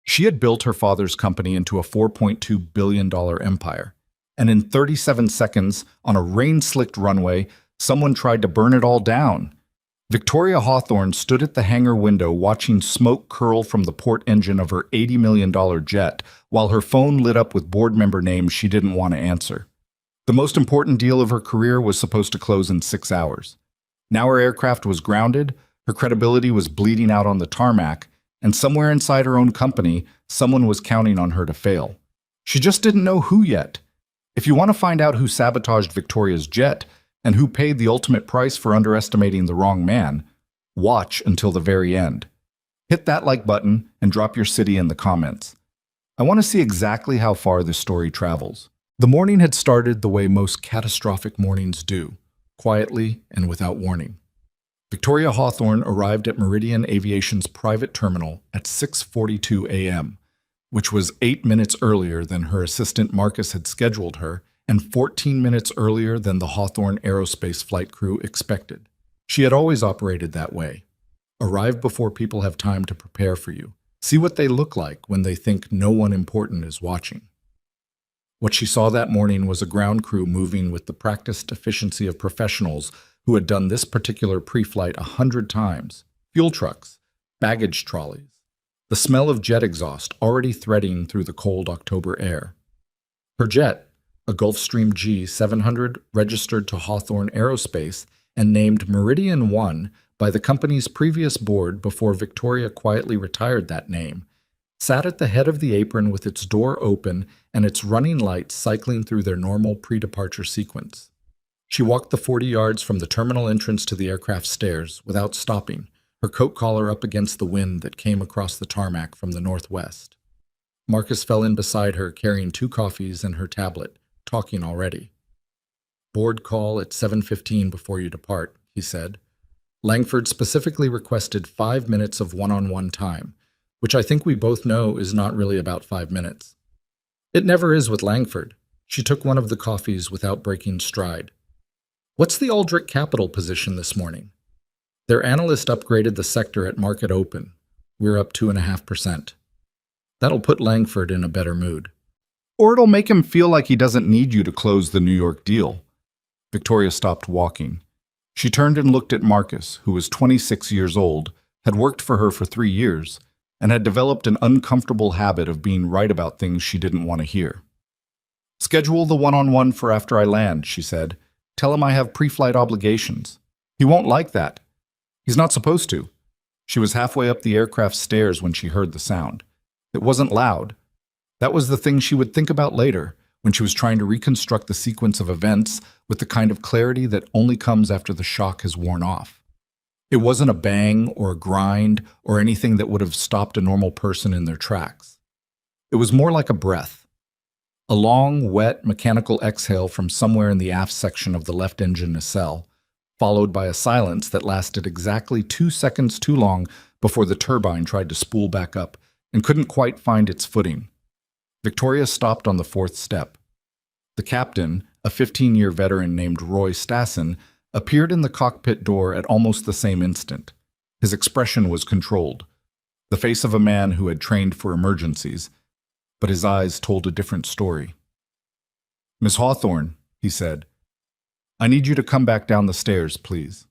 She had built her father's company into a $4.2 billion empire, and in 37 seconds, on a rain-slicked runway, someone tried to burn it all down. Victoria Hawthorne stood at the hangar window watching smoke curl from the port engine of her $80 million jet, while her phone lit up with board member names she didn't want to answer. The most important deal of her career was supposed to close in 6 hours. Now her aircraft was grounded, her credibility was bleeding out on the tarmac, and somewhere inside her own company, someone was counting on her to fail. She just didn't know who yet. If you want to find out who sabotaged Victoria's jet, and who paid the ultimate price for underestimating the wrong man, watch until the very end. Hit that like button and drop your city in the comments. I want to see exactly how far this story travels. The morning had started the way most catastrophic mornings do, quietly and without warning. Victoria Hawthorne arrived at Meridian Aviation's private terminal at 6:42 a.m., which was 8 minutes earlier than her assistant Marcus had scheduled her, and 14 minutes earlier than the Hawthorne Aerospace flight crew expected. She had always operated that way. Arrive before people have time to prepare for you. See what they look like when they think no one important is watching. What she saw that morning was a ground crew moving with the practiced efficiency of professionals who had done this particular pre-flight 100 times. Fuel trucks, baggage trolleys, the smell of jet exhaust already threading through the cold October air. Her jet, a Gulfstream G700, registered to Hawthorne Aerospace and named Meridian 1 by the company's previous board before Victoria quietly retired that name, sat at the head of the apron with its door open and its running lights cycling through their normal pre-departure sequence. She walked the 40 yards from the terminal entrance to the aircraft stairs without stopping, her coat collar up against the wind that came across the tarmac from the northwest. Marcus fell in beside her carrying 2 coffees and her tablet, talking already. Board call at 7:15 before you depart, he said. Langford specifically requested 5 minutes of one-on-one time, which I think we both know is not really about 5 minutes. It never is with Langford. She took one of the coffees without breaking stride. What's the Aldrich Capital position this morning? Their analyst upgraded the sector at market open. We're up 2.5%. That'll put Langford in a better mood. Or it'll make him feel like he doesn't need you to close the New York deal. Victoria stopped walking. She turned and looked at Marcus, who was 26 years old, had worked for her for 3 years, and had developed an uncomfortable habit of being right about things she didn't want to hear. Schedule the one-on-one for after I land, she said. Tell him I have pre-flight obligations. He won't like that. He's not supposed to. She was halfway up the aircraft stairs when she heard the sound. It wasn't loud. That was the thing she would think about later, when she was trying to reconstruct the sequence of events with the kind of clarity that only comes after the shock has worn off. It wasn't a bang or a grind or anything that would have stopped a normal person in their tracks. It was more like a breath. A long, wet, mechanical exhale from somewhere in the aft section of the left engine nacelle, followed by a silence that lasted exactly 2 seconds too long before the turbine tried to spool back up and couldn't quite find its footing. Victoria stopped on the 4th step. The captain, a 15-year veteran named Roy Stassen, appeared in the cockpit door at almost the same instant. His expression was controlled, the face of a man who had trained for emergencies, but his eyes told a different story. Miss Hawthorne, he said, I need you to come back down the stairs, please.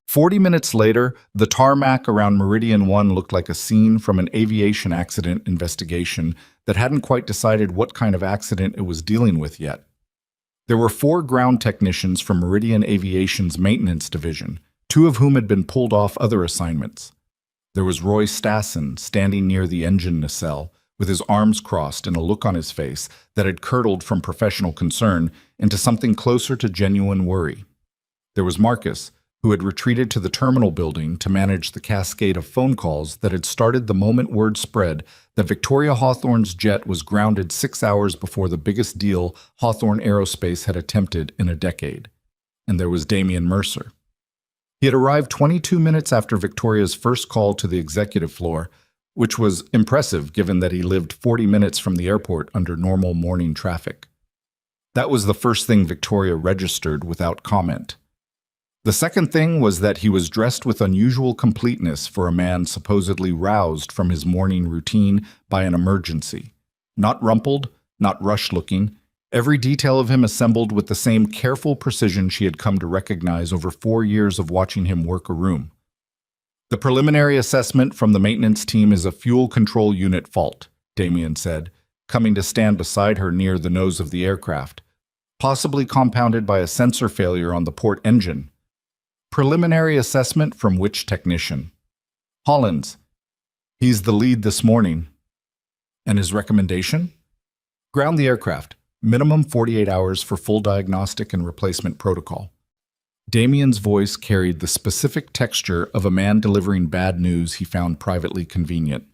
40 minutes later, the tarmac around Meridian 1 looked like a scene from an aviation accident investigation that hadn't quite decided what kind of accident it was dealing with yet. There were 4 ground technicians from Meridian Aviation's maintenance division, 2 of whom had been pulled off other assignments. There was Roy Stassen standing near the engine nacelle, with his arms crossed and a look on his face that had curdled from professional concern into something closer to genuine worry. There was Marcus, who had retreated to the terminal building to manage the cascade of phone calls that had started the moment word spread that Victoria Hawthorne's jet was grounded 6 hours before the biggest deal Hawthorne Aerospace had attempted in a decade. And there was Damian Mercer. He had arrived 22 minutes after Victoria's first call to the executive floor, which was impressive given that he lived 40 minutes from the airport under normal morning traffic. That was the first thing Victoria registered without comment. The second thing was that he was dressed with unusual completeness for a man supposedly roused from his morning routine by an emergency. Not rumpled, not rush-looking, every detail of him assembled with the same careful precision she had come to recognize over 4 years of watching him work a room. The preliminary assessment from the maintenance team is a fuel control unit fault, Damien said, coming to stand beside her near the nose of the aircraft, possibly compounded by a sensor failure on the port engine. Preliminary assessment from which technician? Hollins. He's the lead this morning. And his recommendation? Ground the aircraft. Minimum 48 hours for full diagnostic and replacement protocol. Damien's voice carried the specific texture of a man delivering bad news he found privately convenient.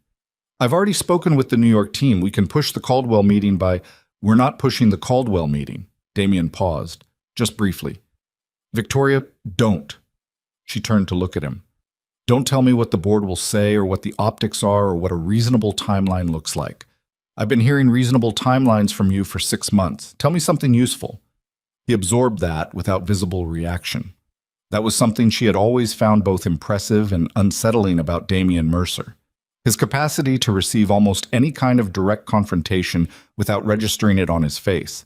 I've already spoken with the New York team. We can push the Caldwell meeting by... We're not pushing the Caldwell meeting. Damien paused, just briefly. Victoria, don't. She turned to look at him. Don't tell me what the board will say or what the optics are or what a reasonable timeline looks like. I've been hearing reasonable timelines from you for 6 months. Tell me something useful. He absorbed that without visible reaction. That was something she had always found both impressive and unsettling about Damien Mercer. His capacity to receive almost any kind of direct confrontation without registering it on his face.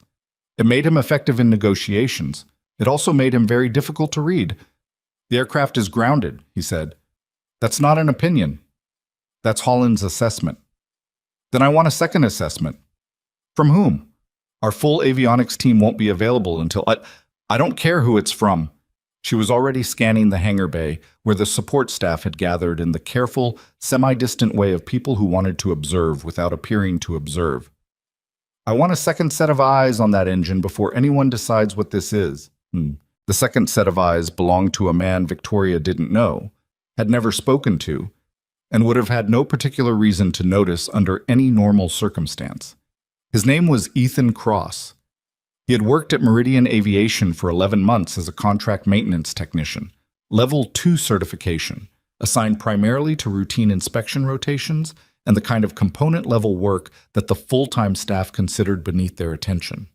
It made him effective in negotiations. It also made him very difficult to read. The aircraft is grounded, he said. That's not an opinion. That's Holland's assessment. Then I want a second assessment. From whom? Our full avionics team won't be available until... I don't care who it's from. She was already scanning the hangar bay, where the support staff had gathered in the careful, semi-distant way of people who wanted to observe without appearing to observe. I want a second set of eyes on that engine before anyone decides what this is. The second set of eyes belonged to a man Victoria didn't know, had never spoken to, and would have had no particular reason to notice under any normal circumstance. His name was Ethan Cross. He had worked at Meridian Aviation for 11 months as a contract maintenance technician, Level 2 certification, assigned primarily to routine inspection rotations and the kind of component-level work that the full-time staff considered beneath their attention.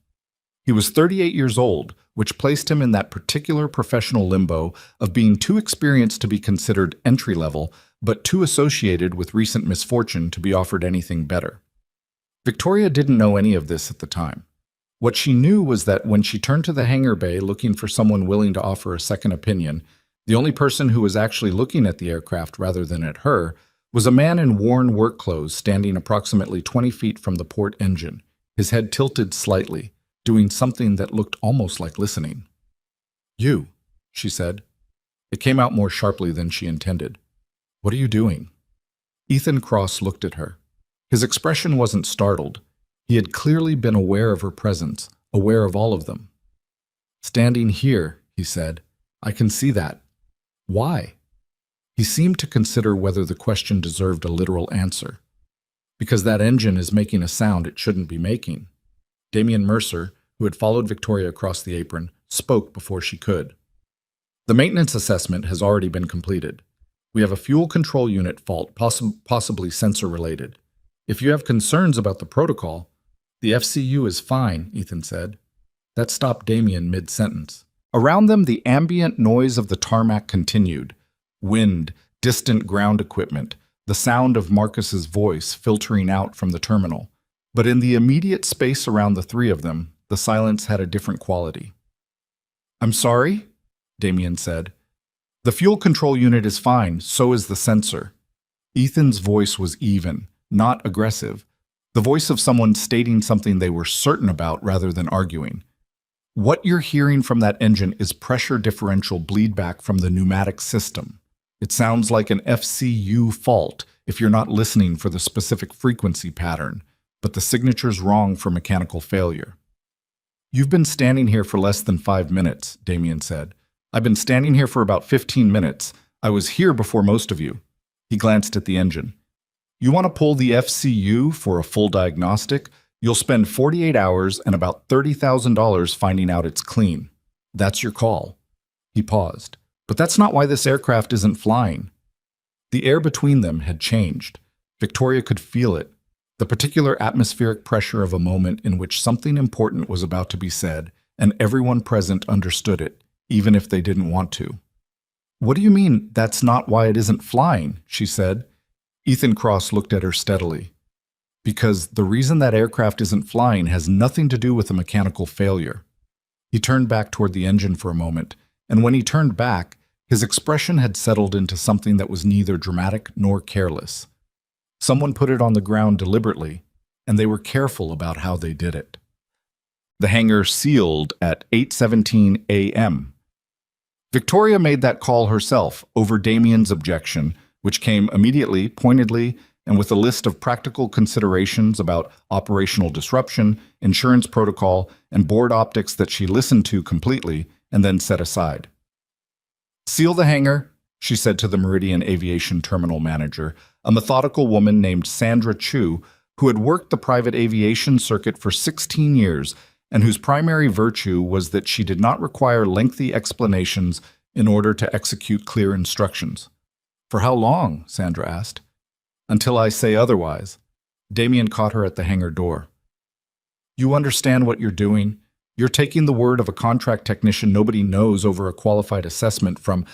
He was 38 years old, which placed him in that particular professional limbo of being too experienced to be considered entry-level, but too associated with recent misfortune to be offered anything better. Victoria didn't know any of this at the time. What she knew was that when she turned to the hangar bay looking for someone willing to offer a second opinion, the only person who was actually looking at the aircraft rather than at her was a man in worn work clothes standing approximately 20 feet from the port engine, his head tilted slightly, doing something that looked almost like listening. You, she said. It came out more sharply than she intended. What are you doing? Ethan Cross looked at her. His expression wasn't startled. He had clearly been aware of her presence, aware of all of them. Standing here, he said. I can see that. Why? He seemed to consider whether the question deserved a literal answer. Because that engine is making a sound it shouldn't be making. Damien Mercer, who had followed Victoria across the apron, spoke before she could. The maintenance assessment has already been completed. We have a fuel control unit fault, possibly sensor-related. If you have concerns about the protocol, the FCU is fine, Ethan said. That stopped Damien mid-sentence. Around them, the ambient noise of the tarmac continued. Wind, distant ground equipment, the sound of Marcus's voice filtering out from the terminal. But in the immediate space around the three of them, the silence had a different quality. I'm sorry, Damien said. The fuel control unit is fine, so is the sensor. Ethan's voice was even, not aggressive. The voice of someone stating something they were certain about rather than arguing. What you're hearing from that engine is pressure differential bleedback from the pneumatic system. It sounds like an FCU fault if you're not listening for the specific frequency pattern, but the signature's wrong for mechanical failure. You've been standing here for less than 5 minutes, Damien said. I've been standing here for about 15 minutes. I was here before most of you. He glanced at the engine. You want to pull the FCU for a full diagnostic? You'll spend 48 hours and about $30,000 finding out it's clean. That's your call. He paused. But that's not why this aircraft isn't flying. The air between them had changed. Victoria could feel it. The particular atmospheric pressure of a moment in which something important was about to be said, and everyone present understood it, even if they didn't want to. "What do you mean, that's not why it isn't flying?" she said. Ethan Cross looked at her steadily. "Because the reason that aircraft isn't flying has nothing to do with a mechanical failure." He turned back toward the engine for a moment, and when he turned back, his expression had settled into something that was neither dramatic nor careless. Someone put it on the ground deliberately, and they were careful about how they did it. The hangar sealed at 8:17 a.m. Victoria made that call herself over Damien's objection, which came immediately, pointedly, and with a list of practical considerations about operational disruption, insurance protocol, and board optics that she listened to completely and then set aside. "Seal the hangar," she said to the Meridian Aviation Terminal manager, a methodical woman named Sandra Chu, who had worked the private aviation circuit for 16 years and whose primary virtue was that she did not require lengthy explanations in order to execute clear instructions. "For how long?" Sandra asked. "Until I say otherwise." Damien caught her at the hangar door. "You understand what you're doing? You're taking the word of a contract technician nobody knows over a qualified assessment from...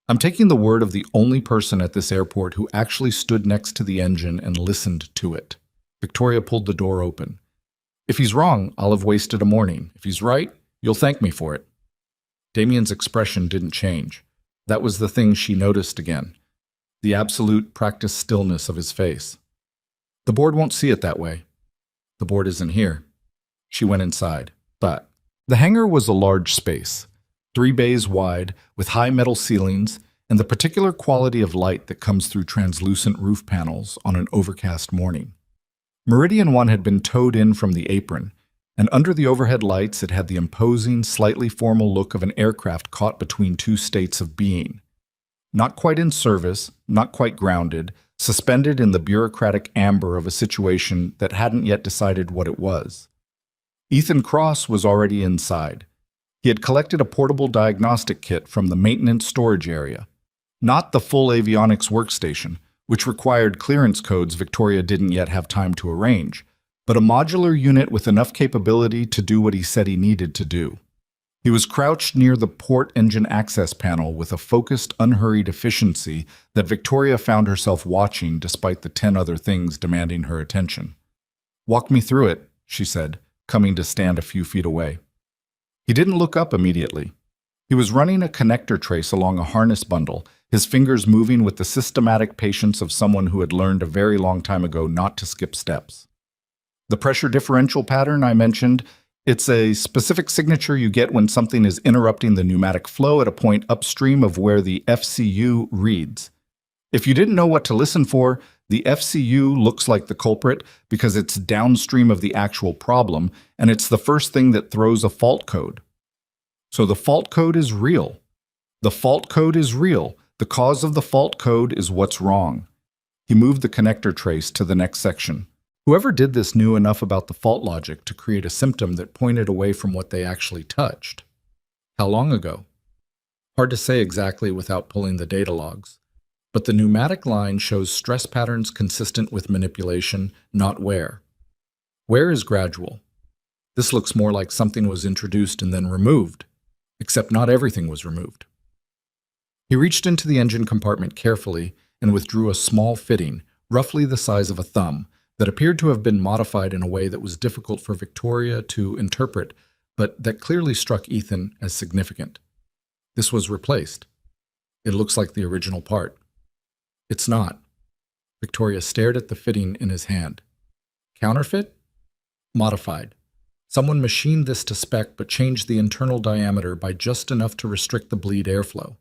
I'm taking the word of the only person at this airport who actually stood next to the engine and listened to it." Victoria pulled the door open. "If he's wrong, I'll have wasted a morning. If he's right, you'll thank me for it." Damien's expression didn't change. That was the thing she noticed again. The absolute practiced stillness of his face. "The board won't see it that way. The board isn't here." She went inside. But the hangar was a large space, 3 bays wide, with high metal ceilings, and the particular quality of light that comes through translucent roof panels on an overcast morning. Meridian 1 had been towed in from the apron, and under the overhead lights it had the imposing, slightly formal look of an aircraft caught between two states of being. Not quite in service, not quite grounded, suspended in the bureaucratic amber of a situation that hadn't yet decided what it was. Ethan Cross was already inside. He had collected a portable diagnostic kit from the maintenance storage area. Not the full avionics workstation, which required clearance codes Victoria didn't yet have time to arrange, but a modular unit with enough capability to do what he said he needed to do. He was crouched near the port engine access panel with a focused, unhurried efficiency that Victoria found herself watching despite the 10 other things demanding her attention. "Walk me through it," she said, coming to stand a few feet away. He didn't look up immediately. He was running a connector trace along a harness bundle, his fingers moving with the systematic patience of someone who had learned a very long time ago not to skip steps. "The pressure differential pattern I mentioned, it's a specific signature you get when something is interrupting the pneumatic flow at a point upstream of where the FCU reads. If you didn't know what to listen for, the FCU looks like the culprit because it's downstream of the actual problem, and it's the first thing that throws a fault code. So the fault code is real. The fault code is real. The cause of the fault code is what's wrong." He moved the connector trace to the next section. Whoever did this knew enough about the fault logic to create a symptom that pointed away from what they actually touched. How long ago? Hard to say exactly without pulling the data logs. But the pneumatic line shows stress patterns consistent with manipulation, not wear. Wear is gradual. This looks more like something was introduced and then removed, except not everything was removed. He reached into the engine compartment carefully and withdrew a small fitting, roughly the size of a thumb, that appeared to have been modified in a way that was difficult for Victoria to interpret, but that clearly struck Ethan as significant. This was replaced. It looks like the original part. It's not. Victoria stared at the fitting in his hand. Counterfeit? Modified. Someone machined this to spec but changed the internal diameter by just enough to restrict the bleed airflow.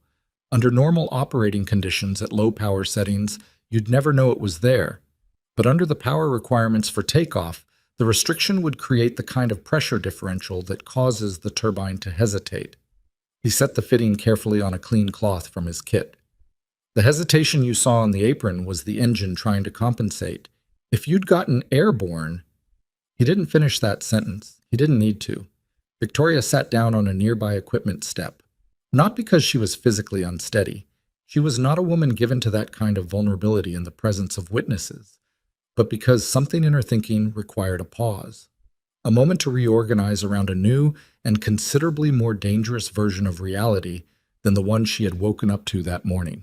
Under normal operating conditions at low power settings, you'd never know it was there. But under the power requirements for takeoff, the restriction would create the kind of pressure differential that causes the turbine to hesitate. He set the fitting carefully on a clean cloth from his kit. The hesitation you saw on the apron was the engine trying to compensate. If you'd gotten airborne... He didn't finish that sentence. He didn't need to. Victoria sat down on a nearby equipment step. Not because she was physically unsteady. She was not a woman given to that kind of vulnerability in the presence of witnesses, but because something in her thinking required a pause. a moment to reorganize around a new and considerably more dangerous version of reality than the one she had woken up to that morning.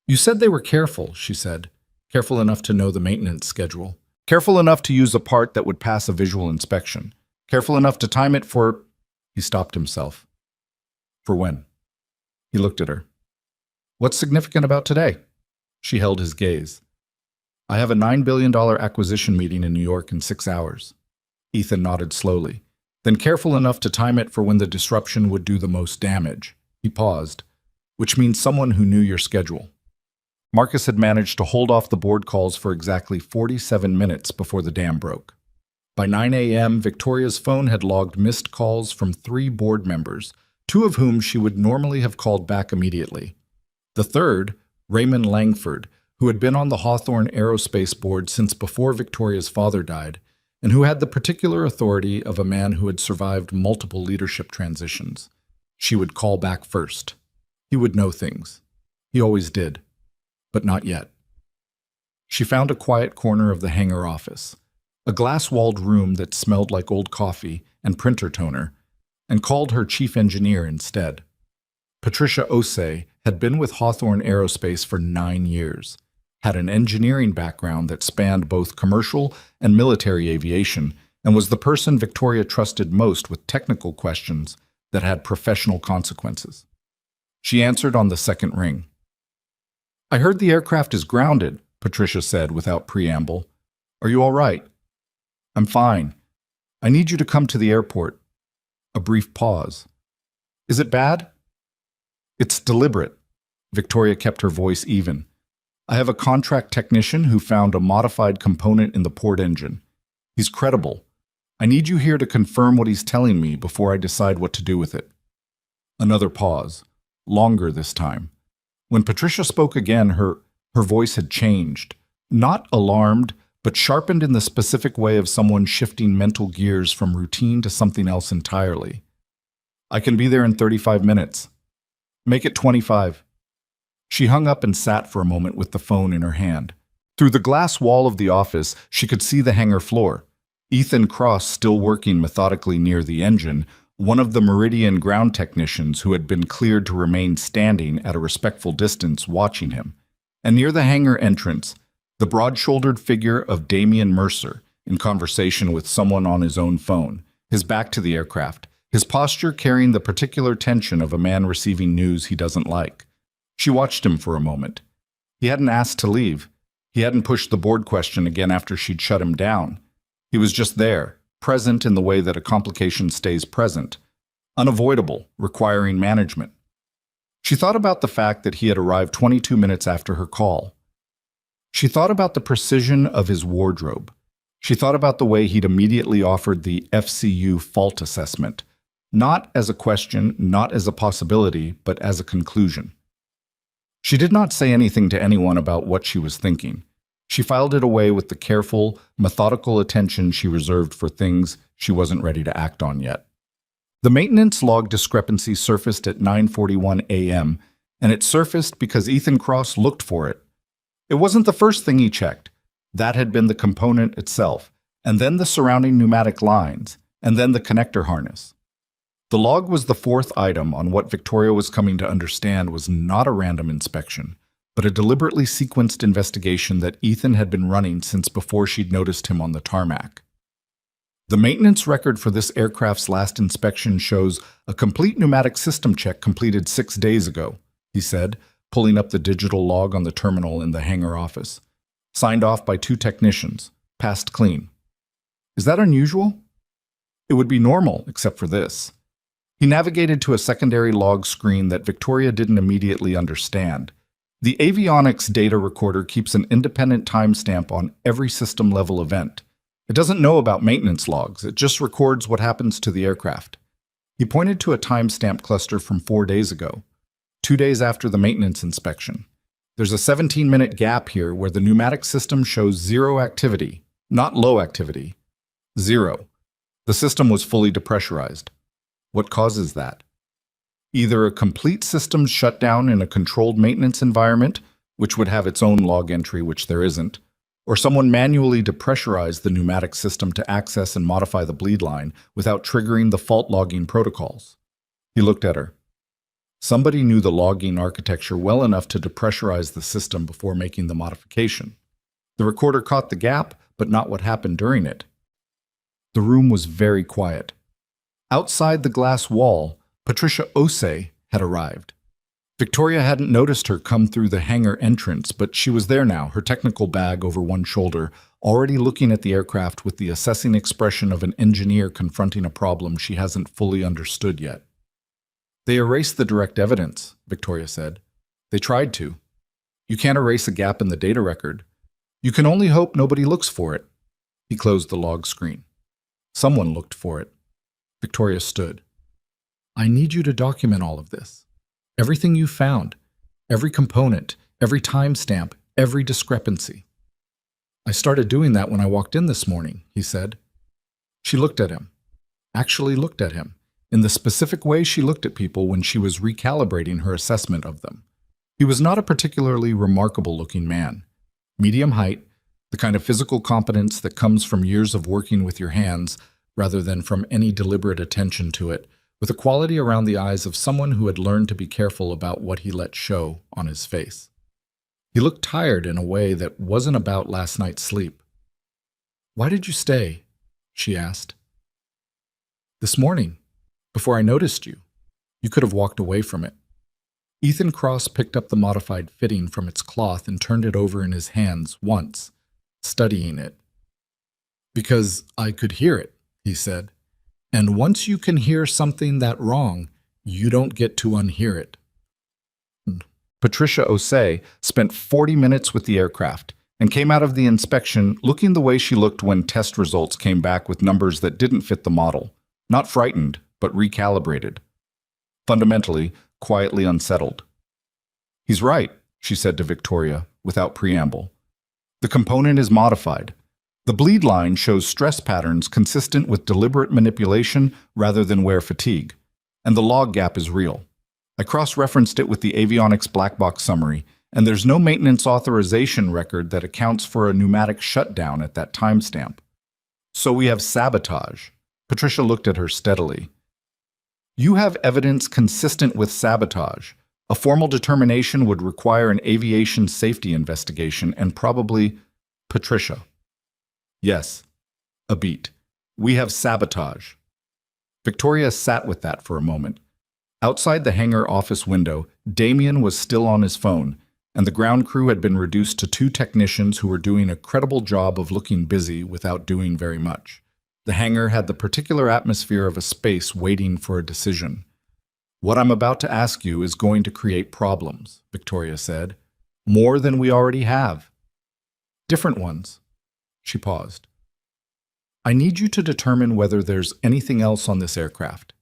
"You said they were careful," she said, "careful enough to know the maintenance schedule, careful enough to use a part that would pass a visual inspection, careful enough to time it for—" He stopped himself. "For when?" He looked at her. "What's significant about today?" She held his gaze. "I have a $9 billion acquisition meeting in New York in 6 hours. Ethan nodded slowly, then careful enough to time it for when the disruption would do the most damage. He paused, "Which means someone who knew your schedule." Marcus had managed to hold off the board calls for exactly 47 minutes before the dam broke. By 9 a.m., Victoria's phone had logged missed calls from 3 board members, 2 of whom she would normally have called back immediately. The third, Raymond Langford, who had been on the Hawthorne Aerospace Board since before Victoria's father died, and who had the particular authority of a man who had survived multiple leadership transitions. She would call back first. He would know things. He always did. But not yet. She found a quiet corner of the hangar office, a glass-walled room that smelled like old coffee and printer toner, and called her chief engineer instead. Patricia Osei had been with Hawthorne Aerospace for 9 years, had an engineering background that spanned both commercial and military aviation, and was the person Victoria trusted most with technical questions that had professional consequences. She answered on the second ring. "I heard the aircraft is grounded," Patricia said without preamble. "Are you all right?" "I'm fine. I need you to come to the airport." A brief pause. "Is it bad?" "It's deliberate." Victoria kept her voice even. "I have a contract technician who found a modified component in the port engine. He's credible. I need you here to confirm what he's telling me before I decide what to do with it." Another pause, longer this time. When Patricia spoke again, her voice had changed. Not alarmed, but sharpened in the specific way of someone shifting mental gears from routine to something else entirely. "I can be there in 35 minutes. Make it 25. She hung up and sat for a moment with the phone in her hand. Through the glass wall of the office, she could see the hangar floor. Ethan Cross still working methodically near the engine, one of the Meridian ground technicians who had been cleared to remain standing at a respectful distance watching him. And near the hangar entrance, the broad-shouldered figure of Damian Mercer in conversation with someone on his own phone, his back to the aircraft, his posture carrying the particular tension of a man receiving news he doesn't like. She watched him for a moment. He hadn't asked to leave. He hadn't pushed the board question again after she'd shut him down. He was just there, present in the way that a complication stays present, unavoidable, requiring management. She thought about the fact that he had arrived 22 minutes after her call. She thought about the precision of his wardrobe. She thought about the way he'd immediately offered the FCU fault assessment, not as a question, not as a possibility, but as a conclusion. She did not say anything to anyone about what she was thinking. She filed it away with the careful, methodical attention she reserved for things she wasn't ready to act on yet. The maintenance log discrepancy surfaced at 9:41 a.m., and it surfaced because Ethan Cross looked for it. It wasn't the first thing he checked. That had been the component itself, and then the surrounding pneumatic lines, and then the connector harness. The log was the 4th item on what Victoria was coming to understand was not a random inspection, but a deliberately sequenced investigation that Ethan had been running since before she'd noticed him on the tarmac. The maintenance record for this aircraft's last inspection shows a complete pneumatic system check completed 6 days ago, he said, pulling up the digital log on the terminal in the hangar office. Signed off by 2 technicians. Passed clean. Is that unusual? It would be normal, except for this. He navigated to a secondary log screen that Victoria didn't immediately understand. The avionics data recorder keeps an independent timestamp on every system-level event. It doesn't know about maintenance logs, it just records what happens to the aircraft. He pointed to a timestamp cluster from 4 days ago, 2 days after the maintenance inspection. There's a 17-minute gap here where the pneumatic system shows 0 activity, not low activity. 0. The system was fully depressurized. What causes that? Either a complete systems shutdown in a controlled maintenance environment, which would have its own log entry, which there isn't, Or someone manually depressurized the pneumatic system to access and modify the bleed line without triggering the fault logging protocols. He looked at her. Somebody knew the logging architecture well enough to depressurize the system before making the modification. The recorder caught the gap, but not what happened during it. The room was very quiet. Outside the glass wall, Patricia Osei had arrived. Victoria hadn't noticed her come through the hangar entrance, but she was there now, her technical bag over one shoulder, already looking at the aircraft with the assessing expression of an engineer confronting a problem she hasn't fully understood yet. They erased the direct evidence, Victoria said. They tried to. You can't erase a gap in the data record. You can only hope nobody looks for it. He closed the log screen. Someone looked for it. Victoria stood. I need you to document all of this. Everything you found, every component, every timestamp, every discrepancy. I started doing that when I walked in this morning, he said. She looked at him, actually looked at him, in the specific way she looked at people when she was recalibrating her assessment of them. He was not a particularly remarkable-looking man. Medium height, the kind of physical competence that comes from years of working with your hands rather than from any deliberate attention to it, with a quality around the eyes of someone who had learned to be careful about what he let show on his face. He looked tired in a way that wasn't about last night's sleep. Why did you stay? She asked. This morning, before I noticed you. You could have walked away from it. Ethan Cross picked up the modified fitting from its cloth and turned it over in his hands once, studying it. Because I could hear it, he said. And once you can hear something that wrong, you don't get to unhear it. Patricia Osei spent 40 minutes with the aircraft and came out of the inspection looking the way she looked when test results came back with numbers that didn't fit the model. Not frightened, but recalibrated. Fundamentally, quietly unsettled. He's right, she said to Victoria, without preamble. The component is modified. The bleed line shows stress patterns consistent with deliberate manipulation rather than wear fatigue, and the log gap is real. I cross-referenced it with the avionics black box summary, and there's no maintenance authorization record that accounts for a pneumatic shutdown at that timestamp. So we have sabotage. Patricia looked at her steadily. You have evidence consistent with sabotage. A formal determination would require an aviation safety investigation and probably Patricia. Yes, a beat. We have sabotage. Victoria sat with that for a moment. Outside the hangar office window, Damien was still on his phone, and the ground crew had been reduced to 2 technicians who were doing a credible job of looking busy without doing very much. The hangar had the particular atmosphere of a space waiting for a decision. What I'm about to ask you is going to create problems, Victoria said. More than we already have. Different ones. She paused. I need you to determine whether there's anything else on this aircraft.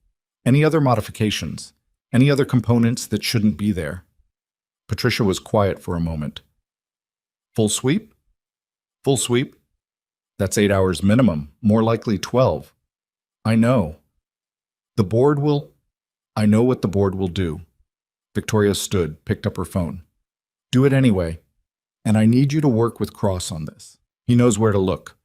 Any other modifications? Any other components that shouldn't be there? Patricia was quiet for a moment. Full sweep? Full sweep. That's 8 hours minimum, more likely 12. I know. I know what the board will do. Victoria stood, picked up her phone. Do it anyway. And I need you to work with Cross on this. He knows where to look,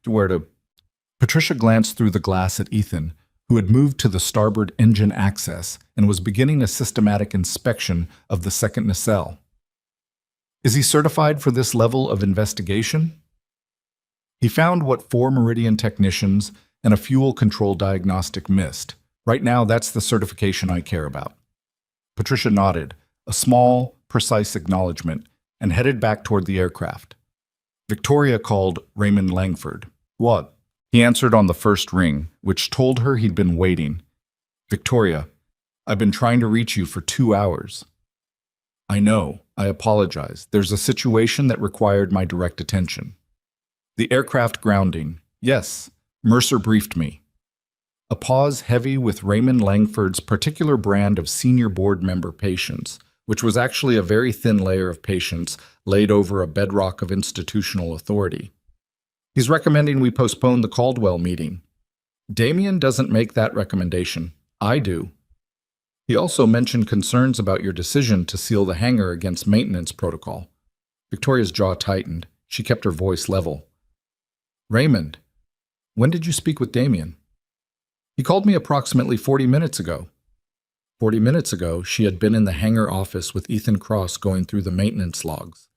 Patricia glanced through the glass at Ethan, who had moved to the starboard engine access and was beginning a systematic inspection of the second nacelle. Is he certified for this level of investigation? He found what 4 Meridian technicians and a fuel control diagnostic missed. Right now, that's the certification I care about. Patricia nodded, a small, precise acknowledgement, and headed back toward the aircraft. Victoria called Raymond Langford. What? He answered on the first ring, which told her he'd been waiting. Victoria, I've been trying to reach you for 2 hours. I know. I apologize. There's a situation that required my direct attention. The aircraft grounding. Yes, Mercer briefed me. A pause heavy with Raymond Langford's particular brand of senior board member patience, which was actually a very thin layer of patience laid over a bedrock of institutional authority. He's recommending we postpone the Caldwell meeting. Damien doesn't make that recommendation. I do. He also mentioned concerns about your decision to seal the hangar against maintenance protocol. Victoria's jaw tightened. She kept her voice level. Raymond, when did you speak with Damien? He called me approximately 40 minutes ago. 40 minutes ago, she had been in the hangar office with Ethan Cross going through the maintenance logs.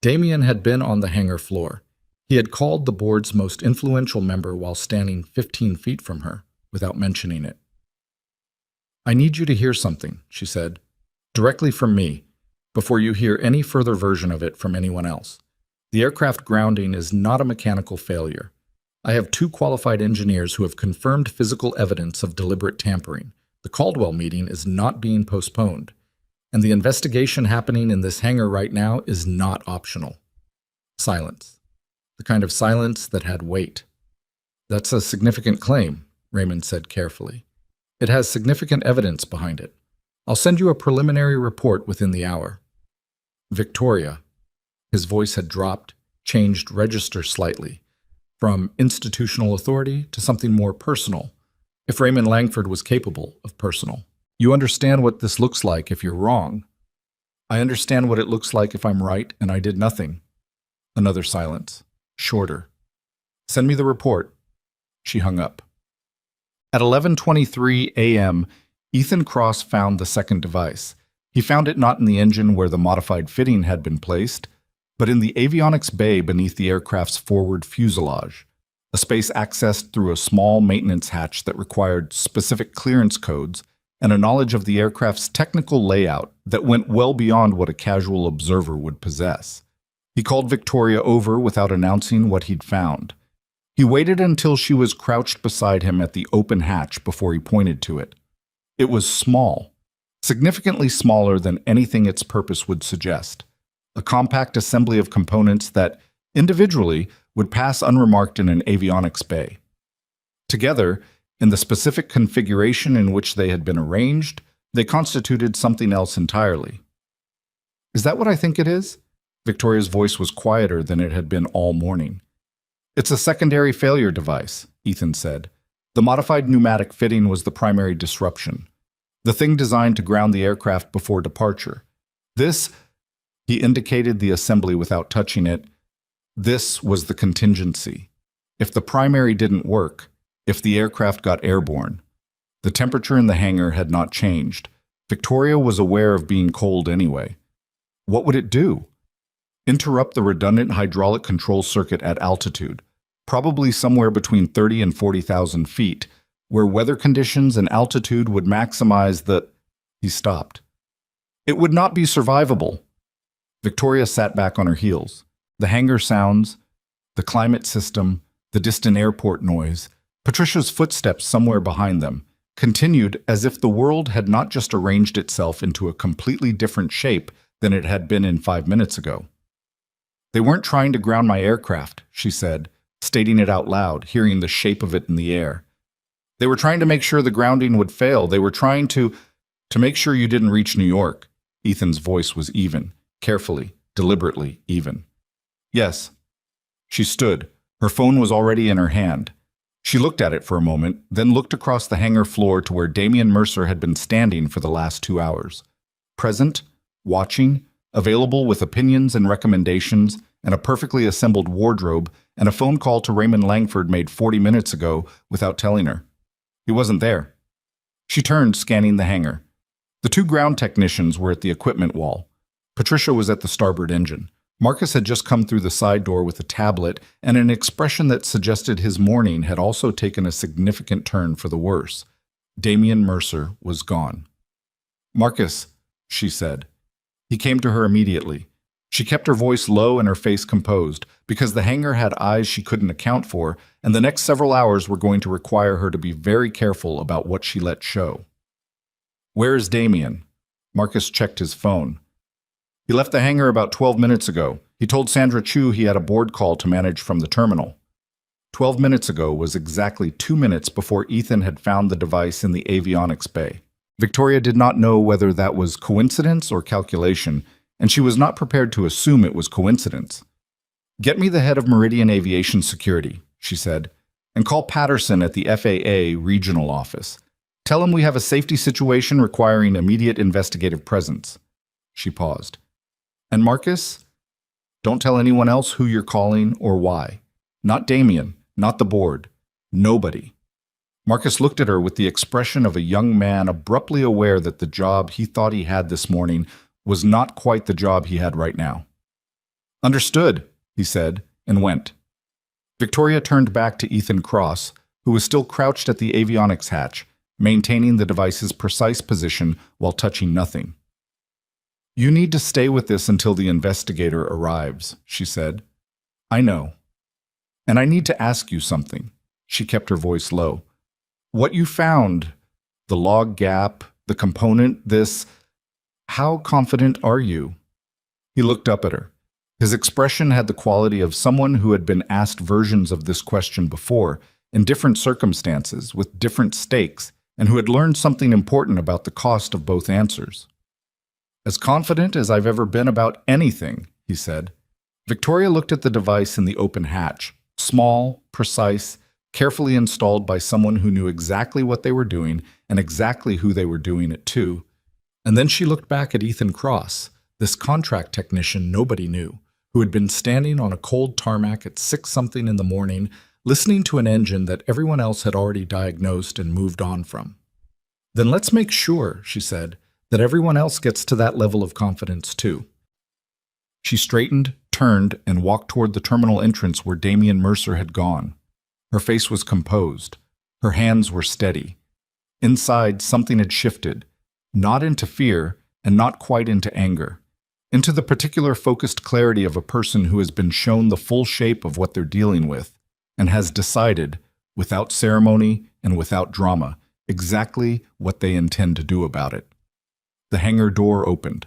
Damien had been on the hangar floor. He had called the board's most influential member while standing 15 feet from her, without mentioning it. I need you to hear something, she said, directly from me, before you hear any further version of it from anyone else. The aircraft grounding is not a mechanical failure. I have 2 qualified engineers who have confirmed physical evidence of deliberate tampering. The Caldwell meeting is not being postponed, and the investigation happening in this hangar right now is not optional. Silence. The kind of silence that had weight. That's a significant claim, Raymond said carefully. It has significant evidence behind it. I'll send you a preliminary report within the hour. Victoria. His voice had dropped, changed register slightly, from institutional authority to something more personal, if Raymond Langford was capable of personal. You understand what this looks like if you're wrong. I understand what it looks like if I'm right and I did nothing. Another silence, shorter. Send me the report. She hung up. At 11:23 a.m., Ethan Cross found the second device. He found it not in the engine where the modified fitting had been placed, but in the avionics bay beneath the aircraft's forward fuselage, a space accessed through a small maintenance hatch that required specific clearance codes and a knowledge of the aircraft's technical layout that went well beyond what a casual observer would possess. He called Victoria over without announcing what he'd found. He waited until she was crouched beside him at the open hatch before he pointed to it. It was small, significantly smaller than anything its purpose would suggest. A compact assembly of components that, individually, would pass unremarked in an avionics bay. Together, in the specific configuration in which they had been arranged, they constituted something else entirely. Is that what I think it is? Victoria's voice was quieter than it had been all morning. It's a secondary failure device, Ethan said. The modified pneumatic fitting was the primary disruption. The thing designed to ground the aircraft before departure. This, he indicated the assembly without touching it, this was the contingency. If the primary didn't work, if the aircraft got airborne, the temperature in the hangar had not changed. Victoria was aware of being cold anyway. What would it do? Interrupt the redundant hydraulic control circuit at altitude, probably somewhere between 30 and 40,000 feet, where weather conditions and altitude would maximize the... He stopped. It would not be survivable. Victoria sat back on her heels. The hangar sounds, the climate system, the distant airport noise, Patricia's footsteps somewhere behind them, continued as if the world had not just arranged itself into a completely different shape than it had been in 5 minutes ago. They weren't trying to ground my aircraft, she said, stating it out loud, hearing the shape of it in the air. They were trying to make sure the grounding would fail. They were trying to make sure you didn't reach New York. Ethan's voice was even, carefully, deliberately even. Yes. She stood. Her phone was already in her hand. She looked at it for a moment, then looked across the hangar floor to where Damien Mercer had been standing for the last 2 hours. Present, watching, available with opinions and recommendations, and a perfectly assembled wardrobe, and a phone call to Raymond Langford made 40 minutes ago without telling her. He wasn't there. She turned, scanning the hangar. The 2 ground technicians were at the equipment wall. Patricia was at the starboard engine. Marcus had just come through the side door with a tablet and an expression that suggested his morning had also taken a significant turn for the worse. Damien Mercer was gone. Marcus, she said. He came to her immediately. She kept her voice low and her face composed, because the hangar had eyes she couldn't account for, and the next several hours were going to require her to be very careful about what she let show. Where is Damien? Marcus checked his phone. He left the hangar about 12 minutes ago. He told Sandra Chu he had a board call to manage from the terminal. 12 minutes ago was exactly 2 minutes before Ethan had found the device in the avionics bay. Victoria did not know whether that was coincidence or calculation, and she was not prepared to assume it was coincidence. Get me the head of Meridian Aviation Security, she said, and call Patterson at the FAA regional office. Tell him we have a safety situation requiring immediate investigative presence. She paused. And Marcus? Don't tell anyone else who you're calling or why. Not Damien. Not the board. Nobody. Marcus looked at her with the expression of a young man abruptly aware that the job he thought he had this morning was not quite the job he had right now. "Understood," he said, and went. Victoria turned back to Ethan Cross, who was still crouched at the avionics hatch, maintaining the device's precise position while touching nothing. "You need to stay with this until the investigator arrives," she said. "I know. And I need to ask you something." She kept her voice low. "What you found, the log gap, the component, this, how confident are you?" He looked up at her. His expression had the quality of someone who had been asked versions of this question before, in different circumstances, with different stakes, and who had learned something important about the cost of both answers. "As confident as I've ever been about anything," he said. Victoria looked at the device in the open hatch, small, precise, carefully installed by someone who knew exactly what they were doing and exactly who they were doing it to. And then she looked back at Ethan Cross, this contract technician nobody knew, who had been standing on a cold tarmac at 6-something in the morning, listening to an engine that everyone else had already diagnosed and moved on from. "Then let's make sure," she said, "that everyone else gets to that level of confidence too." She straightened, turned, and walked toward the terminal entrance where Damian Mercer had gone. Her face was composed. Her hands were steady. Inside, something had shifted, not into fear and not quite into anger, into the particular focused clarity of a person who has been shown the full shape of what they're dealing with and has decided, without ceremony and without drama, exactly what they intend to do about it. The hangar door opened.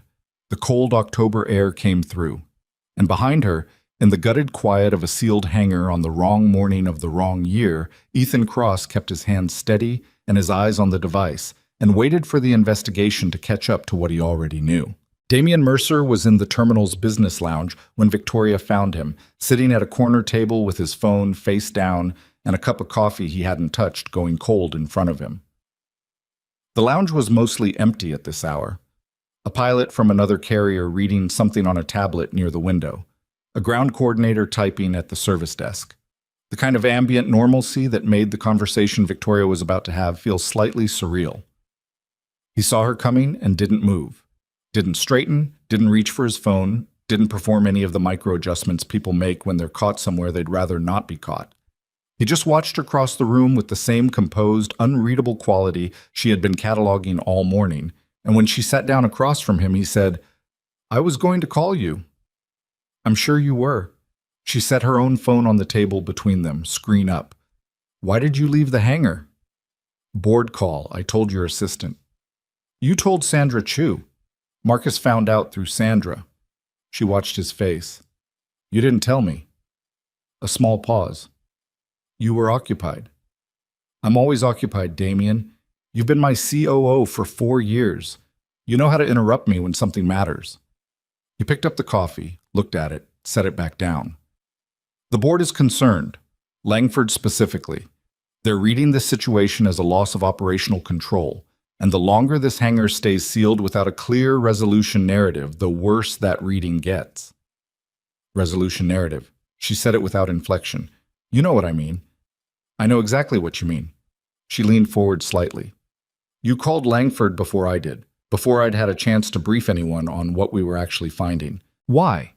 The cold October air came through, and behind her, in the gutted quiet of a sealed hangar on the wrong morning of the wrong year, Ethan Cross kept his hands steady and his eyes on the device and waited for the investigation to catch up to what he already knew. Damian Mercer was in the terminal's business lounge when Victoria found him, sitting at a corner table with his phone face down and a cup of coffee he hadn't touched going cold in front of him. The lounge was mostly empty at this hour. A pilot from another carrier reading something on a tablet near the window. A ground coordinator typing at the service desk. The kind of ambient normalcy that made the conversation Victoria was about to have feel slightly surreal. He saw her coming and didn't move. Didn't straighten, didn't reach for his phone, didn't perform any of the micro-adjustments people make when they're caught somewhere they'd rather not be caught. He just watched her cross the room with the same composed, unreadable quality she had been cataloging all morning, and when she sat down across from him, he said, "I was going to call you." "I'm sure you were." She set her own phone on the table between them, screen up. "Why did you leave the hangar?" "Board call. I told your assistant." "You told Sandra Chu." Marcus found out through Sandra. She watched his face. "You didn't tell me." A small pause. "You were occupied." "I'm always occupied, Damian. You've been my COO for 4 years. You know how to interrupt me when something matters." He picked up the coffee, looked at it, set it back down. "The board is concerned, Langford specifically. They're reading this situation as a loss of operational control, and the longer this hangar stays sealed without a clear resolution narrative, the worse that reading gets." Resolution narrative. She said it without inflection. "You know what I mean." "I know exactly what you mean." She leaned forward slightly. "You called Langford before I did, before I'd had a chance to brief anyone on what we were actually finding. Why?"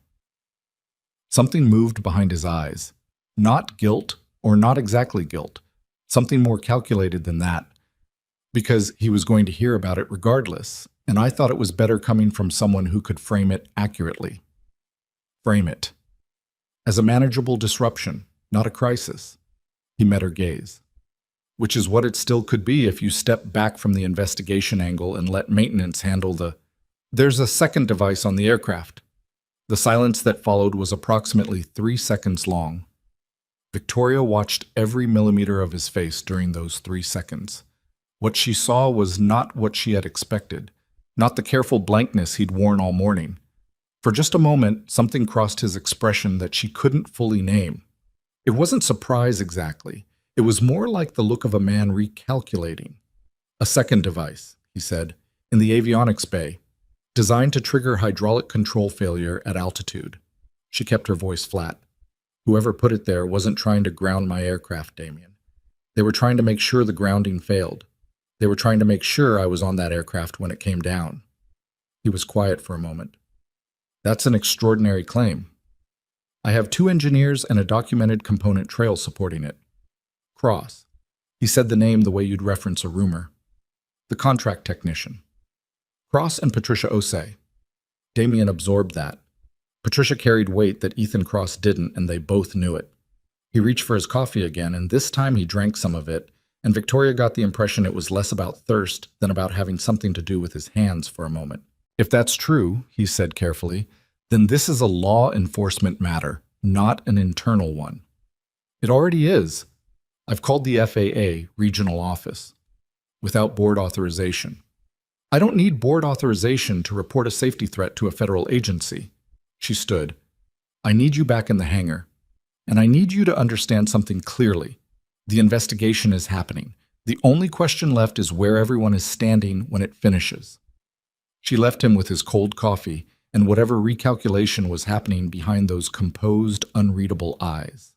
Something moved behind his eyes. Not guilt, or not exactly guilt. Something more calculated than that. Because he was going to hear about it regardless, and I thought it was better coming from someone who could frame it accurately. Frame it. As a manageable disruption, not a crisis. He met her gaze. Which is what it still could be if you step back from the investigation angle and let maintenance handle the... There's a second device on the aircraft. The silence that followed was approximately 3 seconds long. Victoria watched every millimeter of his face during those 3 seconds. What she saw was not what she had expected, not the careful blankness he'd worn all morning. For just a moment, something crossed his expression that she couldn't fully name. It wasn't surprise exactly. It was more like the look of a man recalculating. "A second device," he said, "in the avionics bay, designed to trigger hydraulic control failure at altitude." She kept her voice flat. Whoever put it there wasn't trying to ground my aircraft, Damien. They were trying to make sure the grounding failed. They were trying to make sure I was on that aircraft when it came down. He was quiet for a moment. That's an extraordinary claim. I have 2 engineers and a documented component trail supporting it. Cross. He said the name the way you'd reference a rumor. The contract technician. Cross and Patricia Osei. Damien absorbed that. Patricia carried weight that Ethan Cross didn't, and they both knew it. He reached for his coffee again, and this time he drank some of it, and Victoria got the impression it was less about thirst than about having something to do with his hands for a moment. If that's true, he said carefully, then this is a law enforcement matter, not an internal one. It already is. I've called the FAA regional office. Without board authorization. I don't need board authorization to report a safety threat to a federal agency. She stood. I need you back in the hangar. And I need you to understand something clearly. The investigation is happening. The only question left is where everyone is standing when it finishes. She left him with his cold coffee and whatever recalculation was happening behind those composed, unreadable eyes.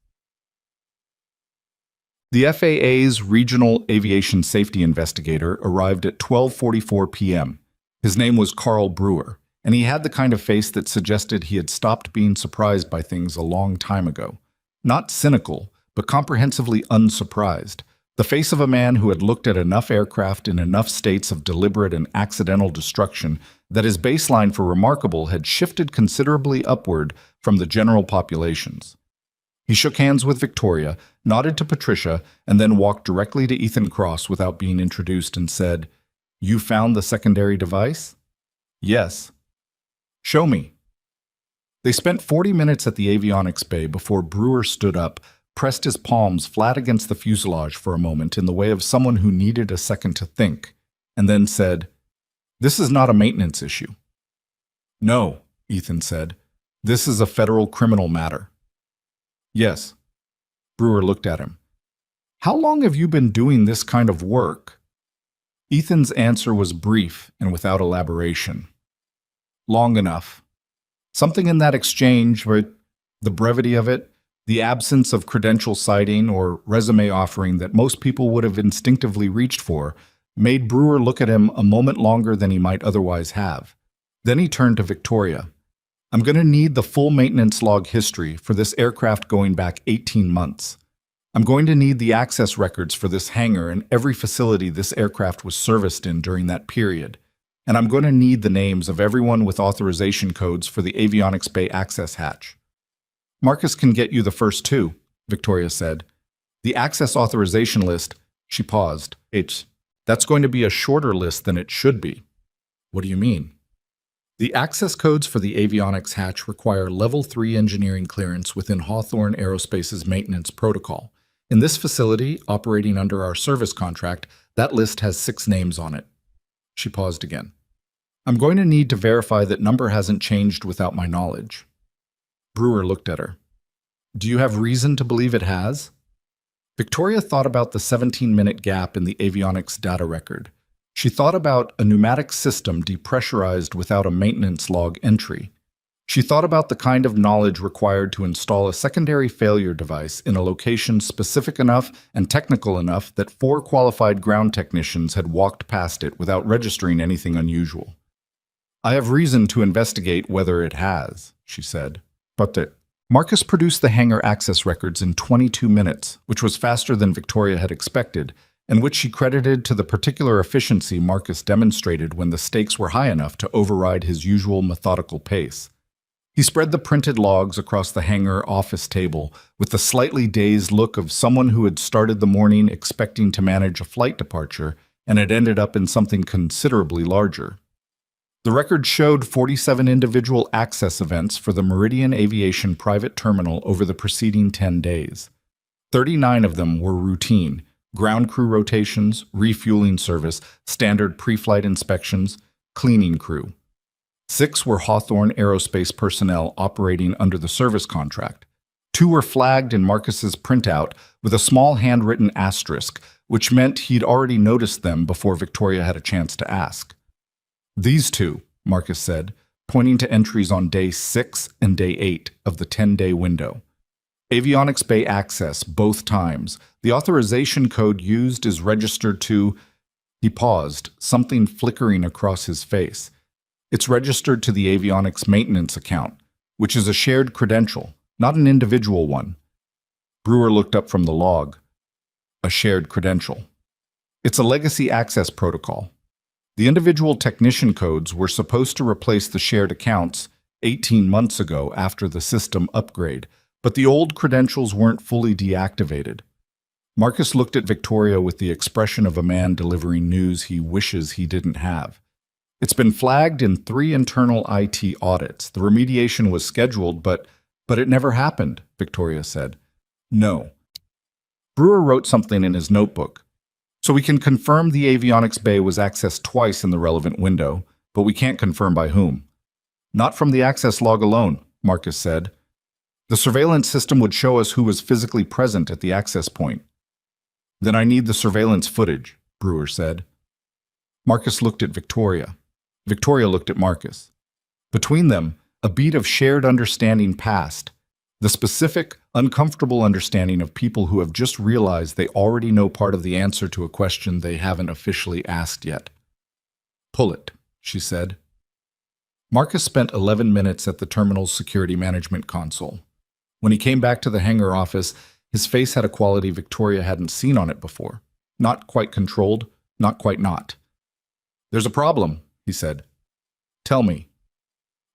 The FAA's Regional Aviation Safety Investigator arrived at 12:44 p.m. His name was Carl Brewer, and he had the kind of face that suggested he had stopped being surprised by things a long time ago. Not cynical, but comprehensively unsurprised. The face of a man who had looked at enough aircraft in enough states of deliberate and accidental destruction that his baseline for remarkable had shifted considerably upward from the general populations. He shook hands with Victoria, nodded to Patricia, and then walked directly to Ethan Cross without being introduced and said, "You found the secondary device?" "Yes." "Show me." They spent 40 minutes at the avionics bay before Brewer stood up, pressed his palms flat against the fuselage for a moment in the way of someone who needed a second to think, and then said, "This is not a maintenance issue." "No," Ethan said. "This is a federal criminal matter." "Yes." Brewer looked at him. "How long have you been doing this kind of work?" Ethan's answer was brief and without elaboration. "Long enough." Something in that exchange, the brevity of it, the absence of credential citing or resume offering that most people would have instinctively reached for, made Brewer look at him a moment longer than he might otherwise have. Then he turned to Victoria. "I'm going to need the full maintenance log history for this aircraft going back 18 months. I'm going to need the access records for this hangar and every facility this aircraft was serviced in during that period. And I'm going to need the names of everyone with authorization codes for the avionics bay access hatch." "Marcus can get you the first 2, Victoria said. "The access authorization list," she paused. "That's going to be a shorter list than it should be." "What do you mean?" "The access codes for the avionics hatch require Level 3 engineering clearance within Hawthorne Aerospace's maintenance protocol. In this facility, operating under our service contract, that list has 6 names on it." She paused again. "I'm going to need to verify that number hasn't changed without my knowledge." Brewer looked at her. "Do you have reason to believe it has?" Victoria thought about the 17-minute gap in the avionics data record. She thought about a pneumatic system depressurized without a maintenance log entry. She thought about the kind of knowledge required to install a secondary failure device in a location specific enough and technical enough that 4 qualified ground technicians had walked past it without registering anything unusual. "I have reason to investigate whether it has," she said. "But Marcus produced the hangar access records in 22 minutes, which was faster than Victoria had expected, and which she credited to the particular efficiency Marcus demonstrated when the stakes were high enough to override his usual methodical pace. He spread the printed logs across the hangar office table with the slightly dazed look of someone who had started the morning expecting to manage a flight departure and had ended up in something considerably larger. The record showed 47 individual access events for the Meridian Aviation private terminal over the preceding 10 days. 39 of them were routine: ground crew rotations, refueling service, standard pre-flight inspections, cleaning crew. 6 were Hawthorne Aerospace personnel operating under the service contract. 2 were flagged in Marcus's printout with a small handwritten asterisk, which meant he'd already noticed them before Victoria had a chance to ask. "These 2, Marcus said, pointing to entries on day 6 and day 8 of the 10-day window. Avionics Bay access, both times. The authorization code used is registered to... He paused, something flickering across his face. It's registered to the avionics maintenance account, which is a shared credential, not an individual one. Brewer looked up from the log. A shared credential. It's a legacy access protocol. The individual technician codes were supposed to replace the shared accounts 18 months ago after the system upgrade, but the old credentials weren't fully deactivated. Marcus looked at Victoria with the expression of a man delivering news he wishes he didn't have. It's been flagged in 3 internal IT audits. The remediation was scheduled, but it never happened, Victoria said. No. Brewer wrote something in his notebook. So we can confirm the avionics bay was accessed twice in the relevant window, but we can't confirm by whom. Not from the access log alone, Marcus said. The surveillance system would show us who was physically present at the access point. Then I need the surveillance footage, Brewer said. Marcus looked at Victoria. Victoria looked at Marcus. Between them, a beat of shared understanding passed. The specific, uncomfortable understanding of people who have just realized they already know part of the answer to a question they haven't officially asked yet. Pull it, she said. Marcus spent 11 minutes at the terminal's security management console. When he came back to the hangar office, his face had a quality Victoria hadn't seen on it before. Not quite controlled, not quite not. There's a problem, he said. Tell me.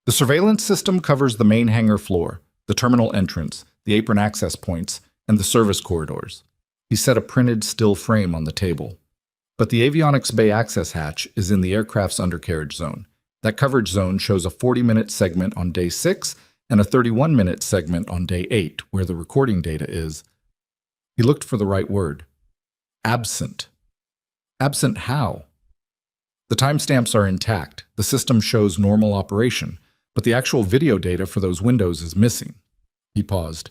The surveillance system covers the main hangar floor, the terminal entrance, the apron access points, and the service corridors. He set a printed still frame on the table. But the avionics bay access hatch is in the aircraft's undercarriage zone. That coverage zone shows a 40-minute segment on day 6 and a 31-minute segment on day 8, where the recording data is. He looked for the right word. Absent. Absent how? The timestamps are intact. The system shows normal operation, but the actual video data for those windows is missing. He paused.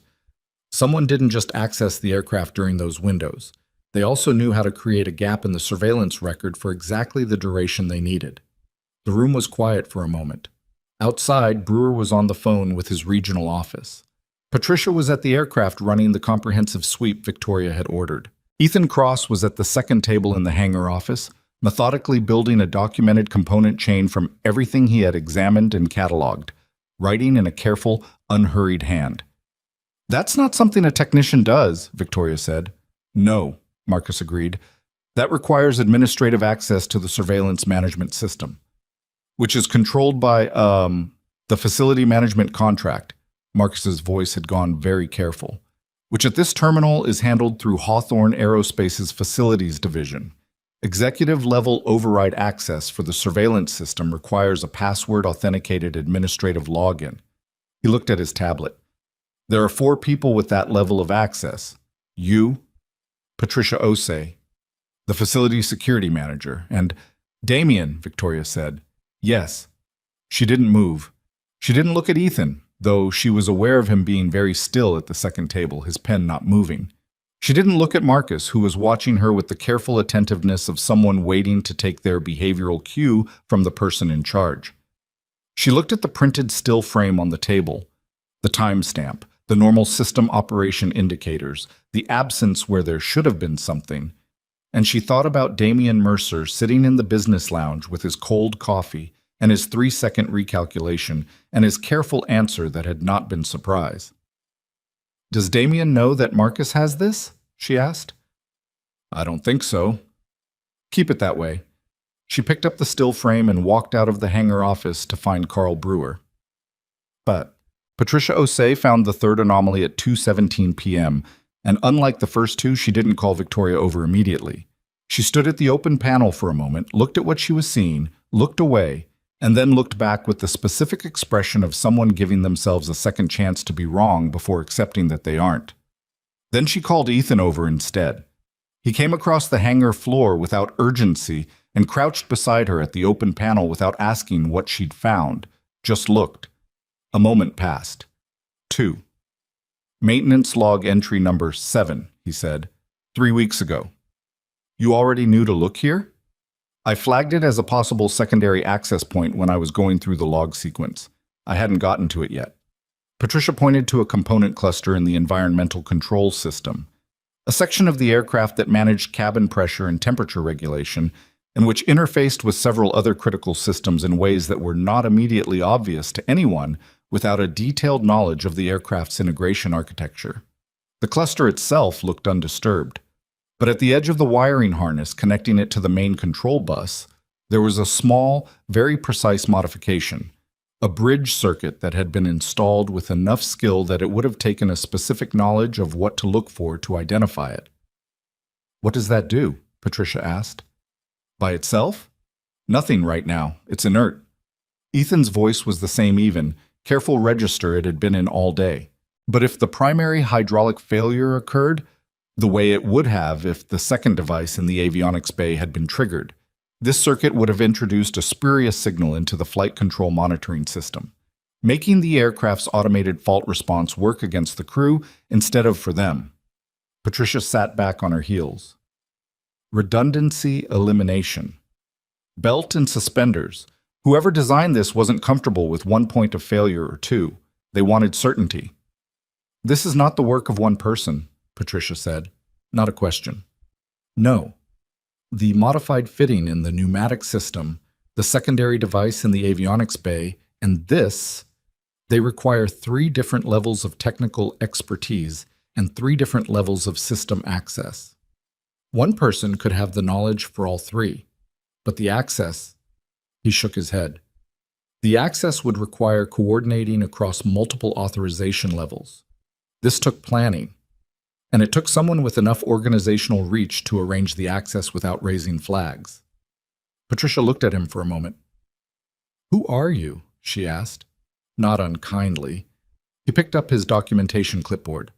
Someone didn't just access the aircraft during those windows. They also knew how to create a gap in the surveillance record for exactly the duration they needed. The room was quiet for a moment. Outside, Brewer was on the phone with his regional office. Patricia was at the aircraft running the comprehensive sweep Victoria had ordered. Ethan Cross was at the second table in the hangar office, methodically building a documented component chain from everything he had examined and cataloged, writing in a careful, unhurried hand. That's not something a technician does, Victoria said. No, Marcus agreed. That requires administrative access to the surveillance management system, which is controlled by, the facility management contract. Marcus's voice had gone very careful, which at this terminal is handled through Hawthorne Aerospace's facilities division. Executive-level override access for the surveillance system requires a password-authenticated administrative login. He looked at his tablet. There are 4 people with that level of access. You, Patricia Osei, the facility security manager, and Damien, Victoria said. Yes. She didn't move. She didn't look at Ethan, though she was aware of him being very still at the second table, his pen not moving. She didn't look at Marcus, who was watching her with the careful attentiveness of someone waiting to take their behavioral cue from the person in charge. She looked at the printed still frame on the table, the timestamp, the normal system operation indicators, the absence where there should have been something, and she thought about Damian Mercer sitting in the business lounge with his cold coffee and his 3-second recalculation and his careful answer that had not been surprise. Does Damien know that Marcus has this? She asked. I don't think so. Keep it that way. She picked up the still frame and walked out of the hangar office to find Carl Brewer. But Patricia Osei found the third anomaly at 2:17 p.m., and unlike the first 2, she didn't call Victoria over immediately. She stood at the open panel for a moment, looked at what she was seeing, looked away, and then looked back with the specific expression of someone giving themselves a second chance to be wrong before accepting that they aren't. Then she called Ethan over instead. He came across the hangar floor without urgency and crouched beside her at the open panel without asking what she'd found, just looked. A moment passed. 2. Maintenance log entry number 7, he said. 3 weeks ago. You already knew to look here? I flagged it as a possible secondary access point when I was going through the log sequence. I hadn't gotten to it yet. Patricia pointed to a component cluster in the environmental control system, a section of the aircraft that managed cabin pressure and temperature regulation, and which interfaced with several other critical systems in ways that were not immediately obvious to anyone without a detailed knowledge of the aircraft's integration architecture. The cluster itself looked undisturbed, but at the edge of the wiring harness connecting it to the main control bus, there was a small, very precise modification, a bridge circuit that had been installed with enough skill that it would have taken a specific knowledge of what to look for to identify it. "What does that do?" Patricia asked. "By itself? Nothing right now. It's inert." Ethan's voice was the same even, careful register it had been in all day. But if the primary hydraulic failure occurred, the way it would have if the second device in the avionics bay had been triggered, this circuit would have introduced a spurious signal into the flight control monitoring system, making the aircraft's automated fault response work against the crew instead of for them. Patricia sat back on her heels. Redundancy elimination. Belt and suspenders. Whoever designed this wasn't comfortable with one point of failure or two. They wanted certainty. "This is not the work of one person," Patricia said. "Not a question." "No. The modified fitting in the pneumatic system, the secondary device in the avionics bay, and this, they require 3 different levels of technical expertise and 3 different levels of system access. One person could have the knowledge for all 3, but the access," he shook his head, "the access would require coordinating across multiple authorization levels. This took planning, and it took someone with enough organizational reach to arrange the access without raising flags." Patricia looked at him for a moment. "Who are you?" she asked, not unkindly. He picked up his documentation clipboard.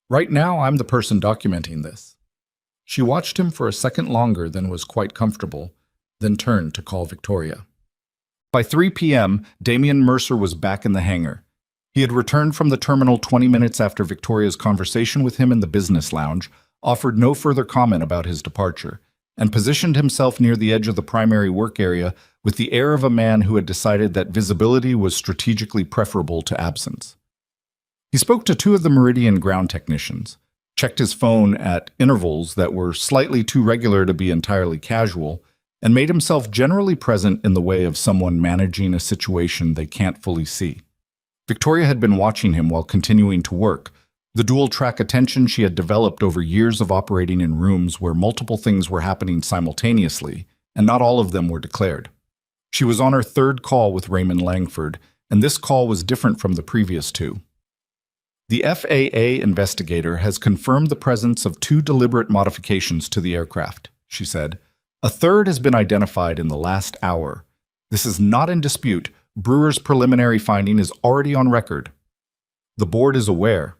"Right now, I'm the person documenting this." She watched him for a second longer than was quite comfortable, then turned to call Victoria. By 3 p.m., Damien Mercer was back in the hangar. He had returned from the terminal 20 minutes after Victoria's conversation with him in the business lounge, offered no further comment about his departure, and positioned himself near the edge of the primary work area with the air of a man who had decided that visibility was strategically preferable to absence. He spoke to 2 of the Meridian ground technicians, checked his phone at intervals that were slightly too regular to be entirely casual, and made himself generally present in the way of someone managing a situation they can't fully see. Victoria had been watching him while continuing to work, the dual-track attention she had developed over years of operating in rooms where multiple things were happening simultaneously, and not all of them were declared. She was on her 3rd call with Raymond Langford, and this call was different from the previous 2. "The FAA investigator has confirmed the presence of 2 deliberate modifications to the aircraft," she said. "A 3rd has been identified in the last hour. This is not in dispute. Brewer's preliminary finding is already on record. The board is aware."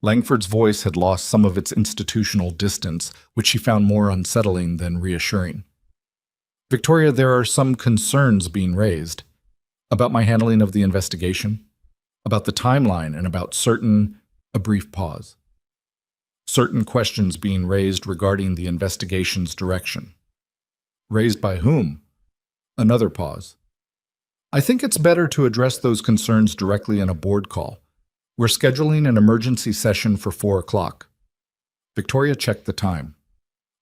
Langford's voice had lost some of its institutional distance, which she found more unsettling than reassuring. "Victoria, there are some concerns being raised about my handling of the investigation, about the timeline, and about certain," a brief pause, "certain questions being raised regarding the investigation's direction." "Raised by whom?" Another pause. "I think it's better to address those concerns directly in a board call. We're scheduling an emergency session for 4 o'clock. Victoria checked the time.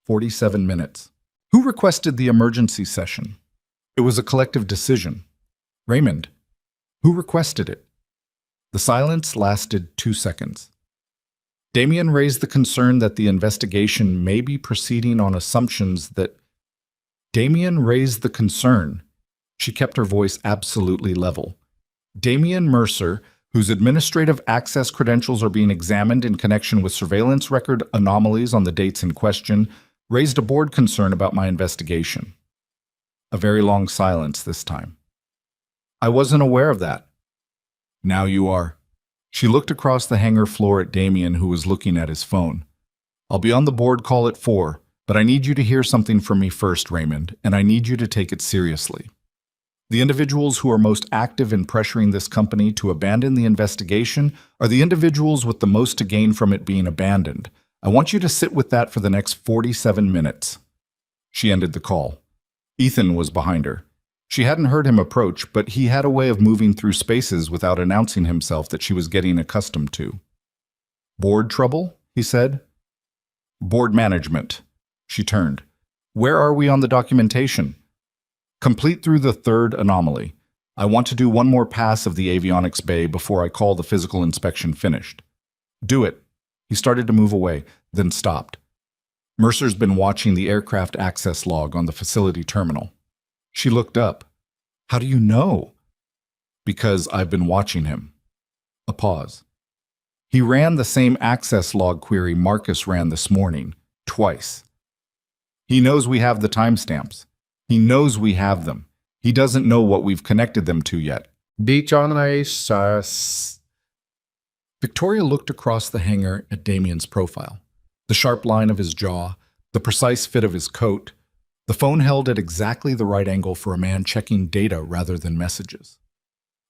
47 minutes. "Who requested the emergency session?" "It was a collective decision." "Raymond, who requested it?" The silence lasted 2 seconds. Damien raised the concern that the investigation may be proceeding on assumptions that... Damien raised the concern. She kept her voice absolutely level. Damien Mercer, whose administrative access credentials are being examined in connection with surveillance record anomalies on the dates in question, raised a board concern about my investigation. A very long silence this time. "I wasn't aware of that." "Now you are." She looked across the hangar floor at Damien, who was looking at his phone. "I'll be on the board call at 4, but I need you to hear something from me first, Raymond, and I need you to take it seriously. The individuals who are most active in pressuring this company to abandon the investigation are the individuals with the most to gain from it being abandoned. I want you to sit with that for the next 47 minutes. She ended the call. Ethan was behind her. She hadn't heard him approach, but he had a way of moving through spaces without announcing himself that she was getting accustomed to. "Board trouble?" he said. "Board management." She turned. "Where are we on the documentation?" "Complete through the third anomaly. I want to do one more pass of the avionics bay before I call the physical inspection finished." "Do it." He started to move away, then stopped. Mercer's been watching the aircraft access log on the facility terminal. She looked up. "How do you know?" "Because I've been watching him." A pause. "He ran the same access log query Marcus ran this morning, twice. He knows we have the timestamps. He knows we have them. He doesn't know what we've connected them to yet." Victoria looked across the hangar at Damien's profile. The sharp line of his jaw, the precise fit of his coat, the phone held at exactly the right angle for a man checking data rather than messages.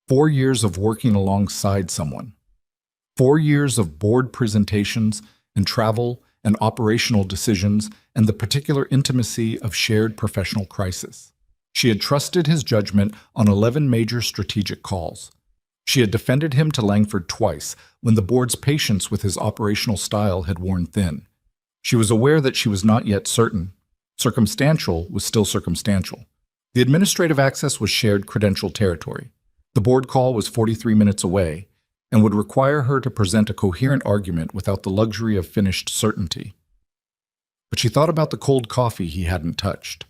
4 years of working alongside someone. 4 years of board presentations and travel and operational decisions and the particular intimacy of shared professional crisis. She had trusted his judgment on 11 major strategic calls. She had defended him to Langford twice when the board's patience with his operational style had worn thin. She was aware that she was not yet certain. Circumstantial was still circumstantial. The administrative access was shared credential territory. The board call was 43 minutes away and would require her to present a coherent argument without the luxury of finished certainty. But she thought about the cold coffee he hadn't touched.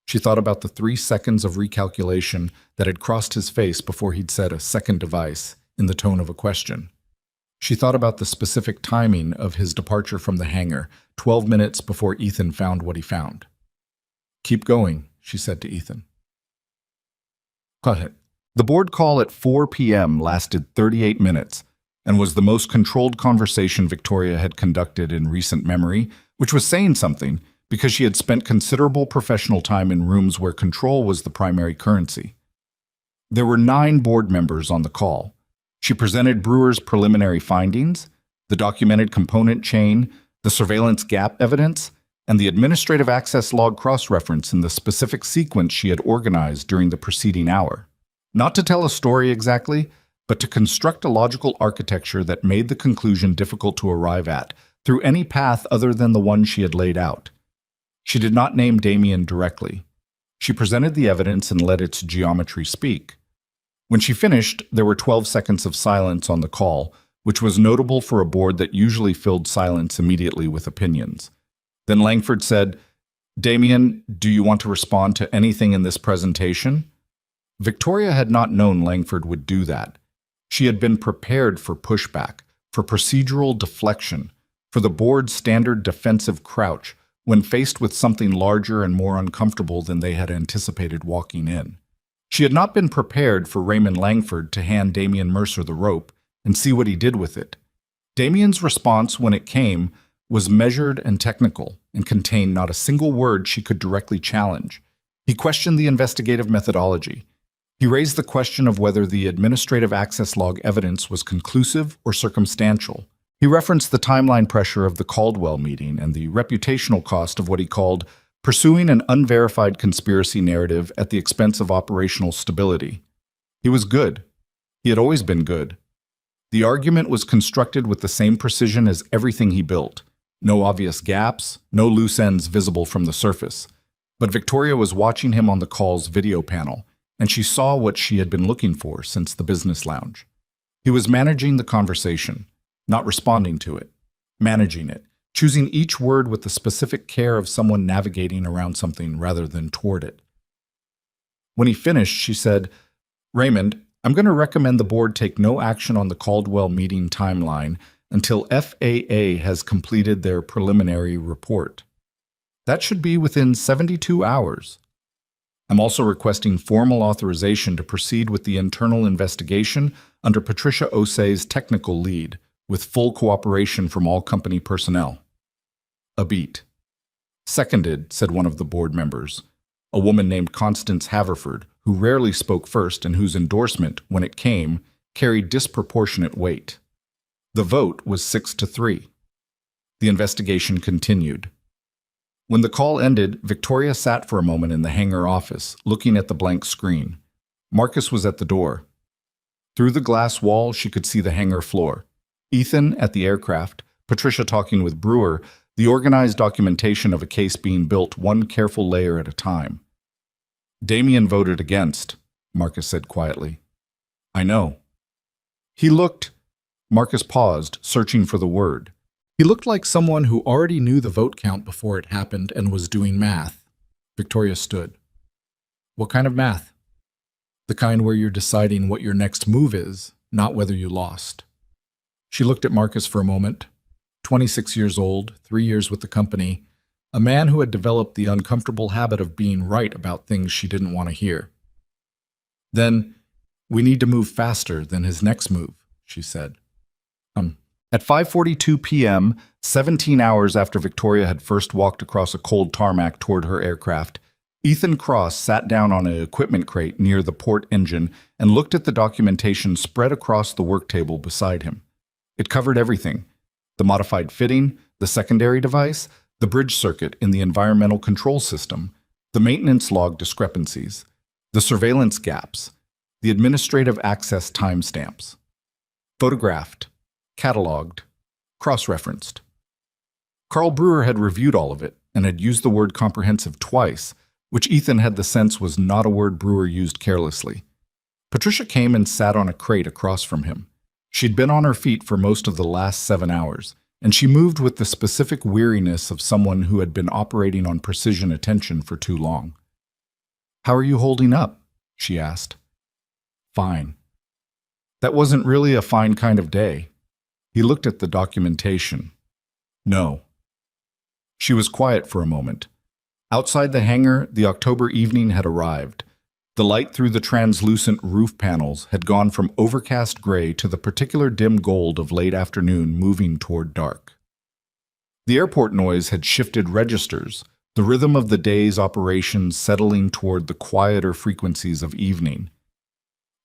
She thought about the 3 seconds of recalculation that had crossed his face before he'd said a second device in the tone of a question. She thought about the specific timing of his departure from the hangar, 12 minutes before Ethan found what he found. "Keep going," she said to Ethan. Cut it. The board call at 4 p.m. lasted 38 minutes and was the most controlled conversation Victoria had conducted in recent memory, which was saying something because she had spent considerable professional time in rooms where control was the primary currency. There were 9 board members on the call. She presented Brewer's preliminary findings, the documented component chain, the surveillance gap evidence, and the administrative access log cross-reference in the specific sequence she had organized during the preceding hour. Not to tell a story exactly, but to construct a logical architecture that made the conclusion difficult to arrive at through any path other than the one she had laid out. She did not name Damien directly. She presented the evidence and let its geometry speak. When she finished, there were 12 seconds of silence on the call, which was notable for a board that usually filled silence immediately with opinions. Then Langford said, "Damien, do you want to respond to anything in this presentation?" Victoria had not known Langford would do that. She had been prepared for pushback, for procedural deflection, for the board's standard defensive crouch when faced with something larger and more uncomfortable than they had anticipated walking in. She had not been prepared for Raymond Langford to hand Damien Mercer the rope and see what he did with it. Damien's response when it came was measured and technical and contained not a single word she could directly challenge. He questioned the investigative methodology. He raised the question of whether the administrative access log evidence was conclusive or circumstantial. He referenced the timeline pressure of the Caldwell meeting and the reputational cost of what he called pursuing an unverified conspiracy narrative at the expense of operational stability. He was good. He had always been good. The argument was constructed with the same precision as everything he built. No obvious gaps, no loose ends visible from the surface. But Victoria was watching him on the call's video panel, and she saw what she had been looking for since the business lounge. He was managing the conversation, not responding to it, managing it, choosing each word with the specific care of someone navigating around something rather than toward it. When he finished, she said, "Raymond, I'm going to recommend the board take no action on the Caldwell meeting timeline until FAA has completed their preliminary report. That should be within 72 hours. I'm also requesting formal authorization to proceed with the internal investigation under Patricia Osei's technical lead, with full cooperation from all company personnel." A beat. "Seconded," said one of the board members, a woman named Constance Haverford, who rarely spoke first and whose endorsement, when it came, carried disproportionate weight. The vote was 6-3. The investigation continued. When the call ended, Victoria sat for a moment in the hangar office, looking at the blank screen. Marcus was at the door. Through the glass wall, she could see the hangar floor. Ethan at the aircraft, Patricia talking with Brewer, the organized documentation of a case being built one careful layer at a time. Damien voted against, Marcus said quietly. I know. He looked. Marcus paused, searching for the word. He looked like someone who already knew the vote count before it happened and was doing math. Victoria stood. What kind of math? The kind where you're deciding what your next move is, not whether you lost. She looked at Marcus for a moment. 26 years old, 3 years with the company, a man who had developed the uncomfortable habit of being right about things she didn't want to hear. Then, we need to move faster than his next move, she said. At 5:42 p.m., 17 hours after Victoria had first walked across a cold tarmac toward her aircraft, Ethan Cross sat down on an equipment crate near the port engine and looked at the documentation spread across the work table beside him. It covered everything: the modified fitting, the secondary device, the bridge circuit in the environmental control system, the maintenance log discrepancies, the surveillance gaps, the administrative access timestamps. Photographed, cataloged, cross-referenced. Carl Brewer had reviewed all of it and had used the word comprehensive twice, which Ethan had the sense was not a word Brewer used carelessly. Patricia came and sat on a crate across from him. She'd been on her feet for most of the last 7 hours, and she moved with the specific weariness of someone who had been operating on precision attention for too long. How are you holding up? She asked. Fine. That wasn't really a fine kind of day. He looked at the documentation. No. She was quiet for a moment. Outside the hangar, the October evening had arrived. The light through the translucent roof panels had gone from overcast gray to the particular dim gold of late afternoon moving toward dark. The airport noise had shifted registers, the rhythm of the day's operations settling toward the quieter frequencies of evening.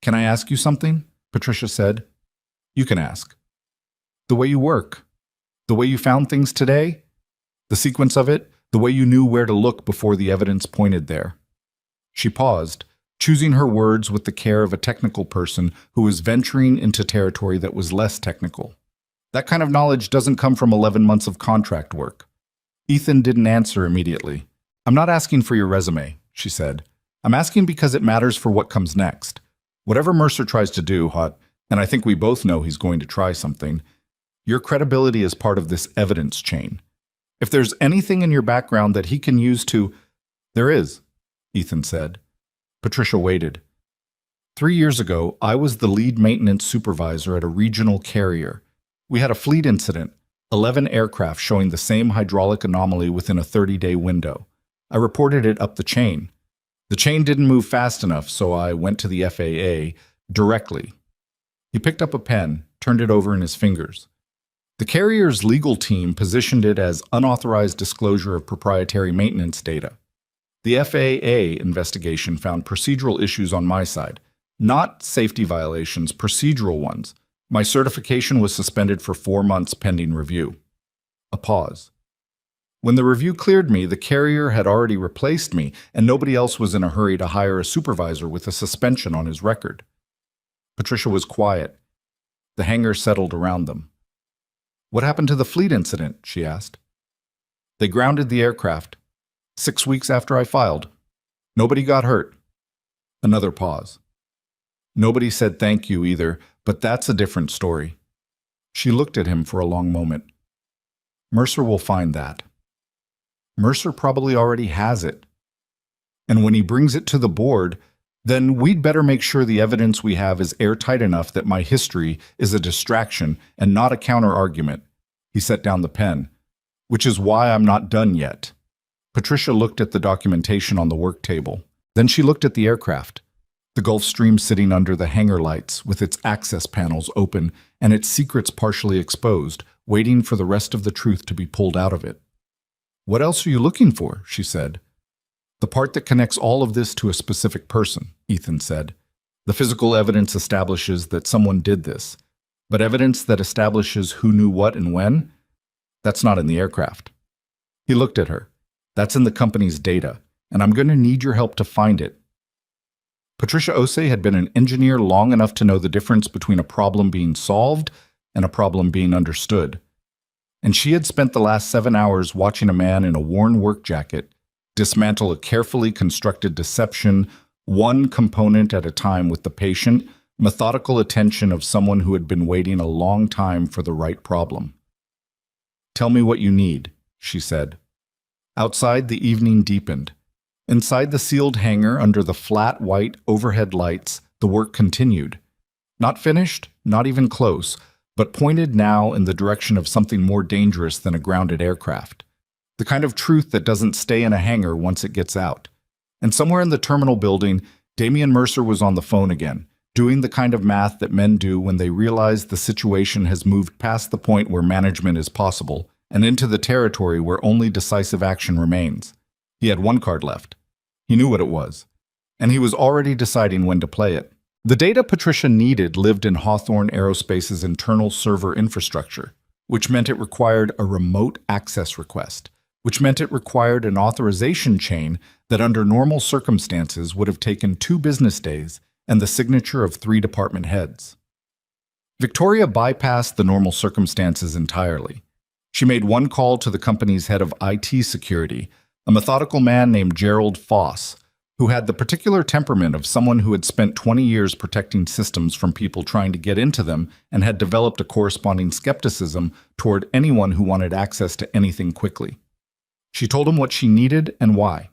Can I ask you something? Patricia said. You can ask. The way you work, the way you found things today, the sequence of it, the way you knew where to look before the evidence pointed there. She paused, choosing her words with the care of a technical person who was venturing into territory that was less technical. That kind of knowledge doesn't come from 11 months of contract work. Ethan didn't answer immediately. I'm not asking for your resume, she said. I'm asking because it matters for what comes next. Whatever Mercer tries to do, Hot, and I think we both know he's going to try something, your credibility is part of this evidence chain. If there's anything in your background that he can use to... There is, Ethan said. Patricia waited. 3 years ago, I was the lead maintenance supervisor at a regional carrier. We had a fleet incident, 11 aircraft showing the same hydraulic anomaly within a 30-day window. I reported it up the chain. The chain didn't move fast enough, so I went to the FAA directly. He picked up a pen, turned it over in his fingers. The carrier's legal team positioned it as unauthorized disclosure of proprietary maintenance data. The FAA investigation found procedural issues on my side, not safety violations, procedural ones. My certification was suspended for 4 months pending review. A pause. When the review cleared me, the carrier had already replaced me, and nobody else was in a hurry to hire a supervisor with a suspension on his record. Patricia was quiet. The hangar settled around them. What happened to the fleet incident? She asked. They grounded the aircraft. 6 weeks after I filed. Nobody got hurt. Another pause. Nobody said thank you either, but that's a different story. She looked at him for a long moment. Mercer will find that. Mercer probably already has it. And when he brings it to the board, then we'd better make sure the evidence we have is airtight enough that my history is a distraction and not a counter-argument. He set down the pen, which is why I'm not done yet. Patricia looked at the documentation on the work table. Then she looked at the aircraft. The Gulfstream sitting under the hangar lights with its access panels open and its secrets partially exposed, waiting for the rest of the truth to be pulled out of it. What else are you looking for? She said. The part that connects all of this to a specific person, Ethan said. The physical evidence establishes that someone did this, but evidence that establishes who knew what and when, that's not in the aircraft. He looked at her. That's in the company's data, and I'm going to need your help to find it. Patricia Osei had been an engineer long enough to know the difference between a problem being solved and a problem being understood. And she had spent the last 7 hours watching a man in a worn work jacket dismantle a carefully constructed deception, one component at a time, with the patient, methodical attention of someone who had been waiting a long time for the right problem. "Tell me what you need," she said. Outside, the evening deepened. Inside the sealed hangar, under the flat white overhead lights, the work continued. Not finished, not even close, but pointed now in the direction of something more dangerous than a grounded aircraft. The kind of truth that doesn't stay in a hangar once it gets out. And somewhere in the terminal building, Damian Mercer was on the phone again, doing the kind of math that men do when they realize the situation has moved past the point where management is possible and into the territory where only decisive action remains. He had one card left. He knew what it was, and he was already deciding when to play it. The data Patricia needed lived in Hawthorne Aerospace's internal server infrastructure, which meant it required a remote access request, which meant it required an authorization chain that under normal circumstances would have taken 2 business days and the signature of 3 department heads. Victoria bypassed the normal circumstances entirely. She made one call to the company's head of IT security, a methodical man named Gerald Foss, who had the particular temperament of someone who had spent 20 years protecting systems from people trying to get into them and had developed a corresponding skepticism toward anyone who wanted access to anything quickly. She told him what she needed and why.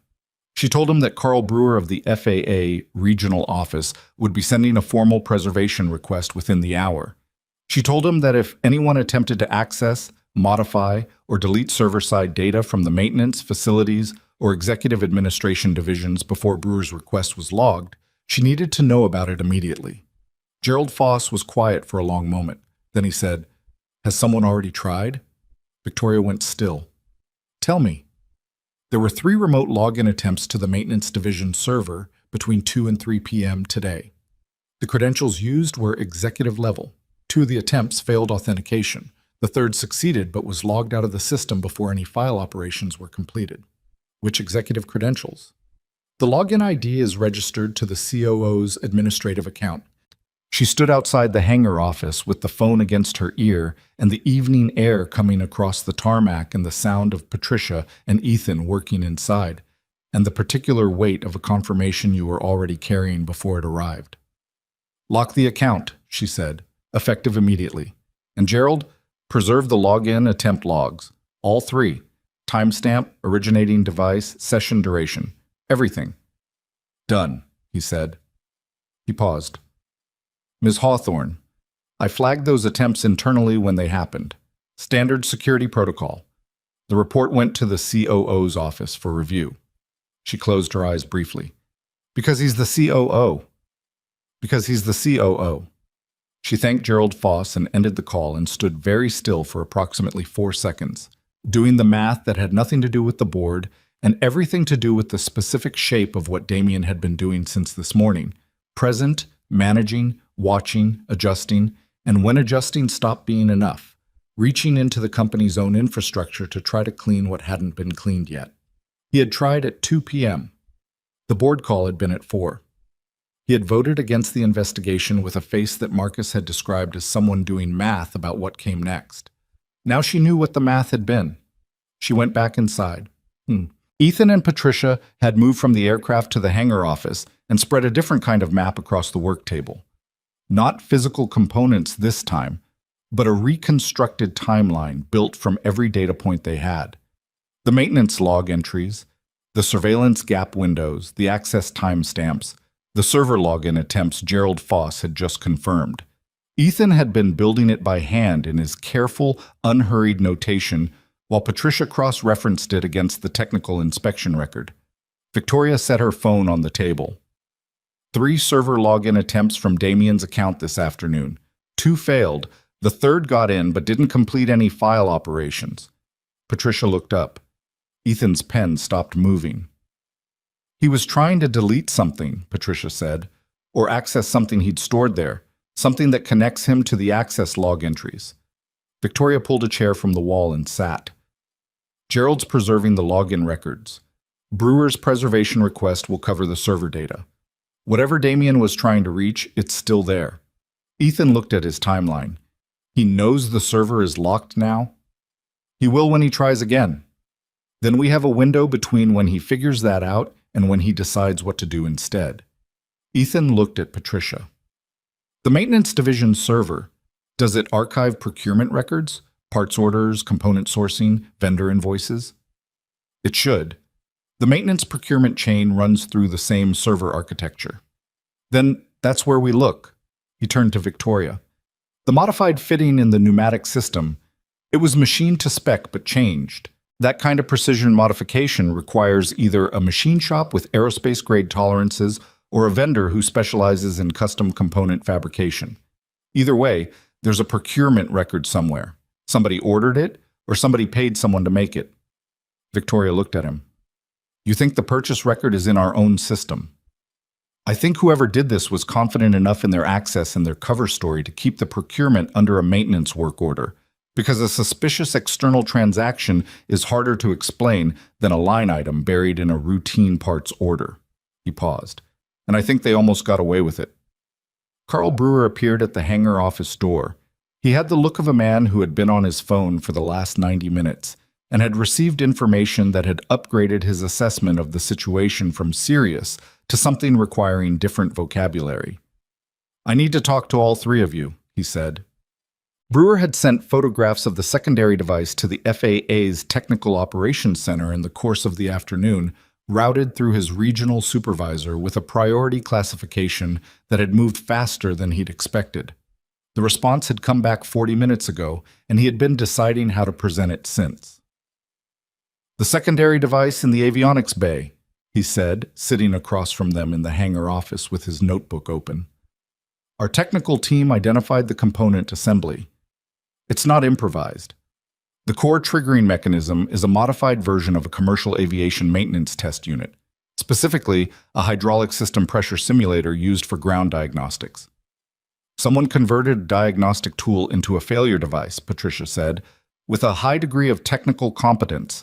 She told him that Carl Brewer of the FAA regional office would be sending a formal preservation request within the hour. She told him that if anyone attempted to access, modify, or delete server-side data from the maintenance, facilities, or executive administration divisions before Brewer's request was logged, she needed to know about it immediately. Gerald Foss was quiet for a long moment. Then he said, "Has someone already tried?" Victoria went still. "Tell me." There were 3 remote login attempts to the maintenance division server between 2 and 3 p.m. today. The credentials used were executive level. 2 of the attempts failed authentication. The third succeeded but was logged out of the system before any file operations were completed. Which executive credentials? The login ID is registered to the COO's administrative account. She stood outside the hangar office with the phone against her ear and the evening air coming across the tarmac and the sound of Patricia and Ethan working inside, and the particular weight of a confirmation you were already carrying before it arrived. "Lock the account," she said, effective immediately. "And Gerald, preserve the login attempt logs. All 3. Timestamp, originating device, session duration. Everything." "Done," he said. He paused. "Ms. Hawthorne, I flagged those attempts internally when they happened. Standard security protocol. The report went to the COO's office for review." She closed her eyes briefly. "Because he's the COO. Because he's the COO." She thanked Gerald Foss and ended the call and stood very still for approximately 4 seconds, doing the math that had nothing to do with the board and everything to do with the specific shape of what Damian had been doing since this morning: present, managing, watching, adjusting, and when adjusting stopped being enough, reaching into the company's own infrastructure to try to clean what hadn't been cleaned yet. He had tried at 2 p.m. The board call had been at 4. He had voted against the investigation with a face that Marcus had described as someone doing math about what came next. Now she knew what the math had been. She went back inside. Ethan and Patricia had moved from the aircraft to the hangar office and spread a different kind of map across the work table. Not physical components this time, but a reconstructed timeline built from every data point they had. The maintenance log entries, the surveillance gap windows, the access timestamps, the server login attempts Gerald Foss had just confirmed. Ethan had been building it by hand in his careful, unhurried notation, while Patricia cross-referenced it against the technical inspection record. Victoria set her phone on the table. 3 server login attempts from Damian's account this afternoon. 2 failed. The third got in but didn't complete any file operations. Patricia looked up. Ethan's pen stopped moving. "He was trying to delete something," Patricia said, "or access something he'd stored there, something that connects him to the access log entries." Victoria pulled a chair from the wall and sat. Gerald's preserving the login records. Brewer's preservation request will cover the server data. Whatever Damien was trying to reach, it's still there. Ethan looked at his timeline. He knows the server is locked now. He will when he tries again. Then we have a window between when he figures that out and when he decides what to do instead. Ethan looked at Patricia. The maintenance division server, does it archive procurement records, parts orders, component sourcing, vendor invoices? It should. The maintenance procurement chain runs through the same server architecture. Then that's where we look. He turned to Victoria. The modified fitting in the pneumatic system, it was machined to spec but changed. That kind of precision modification requires either a machine shop with aerospace-grade tolerances or a vendor who specializes in custom component fabrication. Either way, there's a procurement record somewhere. Somebody ordered it, or somebody paid someone to make it. Victoria looked at him. You think the purchase record is in our own system? I think whoever did this was confident enough in their access and their cover story to keep the procurement under a maintenance work order, because a suspicious external transaction is harder to explain than a line item buried in a routine parts order. He paused, and I think they almost got away with it. Carl Brewer appeared at the hangar office door. He had the look of a man who had been on his phone for the last 90 minutes and had received information that had upgraded his assessment of the situation from serious to something requiring different vocabulary. I need to talk to all three of you, he said. Brewer had sent photographs of the secondary device to the FAA's Technical Operations Center in the course of the afternoon, routed through his regional supervisor with a priority classification that had moved faster than he'd expected. The response had come back 40 minutes ago, and he had been deciding how to present it since. The secondary device in the avionics bay, he said, sitting across from them in the hangar office with his notebook open. Our technical team identified the component assembly. It's not improvised. The core triggering mechanism is a modified version of a commercial aviation maintenance test unit, specifically a hydraulic system pressure simulator used for ground diagnostics. Someone converted a diagnostic tool into a failure device, Patricia said, with a high degree of technical competence.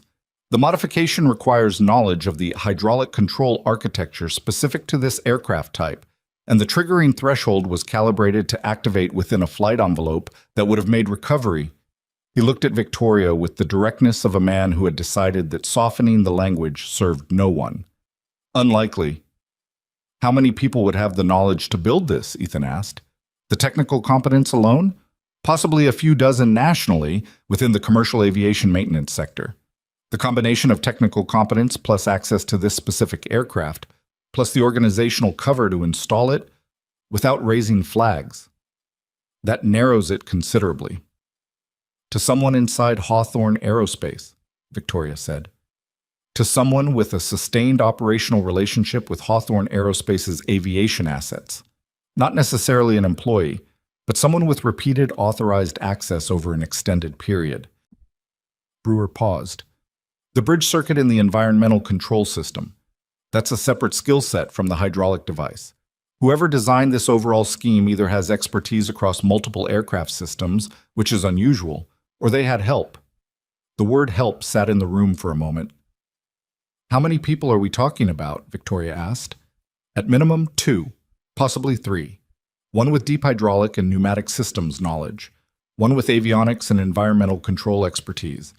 The modification requires knowledge of the hydraulic control architecture specific to this aircraft type, and the triggering threshold was calibrated to activate within a flight envelope that would have made recovery. He looked at Victoria with the directness of a man who had decided that softening the language served no one. Unlikely. How many people would have the knowledge to build this? Ethan asked. The technical competence alone? Possibly a few dozen nationally within the commercial aviation maintenance sector. The combination of technical competence plus access to this specific aircraft, plus the organizational cover to install it, without raising flags. That narrows it considerably. To someone inside Hawthorne Aerospace, Victoria said. To someone with a sustained operational relationship with Hawthorne Aerospace's aviation assets. Not necessarily an employee, but someone with repeated authorized access over an extended period. Brewer paused. The bridge circuit in the environmental control system. That's a separate skill set from the hydraulic device. Whoever designed this overall scheme either has expertise across multiple aircraft systems, which is unusual, or they had help. The word help sat in the room for a moment. How many people are we talking about? Victoria asked. At minimum, 2, possibly 3. One with deep hydraulic and pneumatic systems knowledge, one with avionics and environmental control expertise,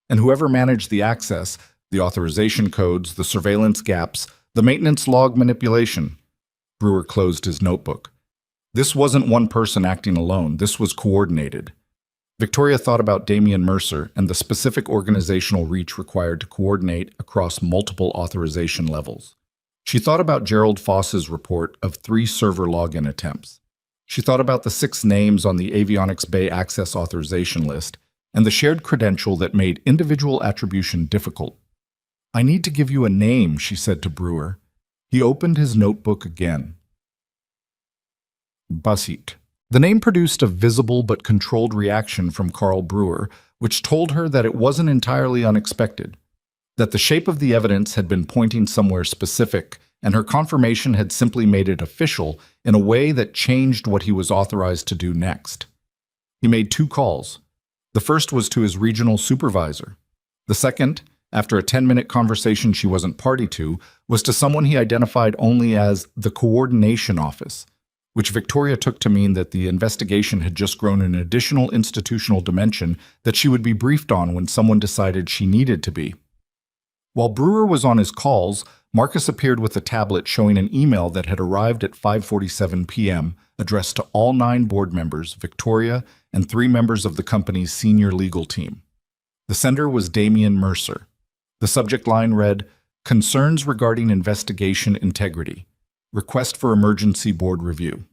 and whoever managed the access, the authorization codes, the surveillance gaps, the maintenance log manipulation. Brewer closed his notebook. This wasn't one person acting alone. This was coordinated. Victoria thought about Damien Mercer and the specific organizational reach required to coordinate across multiple authorization levels. She thought about Gerald Foss's report of 3 server login attempts. She thought about the 6 names on the Avionics Bay Access Authorization list and the shared credential that made individual attribution difficult. I need to give you a name, she said to Brewer. He opened his notebook again. Basit. The name produced a visible but controlled reaction from Carl Brewer, which told her that it wasn't entirely unexpected, that the shape of the evidence had been pointing somewhere specific, and her confirmation had simply made it official in a way that changed what he was authorized to do next. He made 2 calls. The first was to his regional supervisor. The second, after a 10-minute conversation she wasn't party to, was to someone he identified only as the Coordination Office, which Victoria took to mean that the investigation had just grown an additional institutional dimension that she would be briefed on when someone decided she needed to be. While Brewer was on his calls, Marcus appeared with a tablet showing an email that had arrived at 5:47 p.m., addressed to all 9 board members, Victoria, and 3 members of the company's senior legal team. The sender was Damian Mercer. The subject line read, "Concerns regarding investigation integrity. Request for emergency board review."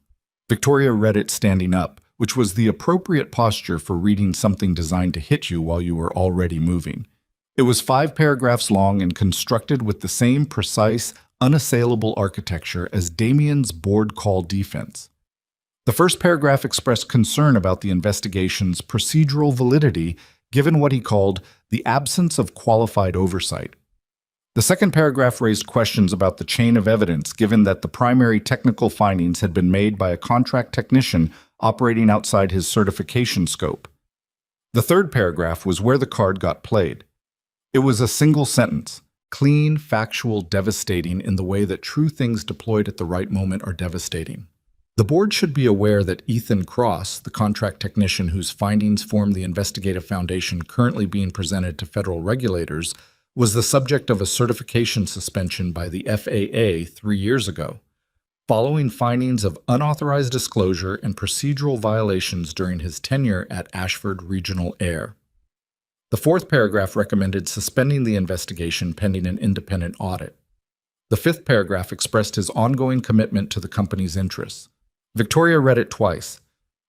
Victoria read it standing up, which was the appropriate posture for reading something designed to hit you while you were already moving. It was 5 paragraphs long and constructed with the same precise, unassailable architecture as Damian's board call defense. The first paragraph expressed concern about the investigation's procedural validity given what he called the absence of qualified oversight. The second paragraph raised questions about the chain of evidence given that the primary technical findings had been made by a contract technician operating outside his certification scope. The third paragraph was where the card got played. It was a single sentence, clean, factual, devastating in the way that true things deployed at the right moment are devastating. The board should be aware that Ethan Cross, the contract technician whose findings form the investigative foundation currently being presented to federal regulators, was the subject of a certification suspension by the FAA 3 years ago, following findings of unauthorized disclosure and procedural violations during his tenure at Ashford Regional Air. The fourth paragraph recommended suspending the investigation pending an independent audit. The fifth paragraph expressed his ongoing commitment to the company's interests. Victoria read it twice.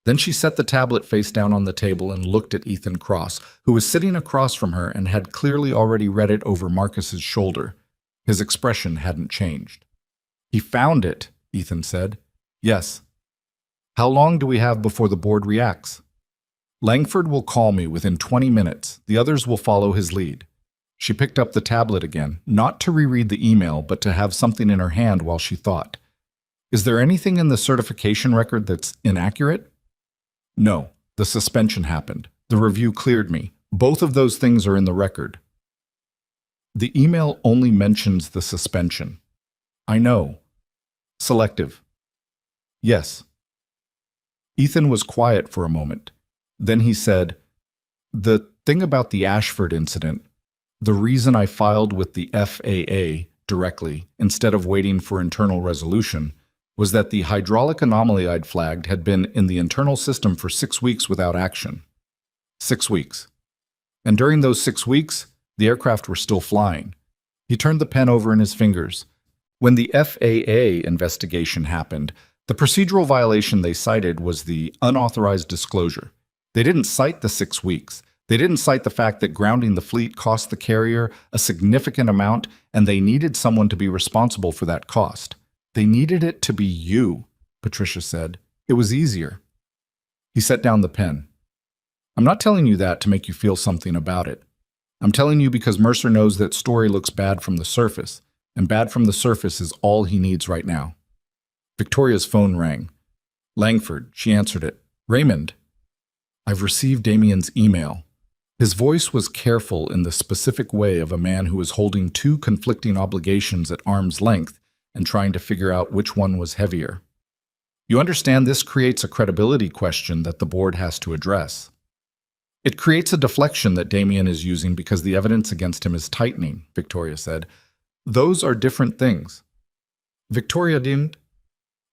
Then she set the tablet face down on the table and looked at Ethan Cross, who was sitting across from her and had clearly already read it over Marcus's shoulder. His expression hadn't changed. "He found it," Ethan said. "Yes." "How long do we have before the board reacts?" "Langford will call me within 20 minutes. The others will follow his lead." She picked up the tablet again, not to reread the email, but to have something in her hand while she thought. "Is there anything in the certification record that's inaccurate?" "No. The suspension happened. The review cleared me. Both of those things are in the record." "The email only mentions the suspension." "I know." "Selective." "Yes." Ethan was quiet for a moment. Then he said, "The thing about the Ashford incident, the reason I filed with the FAA directly instead of waiting for internal resolution, was that the hydraulic anomaly I'd flagged had been in the internal system for 6 weeks without action. 6 weeks. And during those 6 weeks, the aircraft were still flying." He turned the pen over in his fingers. "When the FAA investigation happened, the procedural violation they cited was the unauthorized disclosure. They didn't cite the 6 weeks. They didn't cite the fact that grounding the fleet cost the carrier a significant amount, and they needed someone to be responsible for that cost. They needed it to be you," Patricia said. "It was easier." He set down the pen. "I'm not telling you that to make you feel something about it. I'm telling you because Mercer knows that story looks bad from the surface, and bad from the surface is all he needs right now." Victoria's phone rang. "Langford," she answered it. "Raymond." "I've received Damian's email." His voice was careful in the specific way of a man who is holding 2 conflicting obligations at arm's length and trying to figure out which one was heavier. "You understand this creates a credibility question that the board has to address." "It creates a deflection that Damian is using because the evidence against him is tightening," Victoria said. "Those are different things." Victoria didn't.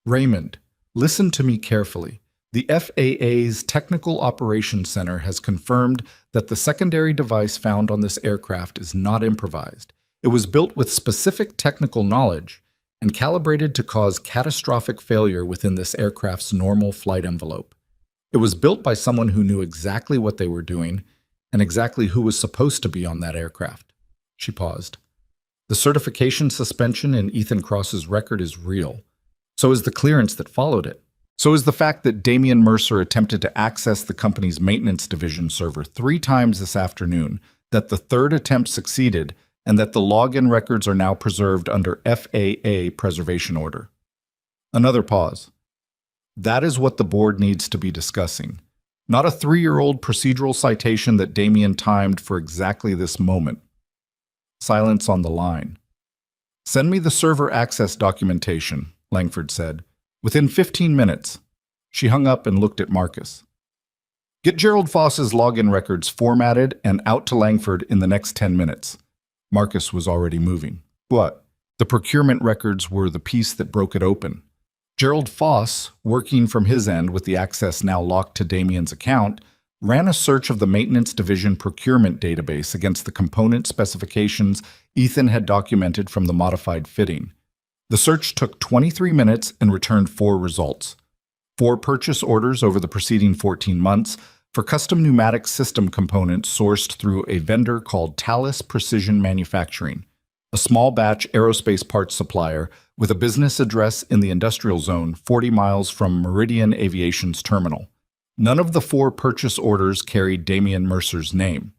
"Raymond, listen to me carefully. The FAA's Technical Operations Center has confirmed that the secondary device found on this aircraft is not improvised. It was built with specific technical knowledge and calibrated to cause catastrophic failure within this aircraft's normal flight envelope. It was built by someone who knew exactly what they were doing and exactly who was supposed to be on that aircraft." She paused. "The certification suspension in Ethan Cross's record is real. So is the clearance that followed it. So is the fact that Damian Mercer attempted to access the company's maintenance division server 3 times this afternoon, that the 3rd attempt succeeded, and that the login records are now preserved under FAA preservation order." Another pause. "That is what the board needs to be discussing. Not a 3-year-old procedural citation that Damien timed for exactly this moment. Silence on the line. Send me the server access documentation, Langford said. Within 15 minutes. She hung up and looked at Marcus. Get Gerald Foss's login records formatted and out to Langford in the next 10 minutes. Marcus was already moving. What? The procurement records were the piece that broke it open. Gerald Foss, working from his end with the access now locked to Damien's account, ran a search of the Maintenance Division procurement database against the component specifications Ethan had documented from the modified fitting. The search took 23 minutes and returned 4 results. 4 purchase orders over the preceding 14 months for custom pneumatic system components sourced through a vendor called Thales Precision Manufacturing, a small batch aerospace parts supplier with a business address in the industrial zone 40 miles from Meridian Aviation's terminal. None of the 4 purchase orders carried Damien Mercer's name.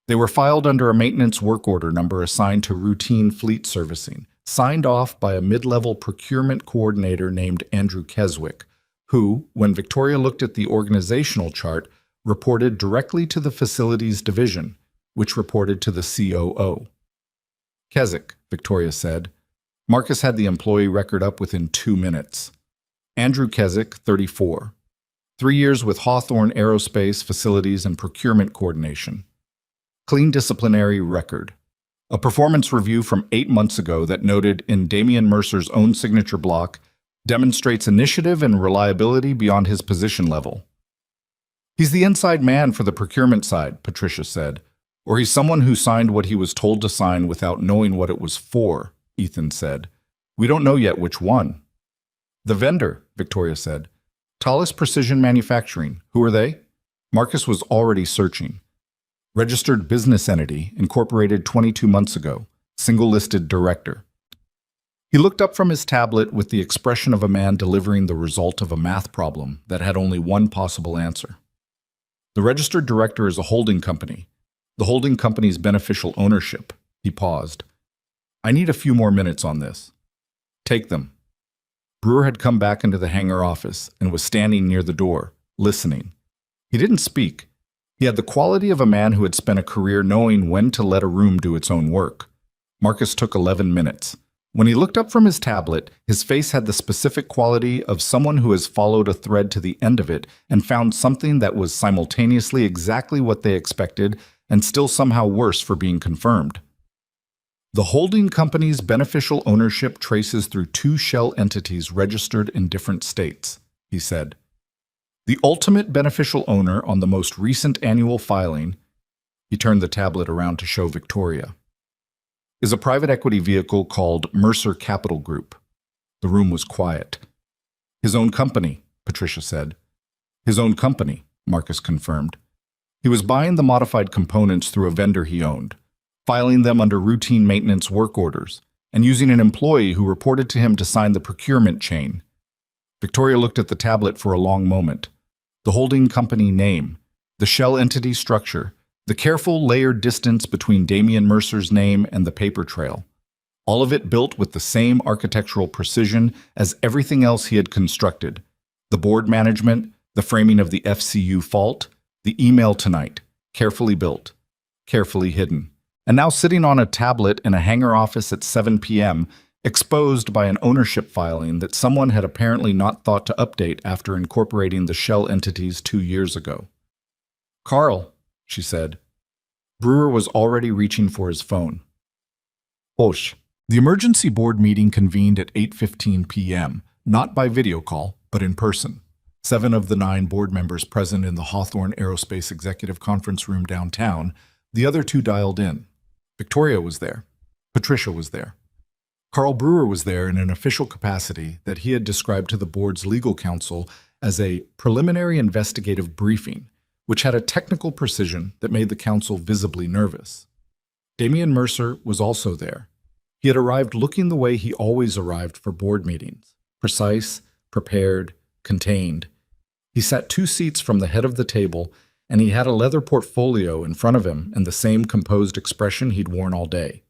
They were filed under a maintenance work order number assigned to routine fleet servicing, signed off by a mid-level procurement coordinator named Andrew Keswick, who, when Victoria looked at the organizational chart, reported directly to the facilities division, which reported to the COO. Keswick, Victoria said. Marcus had the employee record up within 2 minutes. Andrew Keswick, 34. 3 years with Hawthorne Aerospace Facilities and Procurement Coordination. Clean disciplinary record. A performance review from 8 months ago that noted in Damien Mercer's own signature block demonstrates initiative and reliability beyond his position level. He's the inside man for the procurement side, Patricia said. Or he's someone who signed what he was told to sign without knowing what it was for, Ethan said. We don't know yet which one. The vendor, Victoria said. Thales Precision Manufacturing. Who are they? Marcus was already searching. Registered business entity, incorporated 22 months ago. Single-listed director. He looked up from his tablet with the expression of a man delivering the result of a math problem that had only one possible answer. The registered director is a holding company. The holding company's beneficial ownership. He paused. I need a few more minutes on this. Take them. Brewer had come back into the hangar office and was standing near the door, listening. He didn't speak. He had the quality of a man who had spent a career knowing when to let a room do its own work. Marcus took 11 minutes. When he looked up from his tablet, his face had the specific quality of someone who has followed a thread to the end of it and found something that was simultaneously exactly what they expected and still somehow worse for being confirmed. The holding company's beneficial ownership traces through 2 shell entities registered in different states, he said. The ultimate beneficial owner on the most recent annual filing, he turned the tablet around to show Victoria, is a private equity vehicle called Mercer Capital Group. The room was quiet. His own company, Patricia said. His own company, Marcus confirmed. He was buying the modified components through a vendor he owned, filing them under routine maintenance work orders, and using an employee who reported to him to sign the procurement chain. Victoria looked at the tablet for a long moment. The holding company name, the shell entity structure, the careful layered distance between Damien Mercer's name and the paper trail. All of it built with the same architectural precision as everything else he had constructed. The board management, the framing of the FCU fault, the email tonight, carefully built, carefully hidden. And now sitting on a tablet in a hangar office at 7 p.m., exposed by an ownership filing that someone had apparently not thought to update after incorporating the shell entities 2 years ago. Carl, she said. Brewer was already reaching for his phone. Osh. The emergency board meeting convened at 8:15 p.m., not by video call, but in person. 7 of the 9 board members present in the Hawthorne Aerospace Executive Conference Room downtown, the other 2 dialed in. Victoria was there. Patricia was there. Carl Brewer was there in an official capacity that he had described to the board's legal counsel as a preliminary investigative briefing, which had a technical precision that made the counsel visibly nervous. Damien Mercer was also there. He had arrived looking the way he always arrived for board meetings, precise, prepared, contained. He sat 2 seats from the head of the table, and he had a leather portfolio in front of him and the same composed expression he'd worn all day.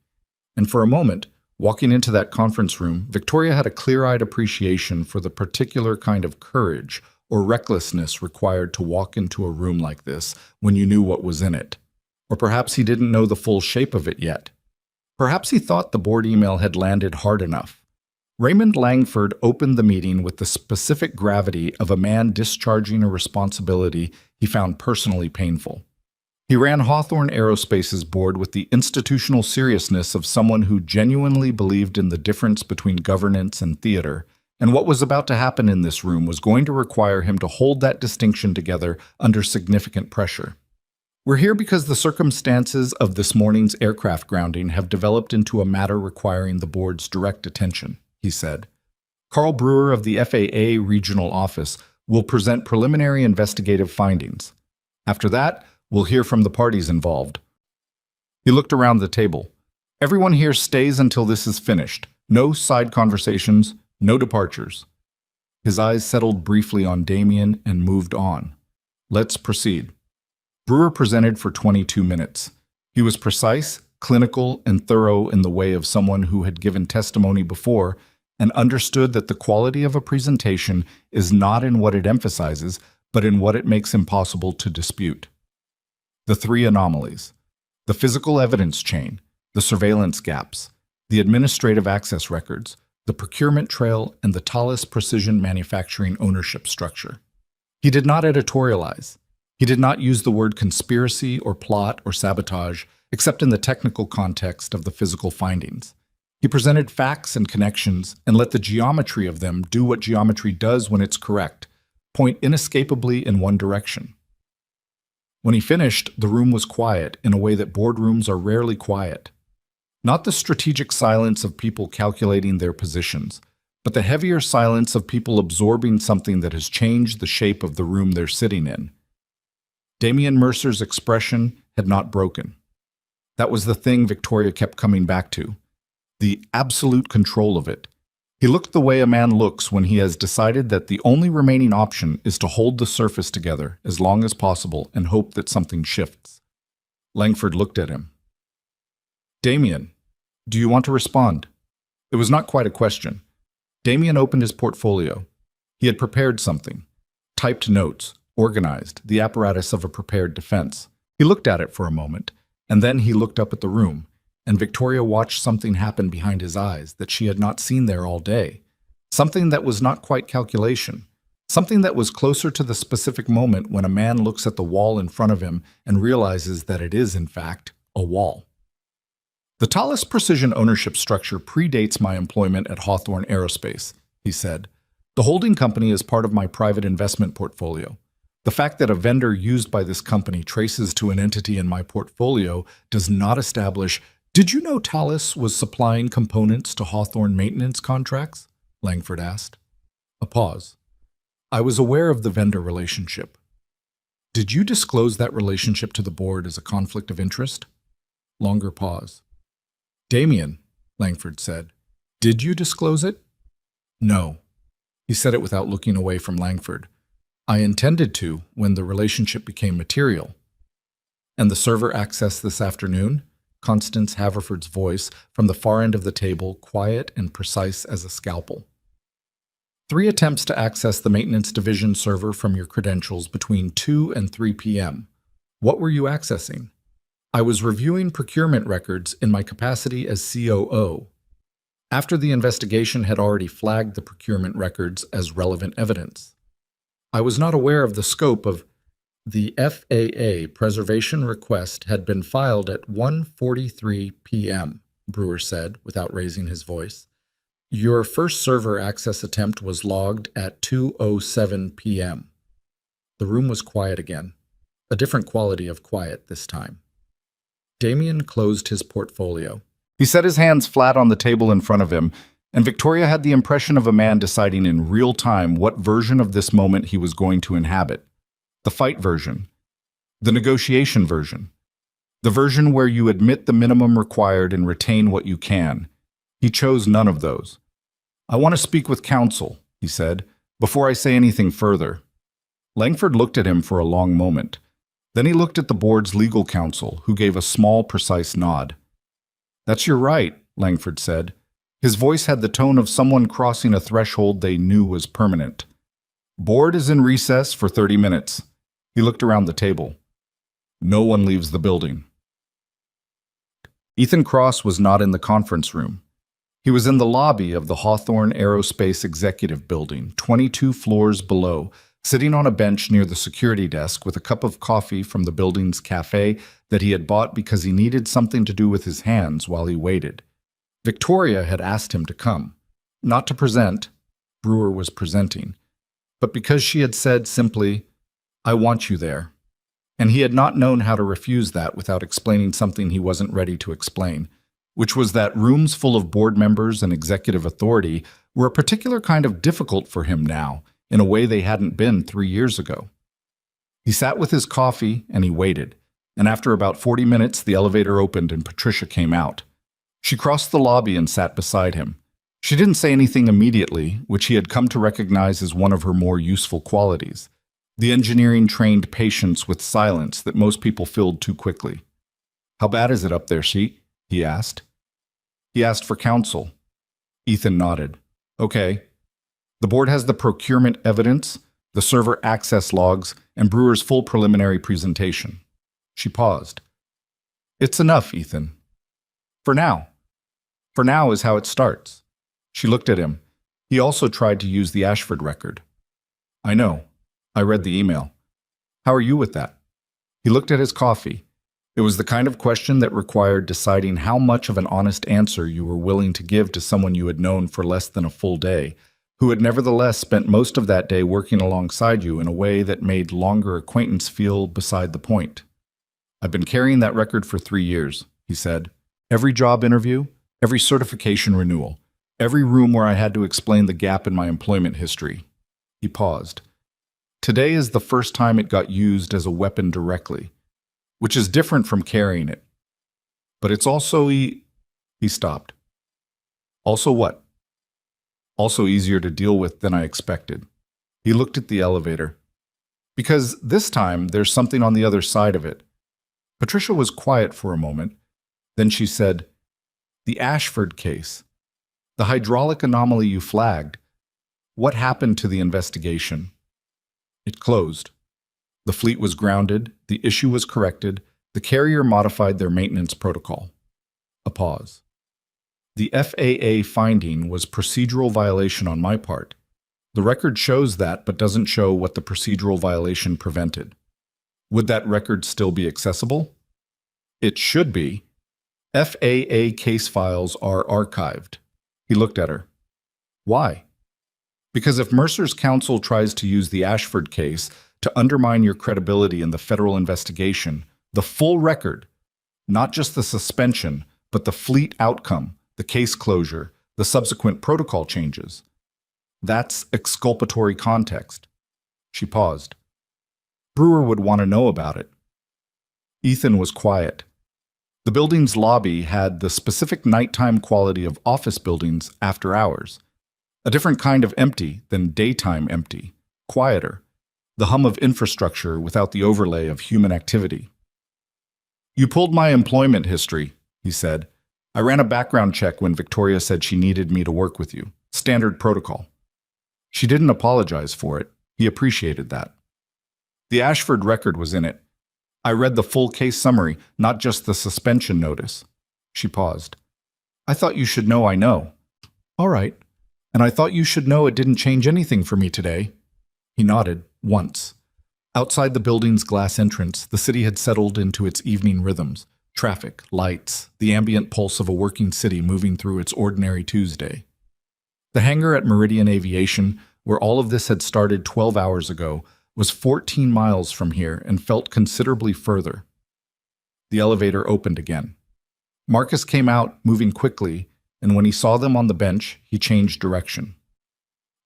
And for a moment, walking into that conference room, Victoria had a clear-eyed appreciation for the particular kind of courage, or recklessness required to walk into a room like this when you knew what was in it. Or perhaps he didn't know the full shape of it yet. Perhaps he thought the board email had landed hard enough. Raymond Langford opened the meeting with the specific gravity of a man discharging a responsibility he found personally painful. He ran Hawthorne Aerospace's board with the institutional seriousness of someone who genuinely believed in the difference between governance and theater, and what was about to happen in this room was going to require him to hold that distinction together under significant pressure. "We're here because the circumstances of this morning's aircraft grounding have developed into a matter requiring the board's direct attention," he said. "Carl Brewer of the FAA Regional Office will present preliminary investigative findings. After that, we'll hear from the parties involved." He looked around the table. "Everyone here stays until this is finished. No side conversations, no departures." His eyes settled briefly on Damien and moved on. "Let's proceed." Brewer presented for 22 minutes. He was precise, clinical, and thorough in the way of someone who had given testimony before and understood that the quality of a presentation is not in what it emphasizes, but in what it makes impossible to dispute. The three anomalies: the physical evidence chain, the surveillance gaps, the administrative access records, the procurement trail, and the Thales Precision Manufacturing ownership structure. He did not editorialize. He did not use the word conspiracy or plot or sabotage, except in the technical context of the physical findings. He presented facts and connections and let the geometry of them do what geometry does when it's correct, point inescapably in one direction. When he finished, the room was quiet in a way that boardrooms are rarely quiet. Not the strategic silence of people calculating their positions, but the heavier silence of people absorbing something that has changed the shape of the room they're sitting in. Damien Mercer's expression had not broken. That was the thing Victoria kept coming back to. The absolute control of it. He looked the way a man looks when he has decided that the only remaining option is to hold the surface together as long as possible and hope that something shifts. Langford looked at him. "Damien, do you want to respond?" It was not quite a question. Damien opened his portfolio. He had prepared something. Typed notes, organized, the apparatus of a prepared defense. He looked at it for a moment, and then he looked up at the room, and Victoria watched something happen behind his eyes that she had not seen there all day. Something that was not quite calculation. Something that was closer to the specific moment when a man looks at the wall in front of him and realizes that it is, in fact, a wall. "The Thales Precision ownership structure predates my employment at Hawthorne Aerospace," he said. "The holding company is part of my private investment portfolio. The fact that a vendor used by this company traces to an entity in my portfolio does not establish—" "Did you know Thales was supplying components to Hawthorne maintenance contracts?" Langford asked. A pause. "I was aware of the vendor relationship." "Did you disclose that relationship to the board as a conflict of interest?" Longer pause. "Damien," Langford said, "did you disclose it?" "No." He said it without looking away from Langford. "I intended to when the relationship became material." "And the server access this afternoon?" Constance Haverford's voice from the far end of the table, quiet and precise as a scalpel. 3 attempts to access the maintenance division server from your credentials between 2 and 3 p.m. What were you accessing? "I was reviewing procurement records in my capacity as COO. After the investigation had already flagged the procurement records as relevant evidence. I was not aware of the scope of—" "The FAA preservation request had been filed at 1:43 p.m., Brewer said, without raising his voice. "Your first server access attempt was logged at 2:07 p.m. The room was quiet again, a different quality of quiet this time. Damien closed his portfolio. He set his hands flat on the table in front of him, and Victoria had the impression of a man deciding in real time what version of this moment he was going to inhabit. The fight version, the negotiation version, the version where you admit the minimum required and retain what you can. He chose none of those. "I want to speak with counsel," he said, "before I say anything further." Langford looked at him for a long moment. Then he looked at the board's legal counsel, who gave a small, precise nod. "That's your right," Langford said. His voice had the tone of someone crossing a threshold they knew was permanent. Board is in recess for 30 minutes. He looked around the table. No one leaves the building. Ethan Cross was not in the conference room. He was in the lobby of the Hawthorne Aerospace Executive Building, 22 floors below, sitting on a bench near the security desk with a cup of coffee from the building's cafe that he had bought because he needed something to do with his hands while he waited. Victoria had asked him to come, not to present, Brewer was presenting, but because she had said simply, "I want you there." And he had not known how to refuse that without explaining something he wasn't ready to explain, which was that rooms full of board members and executive authority were a particular kind of difficult for him now, in a way they hadn't been 3 years ago. He sat with his coffee and he waited, and after about 40 minutes the elevator opened and Patricia came out. She crossed the lobby and sat beside him. She didn't say anything immediately, which he had come to recognize as one of her more useful qualities, the engineering-trained patience with silence that most people filled too quickly. "How bad is it up there, Sheet?" he asked. He asked for counsel. Ethan nodded. "Okay. The board has the procurement evidence, the server access logs, and Brewer's full preliminary presentation." She paused. "It's enough, Ethan. For now. For now is how it starts." She looked at him. He also tried to use the Ashford record. "I know. I read the email. How are you with that?" He looked at his coffee. It was the kind of question that required deciding how much of an honest answer you were willing to give to someone you had known for less than a full day, who had nevertheless spent most of that day working alongside you in a way that made longer acquaintance feel beside the point. "I've been carrying that record for 3 years," he said. "Every job interview, every certification renewal, every room where I had to explain the gap in my employment history." He paused. "Today is the first time it got used as a weapon directly, which is different from carrying it. But it's also He stopped. "Also what?" "Also easier to deal with than I expected." He looked at the elevator. "Because this time there's something on the other side of it." Patricia was quiet for a moment. Then she said, "The Ashford case. The hydraulic anomaly you flagged. What happened to the investigation?" "It closed. The fleet was grounded, the issue was corrected, the carrier modified their maintenance protocol." A pause. "The FAA finding was procedural violation on my part. The record shows that, but doesn't show what the procedural violation prevented. Would that record still be accessible?" "It should be. FAA case files are archived." He looked at her. "Why?" "Because if Mercer's counsel tries to use the Ashford case to undermine your credibility in the federal investigation, the full record, not just the suspension, but the fleet outcome, the case closure, the subsequent protocol changes, that's exculpatory context." She paused. "Brewer would want to know about it." Ethan was quiet. The building's lobby had the specific nighttime quality of office buildings after hours. A different kind of empty than daytime empty, quieter, the hum of infrastructure without the overlay of human activity. "You pulled my employment history," he said. "I ran a background check when Victoria said she needed me to work with you. Standard protocol." She didn't apologize for it. He appreciated that. "The Ashford record was in it. I read the full case summary, not just the suspension notice." She paused. "I thought you should know I know." "All right. And I thought you should know it didn't change anything for me today." He nodded, once. Outside the building's glass entrance, the city had settled into its evening rhythms. Traffic, lights, the ambient pulse of a working city moving through its ordinary Tuesday. The hangar at Meridian Aviation, where all of this had started 12 hours ago, was 14 miles from here and felt considerably further. The elevator opened again. Marcus came out, moving quickly, and when he saw them on the bench, he changed direction.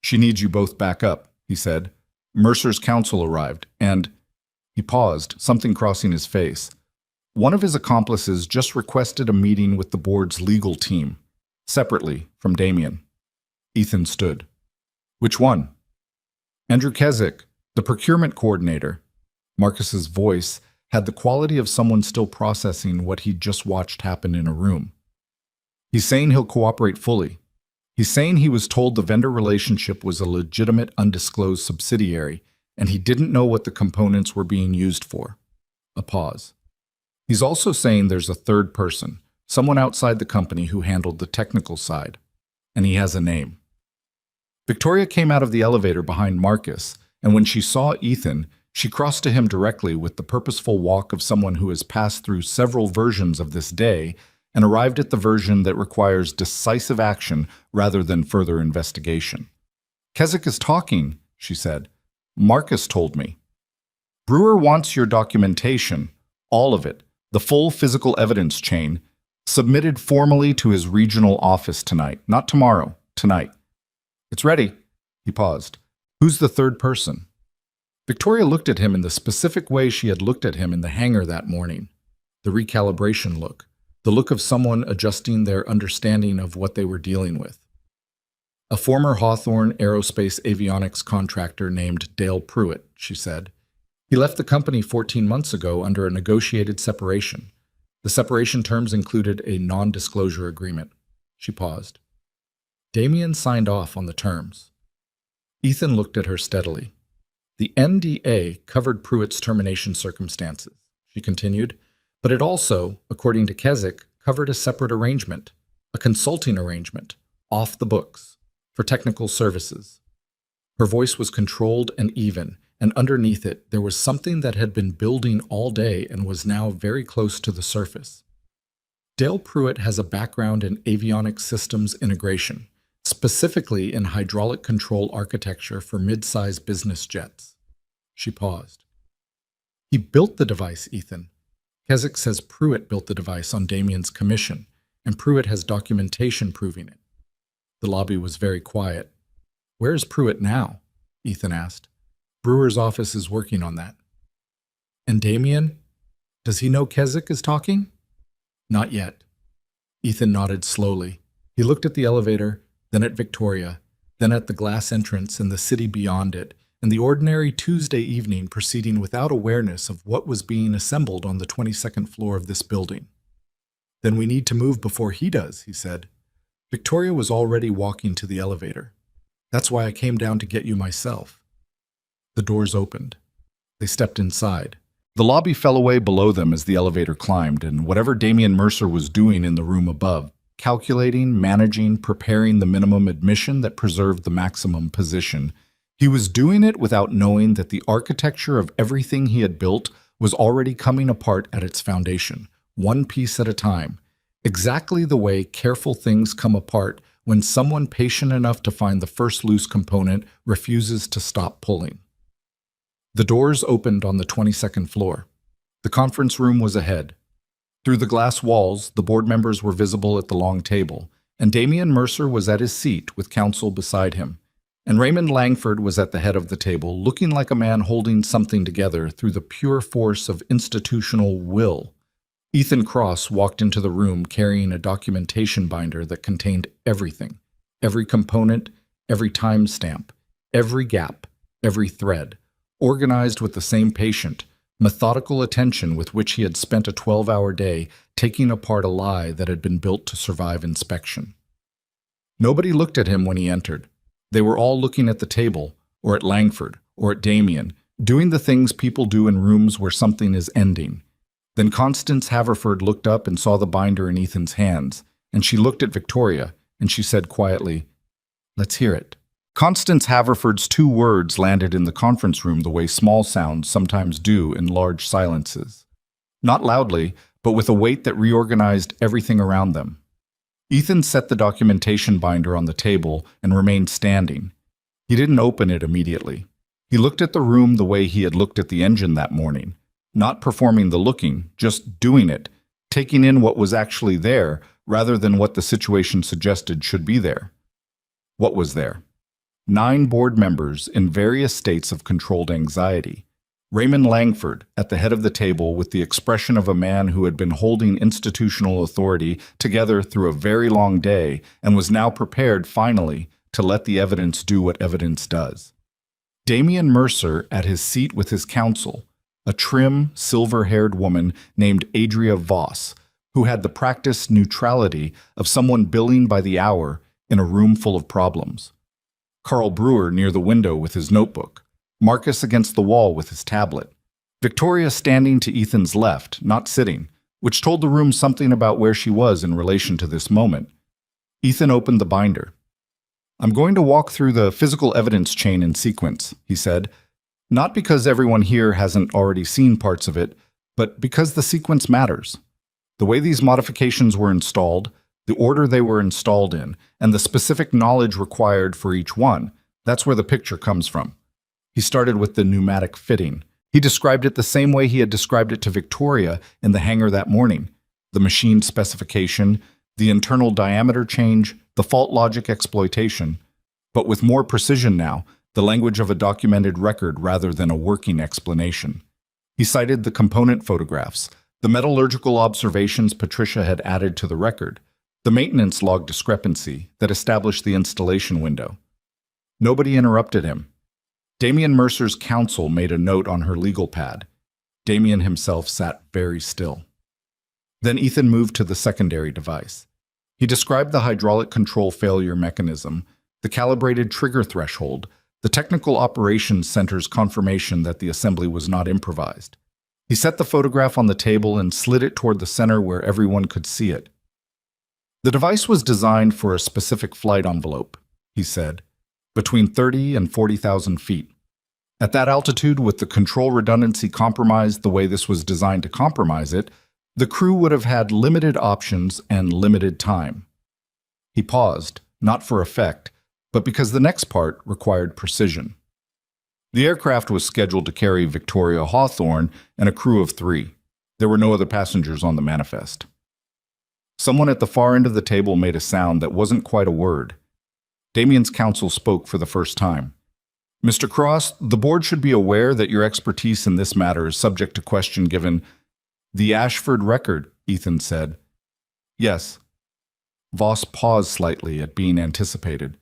"She needs you both back up," he said. "Mercer's counsel arrived, and—" He paused, something crossing his face. One of his accomplices just requested a meeting with the board's legal team, separately from Damien. Ethan stood. "Which one?" "Andrew Keswick, the procurement coordinator." Marcus's voice had the quality of someone still processing what he'd just watched happen in a room. "He's saying he'll cooperate fully. He's saying he was told the vendor relationship was a legitimate undisclosed subsidiary, and he didn't know what the components were being used for. A pause. He's also saying there's a third person, someone outside the company who handled the technical side, and he has a name. Victoria came out of the elevator behind Marcus, and when she saw Ethan, she crossed to him directly with the purposeful walk of someone who has passed through several versions of this day and arrived at the version that requires decisive action rather than further investigation. "Keswick is talking," she said. "Marcus told me. Brewer wants your documentation, all of it, the full physical evidence chain, submitted formally to his regional office tonight, not tomorrow, tonight." "It's ready." He paused. "Who's the third person?" Victoria looked at him in the specific way she had looked at him in the hangar that morning. The recalibration look. The look of someone adjusting their understanding of what they were dealing with. "A former Hawthorne Aerospace Avionics contractor named Dale Pruitt," she said. "He left the company 14 months ago under a negotiated separation. The separation terms included a non-disclosure agreement." She paused. Damien signed off on the terms. Ethan looked at her steadily. "The NDA covered Pruitt's termination circumstances," she continued, "but it also, according to Keswick, covered a separate arrangement, a consulting arrangement, off the books, for technical services." Her voice was controlled and even, and underneath it there was something that had been building all day and was now very close to the surface. "Dale Pruitt has a background in avionics systems integration, specifically in hydraulic control architecture for mid-size business jets." She paused. "He built the device, Ethan. Keswick says Pruitt built the device on Damien's commission, and Pruitt has documentation proving it." The lobby was very quiet. "Where is Pruitt now?" Ethan asked. "Brewer's office is working on that." "And Damien? Does he know Keswick is talking?" "Not yet." Ethan nodded slowly. He looked at the elevator, then at Victoria, then at the glass entrance and the city beyond it, and the ordinary Tuesday evening proceeding without awareness of what was being assembled on the 22nd floor of this building. "Then we need to move before he does," he said. Victoria was already walking to the elevator. "That's why I came down to get you myself." The doors opened. They stepped inside. The lobby fell away below them as the elevator climbed, and whatever Damien Mercer was doing in the room above, calculating, managing, preparing the minimum admission that preserved the maximum position, he was doing it without knowing that the architecture of everything he had built was already coming apart at its foundation, one piece at a time, exactly the way careful things come apart when someone patient enough to find the first loose component refuses to stop pulling. The doors opened on the 22nd floor. The conference room was ahead. Through the glass walls, the board members were visible at the long table, and Damien Mercer was at his seat with counsel beside him, and Raymond Langford was at the head of the table, looking like a man holding something together through the pure force of institutional will. Ethan Cross walked into the room carrying a documentation binder that contained everything, every component, every timestamp, every gap, every thread, organized with the same patient, methodical attention with which he had spent a 12-hour day taking apart a lie that had been built to survive inspection. Nobody looked at him when he entered. They were all looking at the table, or at Langford, or at Damien, doing the things people do in rooms where something is ending. Then Constance Haverford looked up and saw the binder in Ethan's hands, and she looked at Victoria, and she said quietly, "Let's hear it." Constance Haverford's two words landed in the conference room the way small sounds sometimes do in large silences. Not loudly, but with a weight that reorganized everything around them. Ethan set the documentation binder on the table and remained standing. He didn't open it immediately. He looked at the room the way he had looked at the engine that morning, not performing the looking, just doing it, taking in what was actually there rather than what the situation suggested should be there. What was there? 9 board members in various states of controlled anxiety. Raymond Langford at the head of the table with the expression of a man who had been holding institutional authority together through a very long day and was now prepared, finally, to let the evidence do what evidence does. Damien Mercer at his seat with his counsel, a trim, silver-haired woman named Adria Voss, who had the practiced neutrality of someone billing by the hour in a room full of problems. Carl Brewer near the window with his notebook, Marcus against the wall with his tablet, Victoria standing to Ethan's left, not sitting, which told the room something about where she was in relation to this moment. Ethan opened the binder. "I'm going to walk through the physical evidence chain in sequence," he said, "not because everyone here hasn't already seen parts of it, but because the sequence matters. The way these modifications were installed, the order they were installed in, and the specific knowledge required for each one, that's where the picture comes from." He started with the pneumatic fitting. He described it the same way he had described it to Victoria in the hangar that morning: the machine specification, the internal diameter change, the fault logic exploitation, but with more precision now, the language of a documented record rather than a working explanation. He cited the component photographs, the metallurgical observations Patricia had added to the record, the maintenance log discrepancy that established the installation window. Nobody interrupted him. Damian Mercer's counsel made a note on her legal pad. Damian himself sat very still. Then Ethan moved to the secondary device. He described the hydraulic control failure mechanism, the calibrated trigger threshold, the technical operations center's confirmation that the assembly was not improvised. He set the photograph on the table and slid it toward the center where everyone could see it. "The device was designed for a specific flight envelope," he said, "between 30 and 40,000 feet. At that altitude, with the control redundancy compromised the way this was designed to compromise it, the crew would have had limited options and limited time." He paused, not for effect, but because the next part required precision. The aircraft was scheduled to carry Victoria Hawthorne and a crew of 3. There were no other passengers on the manifest. Someone at the far end of the table made a sound that wasn't quite a word. Damian's counsel spoke for the first time. "Mr. Cross, the board should be aware that your expertise in this matter is subject to question given—" "The Ashford record," Ethan said. "Yes." Voss paused slightly at being anticipated.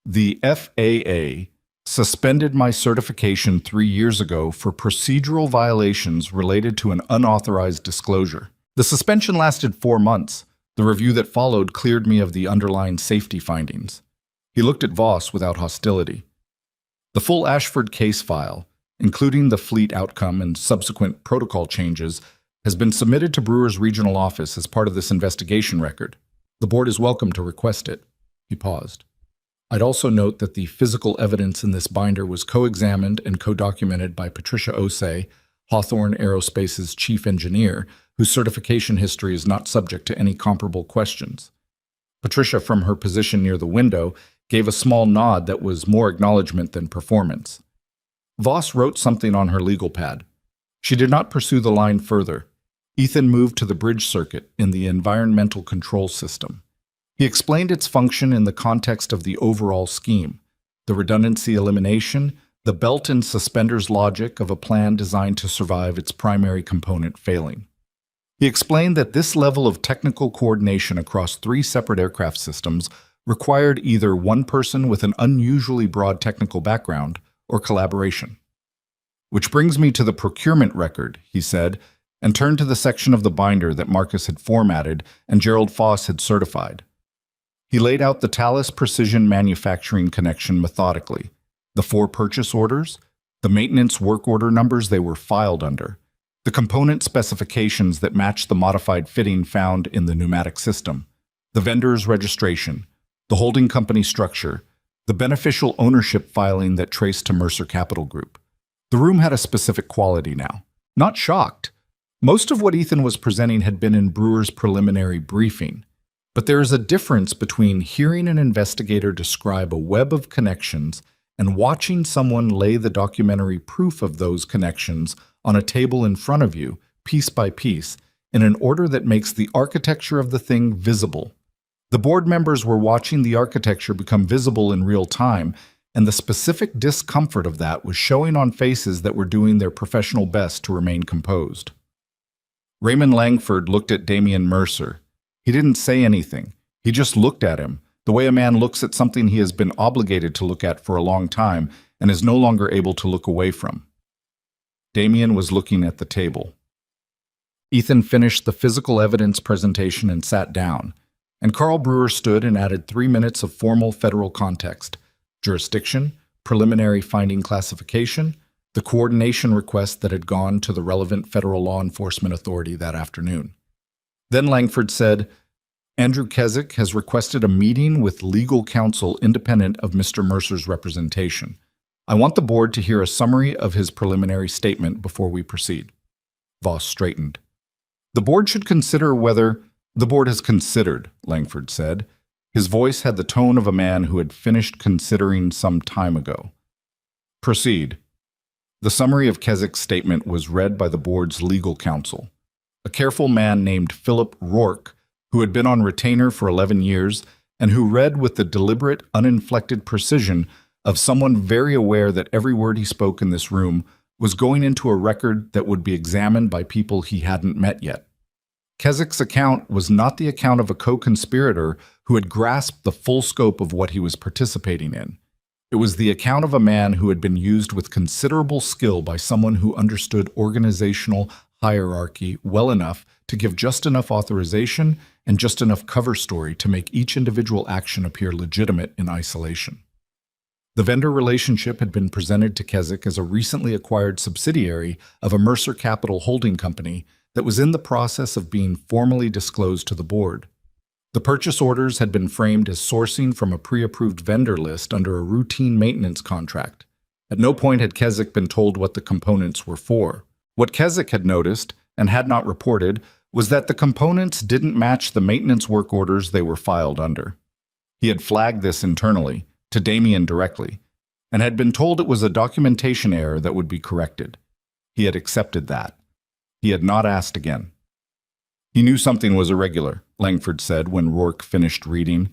"The FAA suspended my certification 3 years ago for procedural violations related to an unauthorized disclosure. The suspension lasted 4 months. The review that followed cleared me of the underlying safety findings." He looked at Voss without hostility. "The full Ashford case file, including the fleet outcome and subsequent protocol changes, has been submitted to Brewer's regional office as part of this investigation record. The board is welcome to request it." He paused. "I'd also note that the physical evidence in this binder was co-examined and co-documented by Patricia Osei, Hawthorne Aerospace's chief engineer, whose certification history is not subject to any comparable questions." Patricia, from her position near the window, gave a small nod that was more acknowledgement than performance. Voss wrote something on her legal pad. She did not pursue the line further. Ethan moved to the bridge circuit in the environmental control system. He explained its function in the context of the overall scheme, the redundancy elimination, the belt and suspenders logic of a plan designed to survive its primary component failing. He explained that this level of technical coordination across 3 separate aircraft systems required either one person with an unusually broad technical background or collaboration. "Which brings me to the procurement record," he said, and turned to the section of the binder that Marcus had formatted and Gerald Foss had certified. He laid out the Thales Precision Manufacturing connection methodically, the 4 purchase orders, the maintenance work order numbers they were filed under, the component specifications that matched the modified fitting found in the pneumatic system, the vendor's registration, the holding company structure, the beneficial ownership filing that traced to Mercer Capital Group. The room had a specific quality now. Not shocked. Most of what Ethan was presenting had been in Brewer's preliminary briefing. But there is a difference between hearing an investigator describe a web of connections and watching someone lay the documentary proof of those connections on a table in front of you, piece by piece, in an order that makes the architecture of the thing visible. The board members were watching the architecture become visible in real time, and the specific discomfort of that was showing on faces that were doing their professional best to remain composed. Raymond Langford looked at Damian Mercer. He didn't say anything. He just looked at him, the way a man looks at something he has been obligated to look at for a long time and is no longer able to look away from. Damian was looking at the table. Ethan finished the physical evidence presentation and sat down. and Carl Brewer stood and added 3 minutes of formal federal context: jurisdiction, preliminary finding classification, the coordination request that had gone to the relevant federal law enforcement authority that afternoon. Then Langford said, Andrew Keswick has requested a meeting with legal counsel independent of Mr. Mercer's representation. I want the board to hear a summary of his preliminary statement before we proceed. Voss straightened. The board should consider whether— The board has considered, Langford said. His voice had the tone of a man who had finished considering some time ago. Proceed. The summary of Keswick's statement was read by the board's legal counsel, a careful man named Philip Rourke, who had been on retainer for 11 years and who read with the deliberate, uninflected precision of someone very aware that every word he spoke in this room was going into a record that would be examined by people he hadn't met yet. Keswick's account was not the account of a co-conspirator who had grasped the full scope of what he was participating in. It was the account of a man who had been used with considerable skill by someone who understood organizational hierarchy well enough to give just enough authorization and just enough cover story to make each individual action appear legitimate in isolation. The vendor relationship had been presented to Keswick as a recently acquired subsidiary of a Mercer Capital holding company that was in the process of being formally disclosed to the board. The purchase orders had been framed as sourcing from a pre-approved vendor list under a routine maintenance contract. At no point had Keswick been told what the components were for. What Keswick had noticed, and had not reported, was that the components didn't match the maintenance work orders they were filed under. He had flagged this internally, to Damien directly, and had been told it was a documentation error that would be corrected. He had accepted that. He had not asked again. He knew something was irregular, Langford said when Rourke finished reading.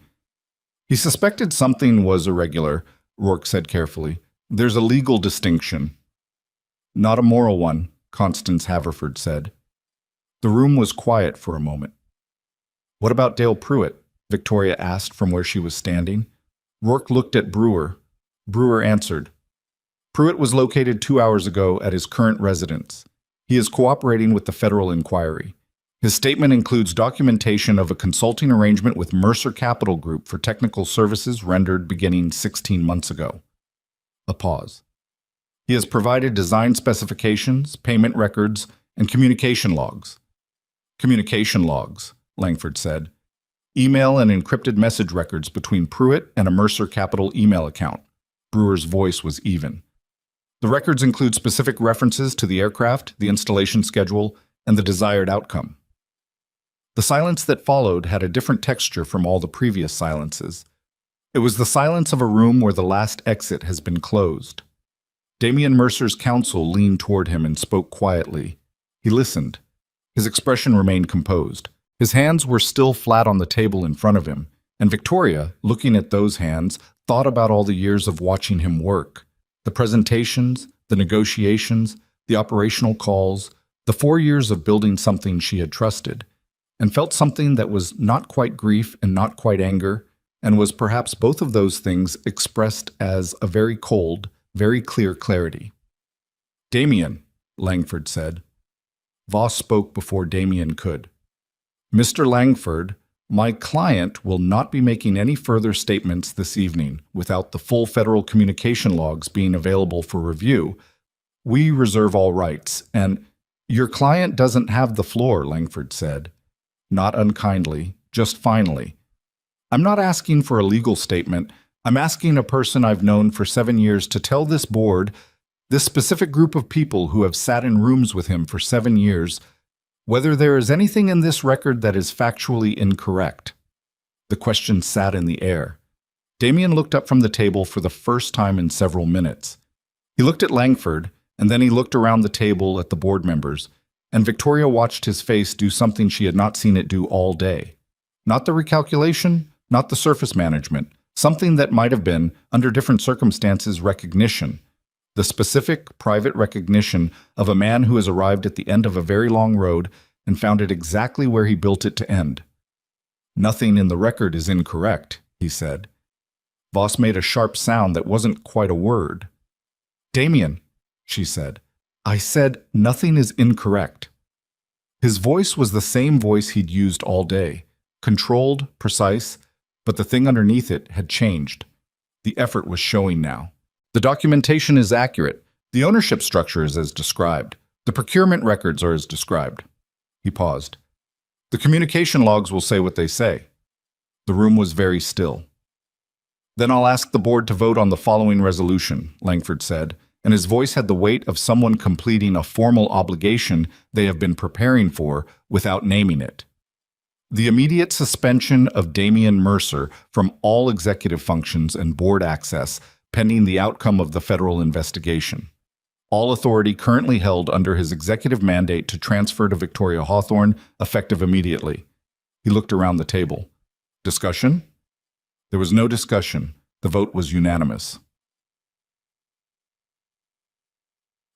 He suspected something was irregular, Rourke said carefully. There's a legal distinction. Not a moral one, Constance Haverford said. The room was quiet for a moment. What about Dale Pruitt? Victoria asked from where she was standing. Rourke looked at Brewer. Brewer answered. Pruitt was located 2 hours ago at his current residence. He is cooperating with the federal inquiry. His statement includes documentation of a consulting arrangement with Mercer Capital Group for technical services rendered beginning 16 months ago. A pause. He has provided design specifications, payment records, and communication logs. Communication logs, Langford said. Email and encrypted message records between Pruitt and a Mercer Capital email account. Brewer's voice was even. The records include specific references to the aircraft, the installation schedule, and the desired outcome. The silence that followed had a different texture from all the previous silences. It was the silence of a room where the last exit has been closed. Damien Mercer's counsel leaned toward him and spoke quietly. He listened. His expression remained composed. His hands were still flat on the table in front of him, and Victoria, looking at those hands, thought about all the years of watching him work. The presentations, the negotiations, the operational calls, the 4 years of building something she had trusted, and felt something that was not quite grief and not quite anger, and was perhaps both of those things expressed as a very cold, very clear clarity. Damien, Langford said. Voss spoke before Damien could. Mr. Langford, my client will not be making any further statements this evening without the full federal communication logs being available for review. We reserve all rights, and your client doesn't have the floor, Langford said. Not unkindly, just finally. I'm not asking for a legal statement. I'm asking a person I've known for 7 years to tell this board, this specific group of people who have sat in rooms with him for 7 years, whether there is anything in this record that is factually incorrect. The question sat in the air. Damien looked up from the table for the first time in several minutes. He looked at Langford, and then he looked around the table at the board members, and Victoria watched his face do something she had not seen it do all day. Not the recalculation, not the surface management, something that might have been, under different circumstances, recognition. The specific, private recognition of a man who has arrived at the end of a very long road and found it exactly where he built it to end. Nothing in the record is incorrect, he said. Voss made a sharp sound that wasn't quite a word. Damien, she said. I said nothing is incorrect. His voice was the same voice he'd used all day, controlled, precise, but the thing underneath it had changed. The effort was showing now. The documentation is accurate. The ownership structure is as described. The procurement records are as described. He paused. The communication logs will say what they say. The room was very still. Then I'll ask the board to vote on the following resolution, Langford said, and his voice had the weight of someone completing a formal obligation they have been preparing for without naming it. The immediate suspension of Damian Mercer from all executive functions and board access pending the outcome of the federal investigation. All authority currently held under his executive mandate to transfer to Victoria Hawthorne, effective immediately. He looked around the table. Discussion? There was no discussion. The vote was unanimous.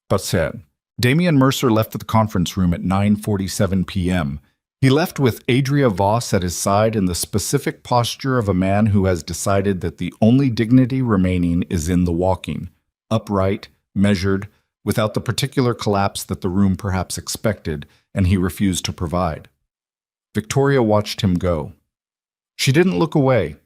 But said, Damian Mercer left the conference room at 9:47 p.m. He left with Adria Voss at his side in the specific posture of a man who has decided that the only dignity remaining is in the walking, upright, measured, without the particular collapse that the room perhaps expected, and he refused to provide. Victoria watched him go. She didn't look away.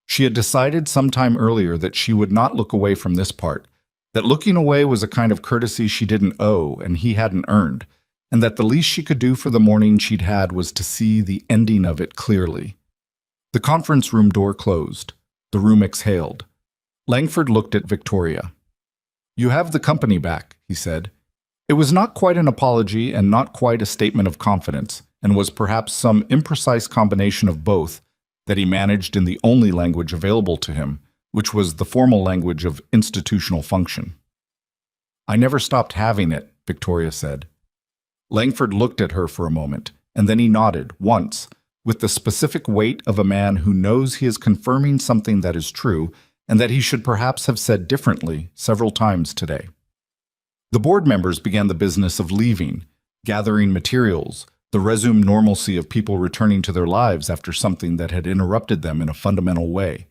She had decided some time earlier that she would not look away from this part, that looking away was a kind of courtesy she didn't owe and he hadn't earned, and that the least she could do for the morning she'd had was to see the ending of it clearly. The conference room door closed. The room exhaled. Langford looked at Victoria. You have the company back, he said. It was not quite an apology and not quite a statement of confidence, and was perhaps some imprecise combination of both that he managed in the only language available to him, which was the formal language of institutional function. I never stopped having it, Victoria said. Langford looked at her for a moment, and then he nodded, once, with the specific weight of a man who knows he is confirming something that is true, and that he should perhaps have said differently several times today. The board members began the business of leaving, gathering materials, the resumed normalcy of people returning to their lives after something that had interrupted them in a fundamental way.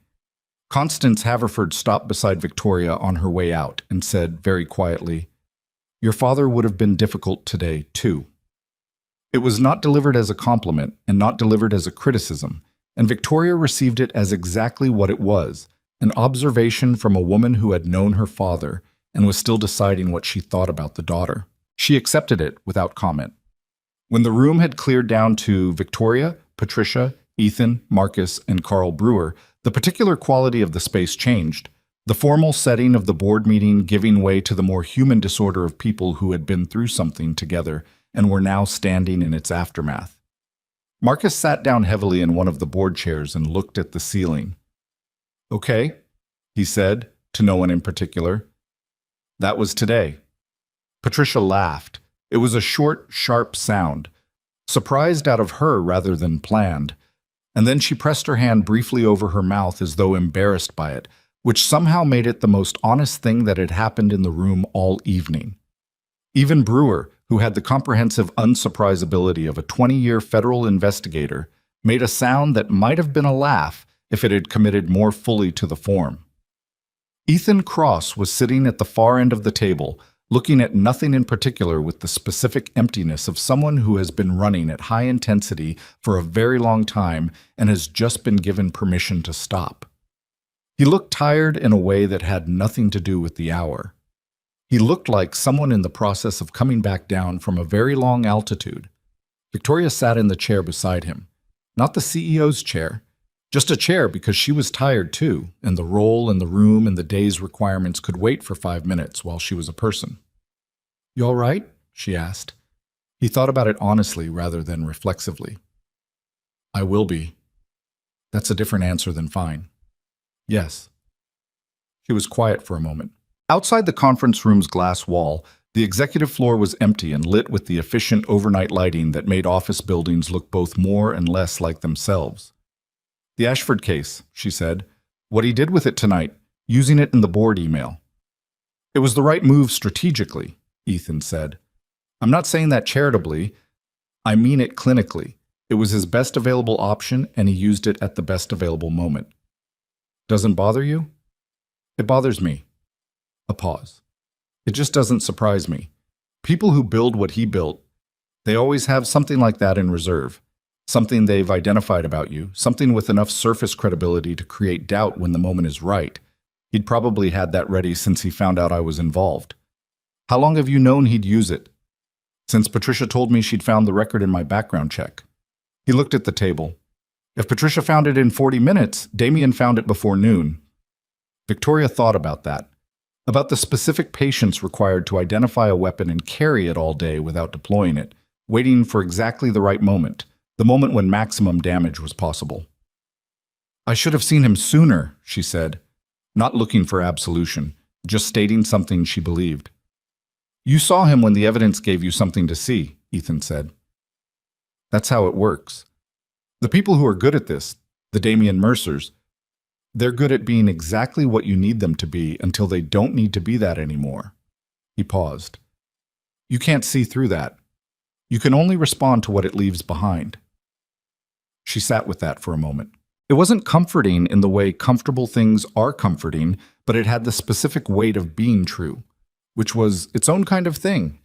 Constance Haverford stopped beside Victoria on her way out and said very quietly, Your father would have been difficult today, too. It was not delivered as a compliment and not delivered as a criticism, and Victoria received it as exactly what it was, an observation from a woman who had known her father and was still deciding what she thought about the daughter. She accepted it without comment. When the room had cleared down to Victoria, Patricia, Ethan, Marcus, and Carl Brewer, the particular quality of the space changed, the formal setting of the board meeting giving way to the more human disorder of people who had been through something together and were now standing in its aftermath. Marcus sat down heavily in one of the board chairs and looked at the ceiling. Okay, he said, to no one in particular. That was today. Patricia laughed. It was a short, sharp sound, surprised out of her rather than planned, and then she pressed her hand briefly over her mouth as though embarrassed by it, which somehow made it the most honest thing that had happened in the room all evening. Even Brewer, who had the comprehensive unsurprisability of a 20-year federal investigator, made a sound that might have been a laugh if it had committed more fully to the form. Ethan Cross was sitting at the far end of the table, looking at nothing in particular with the specific emptiness of someone who has been running at high intensity for a very long time and has just been given permission to stop. He looked tired in a way that had nothing to do with the hour. He looked like someone in the process of coming back down from a very long altitude. Victoria sat in the chair beside him. Not the CEO's chair, just a chair because she was tired too, and the role and the room and the day's requirements could wait for 5 minutes while she was a person. You all right? She asked. He thought about it honestly rather than reflexively. I will be. That's a different answer than fine. Yes. She was quiet for a moment. Outside the conference room's glass wall, the executive floor was empty and lit with the efficient overnight lighting that made office buildings look both more and less like themselves. The Ashford case, she said. What he did with it tonight, using it in the board email. It was the right move strategically, Ethan said. I'm not saying that charitably. I mean it clinically. It was his best available option, and he used it at the best available moment. Doesn't bother you? It bothers me. A pause. It just doesn't surprise me. People who build what he built, they always have something like that in reserve. something they've identified about you, something with enough surface credibility to create doubt when the moment is right. He'd probably had that ready since he found out I was involved. How long have you known he'd use it? Since Patricia told me she'd found the record in my background check. He looked at the table. If Patricia found it in 40 minutes, Damien found it before noon. Victoria thought about that, about the specific patience required to identify a weapon and carry it all day without deploying it, waiting for exactly the right moment, the moment when maximum damage was possible. I should have seen him sooner, she said, not looking for absolution, just stating something she believed. You saw him when the evidence gave you something to see, Ethan said. That's how it works. The people who are good at this, the Damien Mercers, they're good at being exactly what you need them to be until they don't need to be that anymore. He paused. You can't see through that. You can only respond to what it leaves behind. She sat with that for a moment. It wasn't comforting in the way comfortable things are comforting, but it had the specific weight of being true, which was its own kind of thing.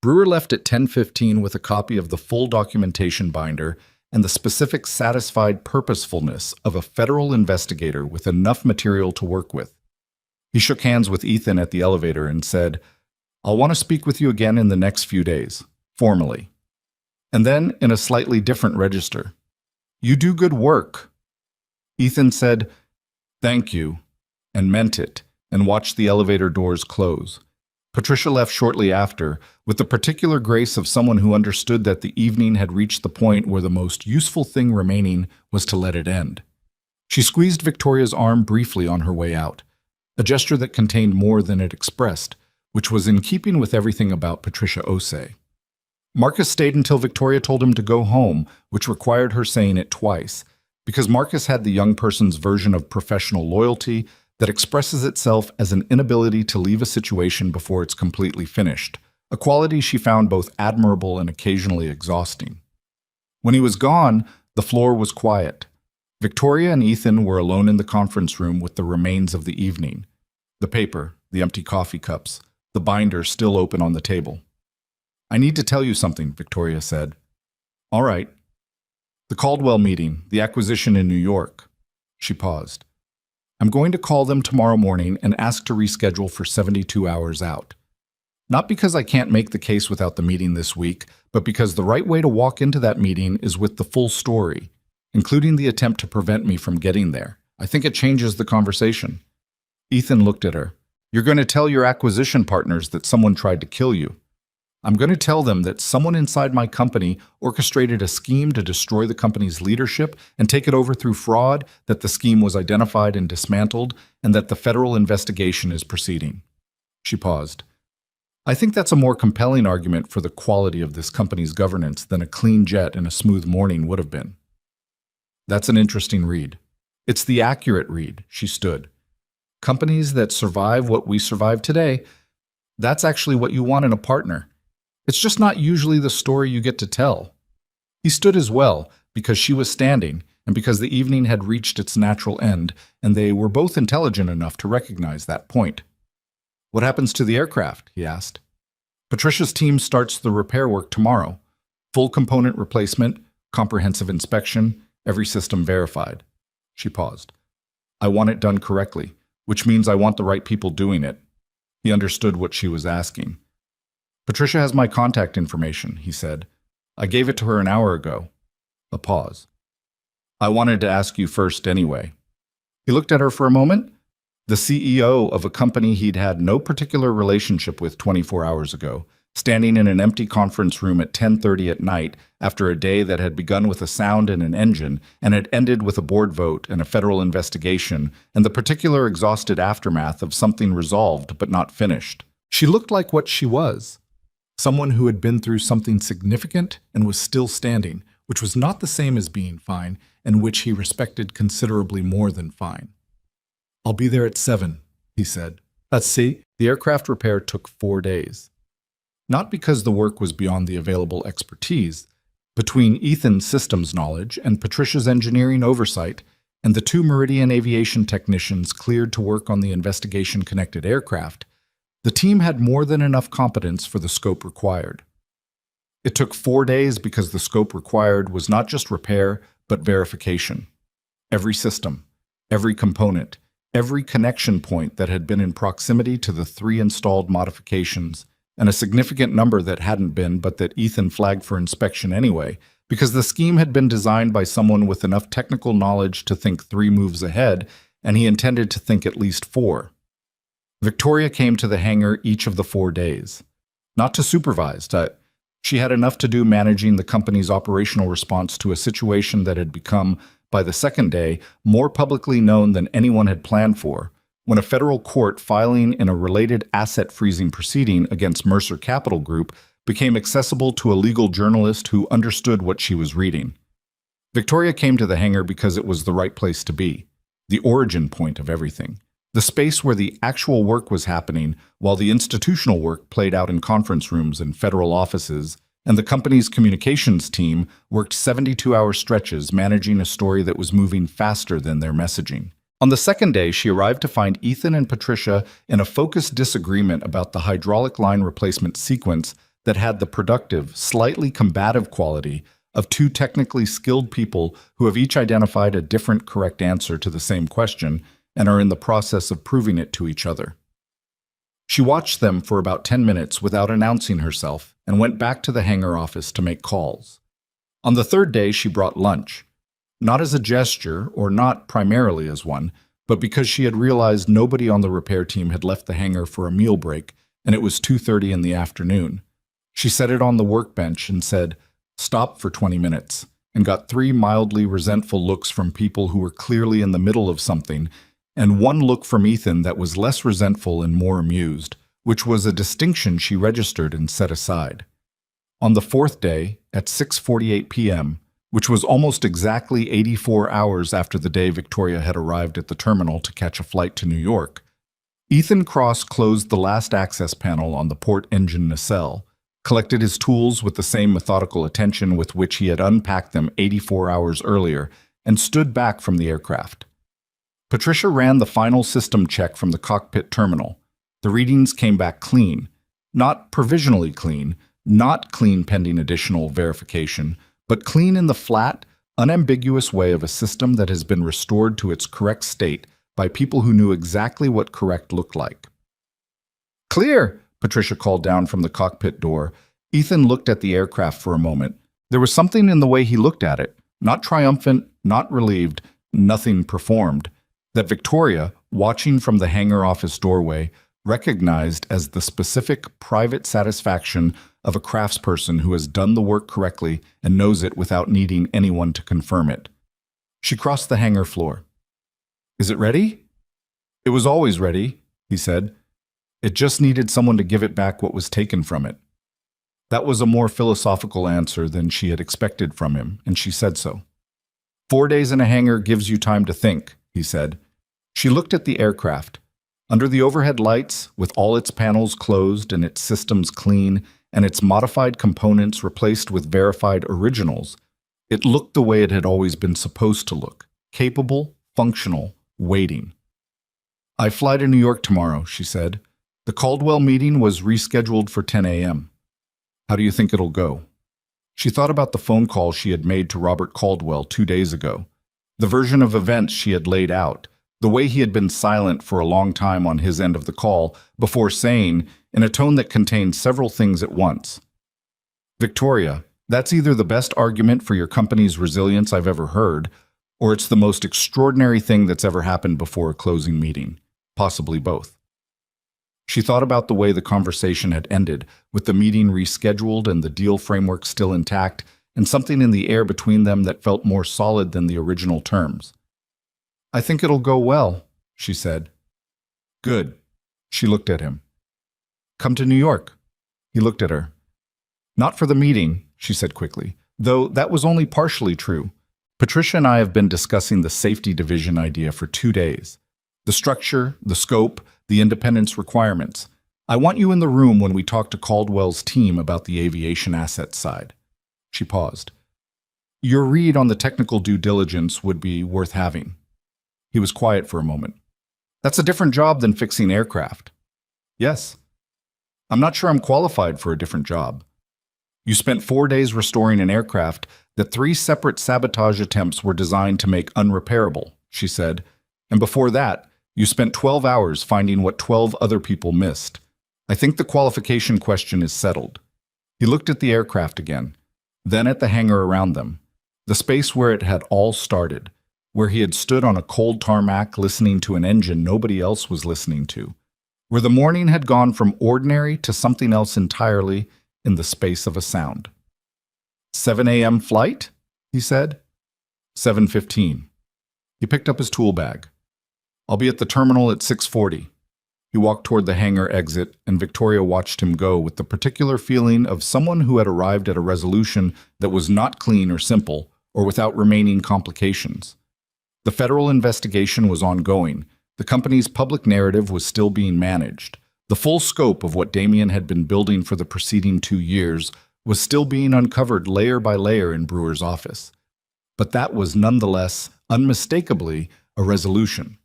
Brewer left at 10:15 with a copy of the full documentation binder and the specific satisfied purposefulness of a federal investigator with enough material to work with. He shook hands with Ethan at the elevator and said, I'll want to speak with you again in the next few days, formally. And then, in a slightly different register, you do good work. Ethan said, thank you, and meant it, and watched the elevator doors close. Patricia left shortly after, with the particular grace of someone who understood that the evening had reached the point where the most useful thing remaining was to let it end. She squeezed Victoria's arm briefly on her way out, a gesture that contained more than it expressed, which was in keeping with everything about Patricia Osei. Marcus stayed until Victoria told him to go home, which required her saying it twice, because Marcus had the young person's version of professional loyalty that expresses itself as an inability to leave a situation before it's completely finished, a quality she found both admirable and occasionally exhausting. When he was gone, the floor was quiet. Victoria and Ethan were alone in the conference room with the remains of the evening. The paper, the empty coffee cups, the binder still open on the table. I need to tell you something, Victoria said. All right. The Caldwell meeting, the acquisition in New York. She paused. I'm going to call them tomorrow morning and ask to reschedule for 72 hours out. Not because I can't make the case without the meeting this week, but because the right way to walk into that meeting is with the full story, including the attempt to prevent me from getting there. I think it changes the conversation. Ethan looked at her. You're going to tell your acquisition partners that someone tried to kill you. I'm going to tell them that someone inside my company orchestrated a scheme to destroy the company's leadership and take it over through fraud, that the scheme was identified and dismantled, and that the federal investigation is proceeding. She paused. I think that's a more compelling argument for the quality of this company's governance than a clean jet and a smooth morning would have been. That's an interesting read. It's the accurate read, she stood. Companies that survive what we survive today, that's actually what you want in a partner. It's just not usually the story you get to tell. He stood as well, because she was standing, and because the evening had reached its natural end, and they were both intelligent enough to recognize that point. What happens to the aircraft? He asked. Patricia's team starts the repair work tomorrow. Full component replacement, comprehensive inspection, every system verified. She paused. I want it done correctly, which means I want the right people doing it. He understood what she was asking. Patricia has my contact information, he said. I gave it to her an hour ago. A pause. I wanted to ask you first anyway. He looked at her for a moment. The CEO of a company he'd had no particular relationship with 24 hours ago, standing in an empty conference room at 10:30 at night after a day that had begun with a sound and an engine and had ended with a board vote and a federal investigation and the particular exhausted aftermath of something resolved but not finished. She looked like what she was. Someone who had been through something significant and was still standing, which was not the same as being fine, and which he respected considerably more than fine. I'll be there at 7, he said. Let's see. The aircraft repair took 4 days. Not because the work was beyond the available expertise. Between Ethan's systems knowledge and Patricia's engineering oversight, and the 2 Meridian aviation technicians cleared to work on the investigation-connected aircraft, the team had more than enough competence for the scope required. It took 4 days because the scope required was not just repair, but verification. Every system, every component, every connection point that had been in proximity to the 3 installed modifications, and a significant number that hadn't been but that Ethan flagged for inspection anyway, because the scheme had been designed by someone with enough technical knowledge to think 3 moves ahead, and he intended to think at least 4. Victoria came to the hangar each of the 4 days. Not to supervise. She had enough to do managing the company's operational response to a situation that had become, by the second day, more publicly known than anyone had planned for, when a federal court filing in a related asset freezing proceeding against Mercer Capital Group became accessible to a legal journalist who understood what she was reading. Victoria came to the hangar because it was the right place to be, the origin point of everything, the space where the actual work was happening while the institutional work played out in conference rooms and federal offices, and the company's communications team worked 72-hour stretches managing a story that was moving faster than their messaging. On the second day, she arrived to find Ethan and Patricia in a focused disagreement about the hydraulic line replacement sequence that had the productive, slightly combative quality of 2 technically skilled people who have each identified a different correct answer to the same question and are in the process of proving it to each other. She watched them for about 10 minutes without announcing herself and went back to the hangar office to make calls. On the third day, she brought lunch, not as a gesture or not primarily as one, but because she had realized nobody on the repair team had left the hangar for a meal break and it was 2:30 in the afternoon. She set it on the workbench and said, "Stop for 20 minutes," and got 3 mildly resentful looks from people who were clearly in the middle of something, and 1 look from Ethan that was less resentful and more amused, which was a distinction she registered and set aside. On the 4th day, at 6:48 p.m., which was almost exactly 84 hours after the day Victoria had arrived at the terminal to catch a flight to New York, Ethan Cross closed the last access panel on the port engine nacelle, collected his tools with the same methodical attention with which he had unpacked them 84 hours earlier, and stood back from the aircraft. Patricia ran the final system check from the cockpit terminal. The readings came back clean, not provisionally clean, not clean pending additional verification, but clean in the flat, unambiguous way of a system that has been restored to its correct state by people who knew exactly what correct looked like. "Clear!" Patricia called down from the cockpit door. Ethan looked at the aircraft for a moment. There was something in the way he looked at it, not triumphant, not relieved, nothing performed, that Victoria, watching from the hangar office doorway, recognized as the specific private satisfaction of a craftsperson who has done the work correctly and knows it without needing anyone to confirm it. She crossed the hangar floor. "Is it ready?" "It was always ready," he said. "It just needed someone to give it back what was taken from it." That was a more philosophical answer than she had expected from him, and she said so. 4 days in a hangar gives you time to think," he said. She looked at the aircraft. Under the overhead lights, with all its panels closed and its systems clean, and its modified components replaced with verified originals, it looked the way it had always been supposed to look, capable, functional, waiting. "I fly to New York tomorrow," she said. "The Caldwell meeting was rescheduled for 10 a.m. How do you think it'll go?" She thought about the phone call she had made to Robert Caldwell 2 days ago, the version of events she had laid out, the way he had been silent for a long time on his end of the call before saying, in a tone that contained several things at once, "Victoria, that's either the best argument for your company's resilience I've ever heard, or it's the most extraordinary thing that's ever happened before a closing meeting, possibly both." She thought about the way the conversation had ended, with the meeting rescheduled and the deal framework still intact, and something in the air between them that felt more solid than the original terms. "I think it'll go well," she said. "Good." She looked at him. "Come to New York." He looked at her. "Not for the meeting," she said quickly, though that was only partially true. "Patricia and I have been discussing the safety division idea for 2 days. The structure, the scope, the independence requirements. I want you in the room when we talk to Caldwell's team about the aviation assets side." She paused. "Your read on the technical due diligence would be worth having." He was quiet for a moment. "That's a different job than fixing aircraft." "Yes." "I'm not sure I'm qualified for a different job." You spent 4 days restoring an aircraft that 3 separate sabotage attempts were designed to make unrepairable, she said. And before that, you spent 12 hours finding what 12 other people missed. I think the qualification question is settled. He looked at the aircraft again, then at the hangar around them, the space where it had all started, where he had stood on a cold tarmac listening to an engine nobody else was listening to, where the morning had gone from ordinary to something else entirely in the space of a sound. 7 a.m. flight? He said. 7:15. He picked up his tool bag. I'll be at the terminal at 6:40. He walked toward the hangar exit, and Victoria watched him go with the particular feeling of someone who had arrived at a resolution that was not clean or simple, or without remaining complications. The federal investigation was ongoing. The company's public narrative was still being managed. The full scope of what Damien had been building for the preceding 2 years was still being uncovered layer by layer in Brewer's office. But that was nonetheless, unmistakably, a resolution.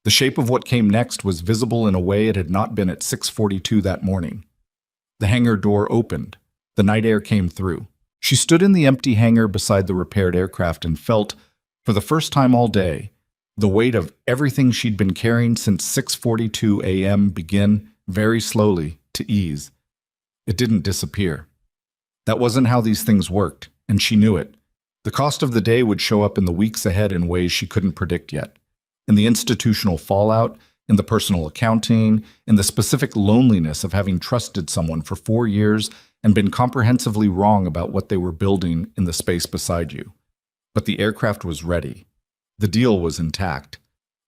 The shape of what came next was visible in a way it had not been at 6:42 that morning. The hangar door opened. The night air came through. She stood in the empty hangar beside the repaired aircraft and felt, for the first time all day, the weight of everything she'd been carrying since 6:42 a.m. begin, very slowly, to ease. It didn't disappear. That wasn't how these things worked, and she knew it. The cost of the day would show up in the weeks ahead in ways she couldn't predict yet. In the institutional fallout, in the personal accounting, in the specific loneliness of having trusted someone for 4 years and been comprehensively wrong about what they were building in the space beside you. But the aircraft was ready. The deal was intact.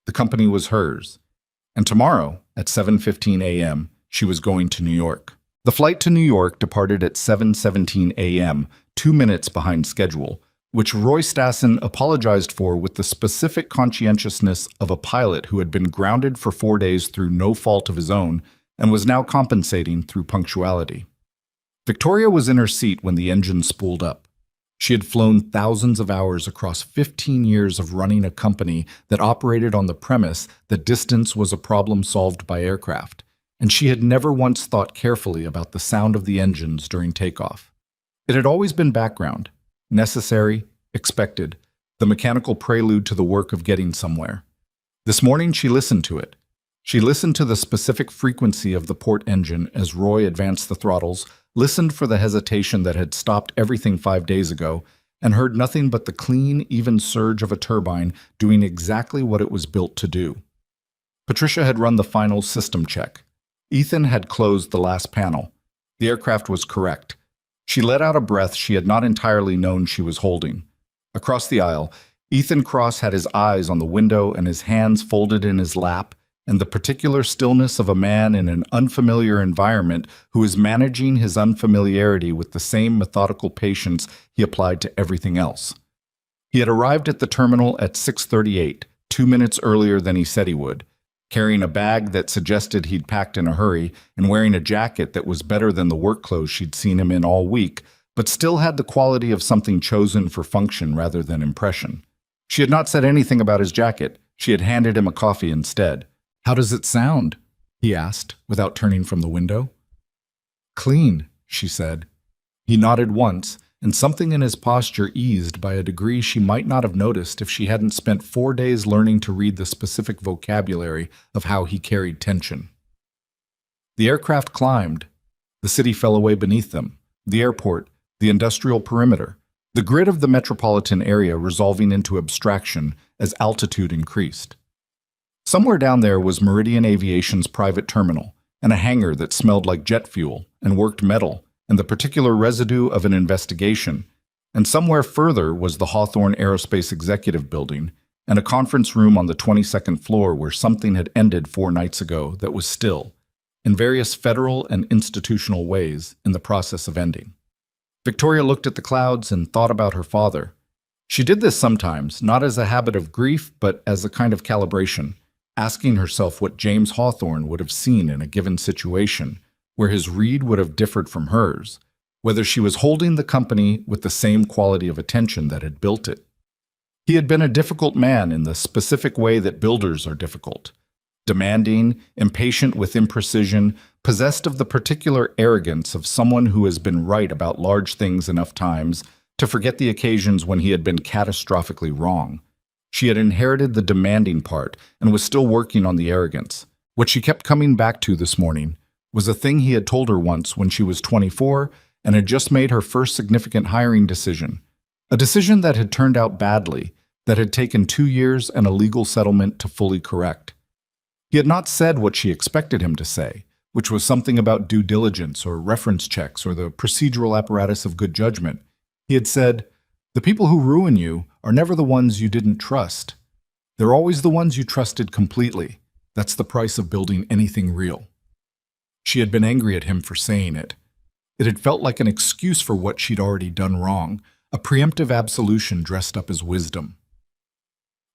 The company was hers. And tomorrow, at 7:15 a.m., she was going to New York. The flight to New York departed at 7:17 a.m., 2 minutes behind schedule, which Roy Stassen apologized for with the specific conscientiousness of a pilot who had been grounded for 4 days through no fault of his own and was now compensating through punctuality. Victoria was in her seat when the engine spooled up. She had flown thousands of hours across 15 years of running a company that operated on the premise that distance was a problem solved by aircraft, and she had never once thought carefully about the sound of the engines during takeoff. It had always been background, necessary, expected, the mechanical prelude to the work of getting somewhere. This morning she listened to it. She listened to the specific frequency of the port engine as Roy advanced the throttles, listened for the hesitation that had stopped everything 5 days ago, and heard nothing but the clean, even surge of a turbine doing exactly what it was built to do. Patricia had run the final system check. Ethan had closed the last panel. The aircraft was correct. She let out a breath she had not entirely known she was holding. Across the aisle, Ethan Cross had his eyes on the window and his hands folded in his lap, and the particular stillness of a man in an unfamiliar environment who is managing his unfamiliarity with the same methodical patience he applied to everything else. He had arrived at the terminal at 6:38, 2 minutes earlier than he said he would, carrying a bag that suggested he'd packed in a hurry and wearing a jacket that was better than the work clothes she'd seen him in all week, but still had the quality of something chosen for function rather than impression. She had not said anything about his jacket. She had handed him a coffee instead. "How does it sound?" he asked, without turning from the window. "Clean," she said. He nodded once, and something in his posture eased by a degree she might not have noticed if she hadn't spent 4 days learning to read the specific vocabulary of how he carried tension. The aircraft climbed. The city fell away beneath them. The airport, the industrial perimeter, the grid of the metropolitan area resolving into abstraction as altitude increased. Somewhere down there was Meridian Aviation's private terminal, and a hangar that smelled like jet fuel and worked metal, and the particular residue of an investigation, and somewhere further was the Hawthorne Aerospace Executive Building, and a conference room on the 22nd floor where something had ended 4 nights ago that was still, in various federal and institutional ways, in the process of ending. Victoria looked at the clouds and thought about her father. She did this sometimes, not as a habit of grief, but as a kind of calibration, asking herself what James Hawthorne would have seen in a given situation, where his read would have differed from hers, whether she was holding the company with the same quality of attention that had built it. He had been a difficult man in the specific way that builders are difficult demanding, impatient with imprecision, possessed of the particular arrogance of someone who has been right about large things enough times to forget the occasions when he had been catastrophically wrong. She had inherited the demanding part and was still working on the arrogance. What she kept coming back to this morning was a thing he had told her once when she was 24 and had just made her first significant hiring decision. A decision that had turned out badly, that had taken 2 years and a legal settlement to fully correct. He had not said what she expected him to say, which was something about due diligence or reference checks or the procedural apparatus of good judgment. He had said, "The people who ruin you are never the ones you didn't trust. They're always the ones you trusted completely. That's the price of building anything real." She had been angry at him for saying it. It had felt like an excuse for what she'd already done wrong, a preemptive absolution dressed up as wisdom.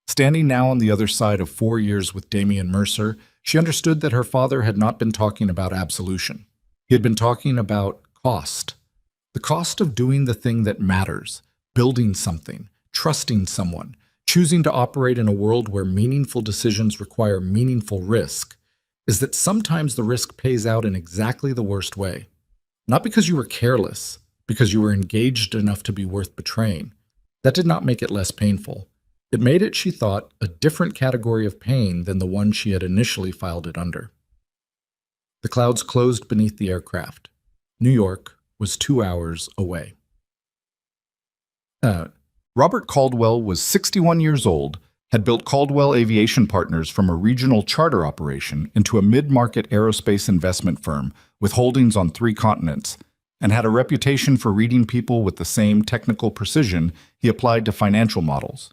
Standing now on the other side of 4 years with Damian Mercer, she understood that her father had not been talking about absolution. He had been talking about cost. The cost of doing the thing that matters, building something, trusting someone, choosing to operate in a world where meaningful decisions require meaningful risk, is that sometimes the risk pays out in exactly the worst way. Not because you were careless, because you were engaged enough to be worth betraying. That did not make it less painful. It made it, she thought, a different category of pain than the one she had initially filed it under. The clouds closed beneath the aircraft. New York was 2 hours away. Robert Caldwell was 61 years old, had built Caldwell Aviation Partners from a regional charter operation into a mid-market aerospace investment firm with holdings on 3 continents, and had a reputation for reading people with the same technical precision he applied to financial models.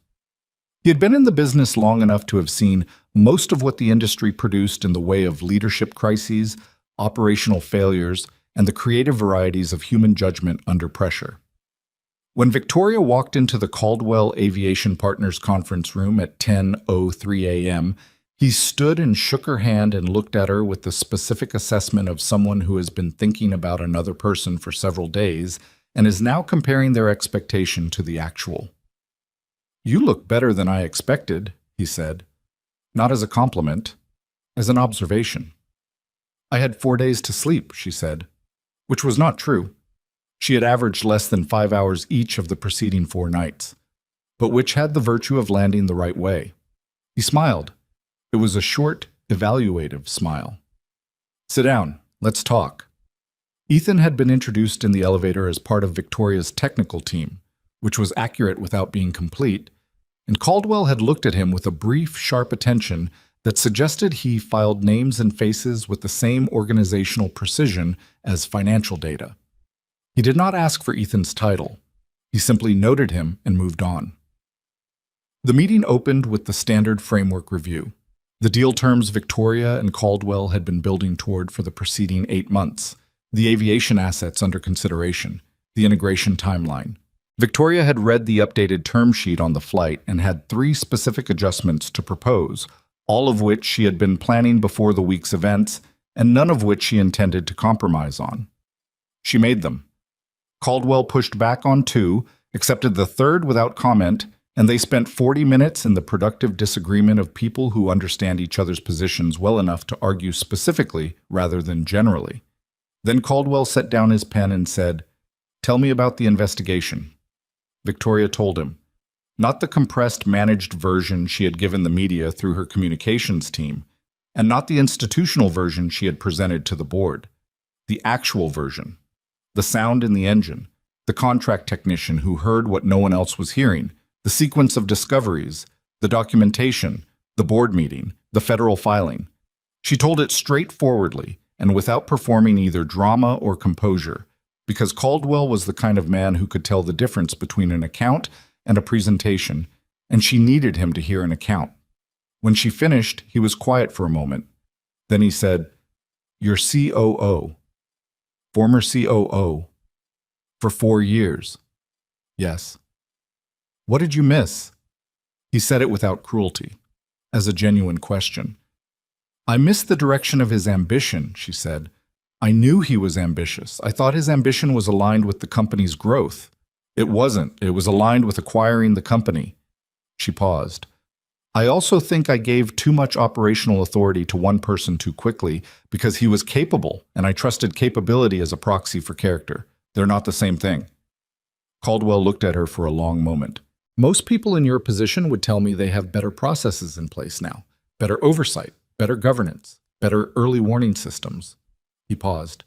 He had been in the business long enough to have seen most of what the industry produced in the way of leadership crises, operational failures, and the creative varieties of human judgment under pressure. When Victoria walked into the Caldwell Aviation Partners conference room at 10:03 a.m., he stood and shook her hand and looked at her with the specific assessment of someone who has been thinking about another person for several days and is now comparing their expectation to the actual. "You look better than I expected," he said. Not as a compliment, as an observation. "I had 4 days to sleep," she said, which was not true. She had averaged less than 5 hours each of the preceding 4 nights, but which had the virtue of landing the right way. He smiled. It was a short, evaluative smile. "Sit down. Let's talk." Ethan had been introduced in the elevator as part of Victoria's technical team, which was accurate without being complete, and Caldwell had looked at him with a brief, sharp attention that suggested he filed names and faces with the same organizational precision as financial data. He did not ask for Ethan's title. He simply noted him and moved on. The meeting opened with the standard framework review, the deal terms Victoria and Caldwell had been building toward for the preceding 8 months, the aviation assets under consideration, the integration timeline. Victoria had read the updated term sheet on the flight and had 3 specific adjustments to propose, all of which she had been planning before the week's events, and none of which she intended to compromise on. She made them. Caldwell pushed back on 2, accepted the 3rd without comment, and they spent 40 minutes in the productive disagreement of people who understand each other's positions well enough to argue specifically rather than generally. Then Caldwell set down his pen and said, "Tell me about the investigation." Victoria told him. Not the compressed, managed version she had given the media through her communications team, and not the institutional version she had presented to the board. The actual version. The sound in the engine, the contract technician who heard what no one else was hearing, the sequence of discoveries, the documentation, the board meeting, the federal filing. She told it straightforwardly and without performing either drama or composure, because Caldwell was the kind of man who could tell the difference between an account and a presentation, and she needed him to hear an account. When she finished, he was quiet for a moment. Then he said, "Your COO. Former COO. For 4 years. Yes. What did you miss?" He said it without cruelty, as a genuine question. "I missed the direction of his ambition," she said. "I knew he was ambitious. I thought his ambition was aligned with the company's growth. It wasn't. It was aligned with acquiring the company." She paused. I also think I gave too much operational authority to one person too quickly because he was capable, and I trusted capability as a proxy for character. They're not the same thing. Caldwell looked at her for a long moment. Most people in your position would tell me they have better processes in place now, better oversight, better governance, better early warning systems. He paused.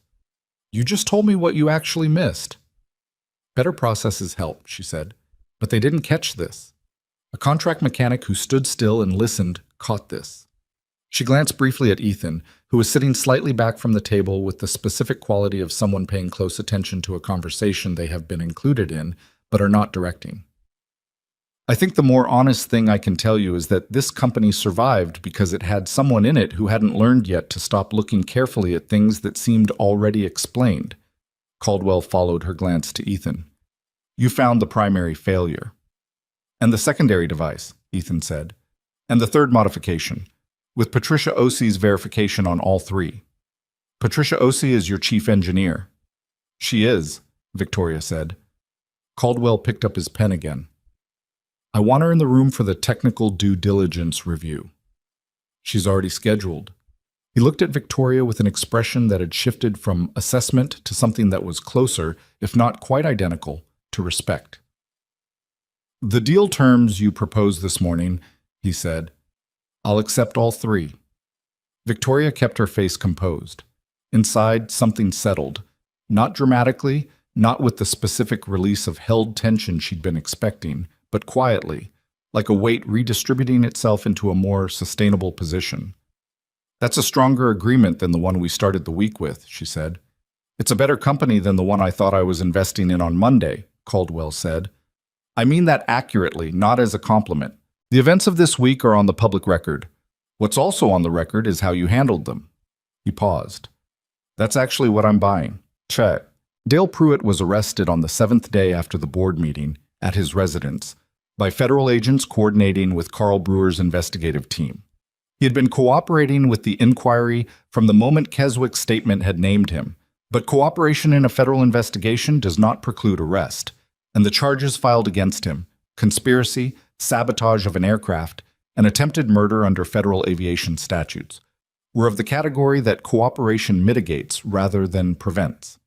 You just told me what you actually missed. Better processes help, she said, but they didn't catch this. A contract mechanic who stood still and listened caught this. She glanced briefly at Ethan, who was sitting slightly back from the table with the specific quality of someone paying close attention to a conversation they have been included in, but are not directing. I think the more honest thing I can tell you is that this company survived because it had someone in it who hadn't learned yet to stop looking carefully at things that seemed already explained. Caldwell followed her glance to Ethan. You found the primary failure. And the secondary device, Ethan said. And the third modification, with Patricia Osie's verification on all three. Patricia Osie is your chief engineer. She is, Victoria said. Caldwell picked up his pen again. I want her in the room for the technical due diligence review. She's already scheduled. He looked at Victoria with an expression that had shifted from assessment to something that was closer, if not quite identical, to respect. The deal terms you proposed this morning, he said. I'll accept all three. Victoria kept her face composed. Inside, something settled. Not dramatically, not with the specific release of held tension she'd been expecting, but quietly, like a weight redistributing itself into a more sustainable position. That's a stronger agreement than the one we started the week with, she said. It's a better company than the one I thought I was investing in on Monday, Caldwell said. I mean that accurately, not as a compliment. The events of this week are on the public record. What's also on the record is how you handled them. He paused. That's actually what I'm buying. Check. Dale Pruitt was arrested on the 7th day after the board meeting, at his residence, by federal agents coordinating with Carl Brewer's investigative team. He had been cooperating with the inquiry from the moment Keswick's statement had named him, but cooperation in a federal investigation does not preclude arrest, and the charges filed against him, conspiracy, sabotage of an aircraft, and attempted murder under federal aviation statutes, were of the category that cooperation mitigates rather than prevents.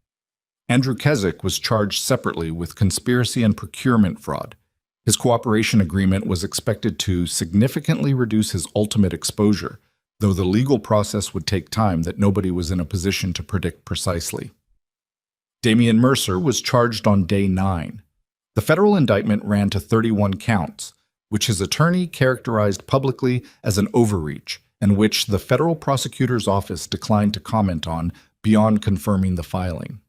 Andrew Keswick was charged separately with conspiracy and procurement fraud. His cooperation agreement was expected to significantly reduce his ultimate exposure, though the legal process would take time that nobody was in a position to predict precisely. Damian Mercer was charged on day 9. The federal indictment ran to 31 counts, which his attorney characterized publicly as an overreach, and which the federal prosecutor's office declined to comment on beyond confirming the filing.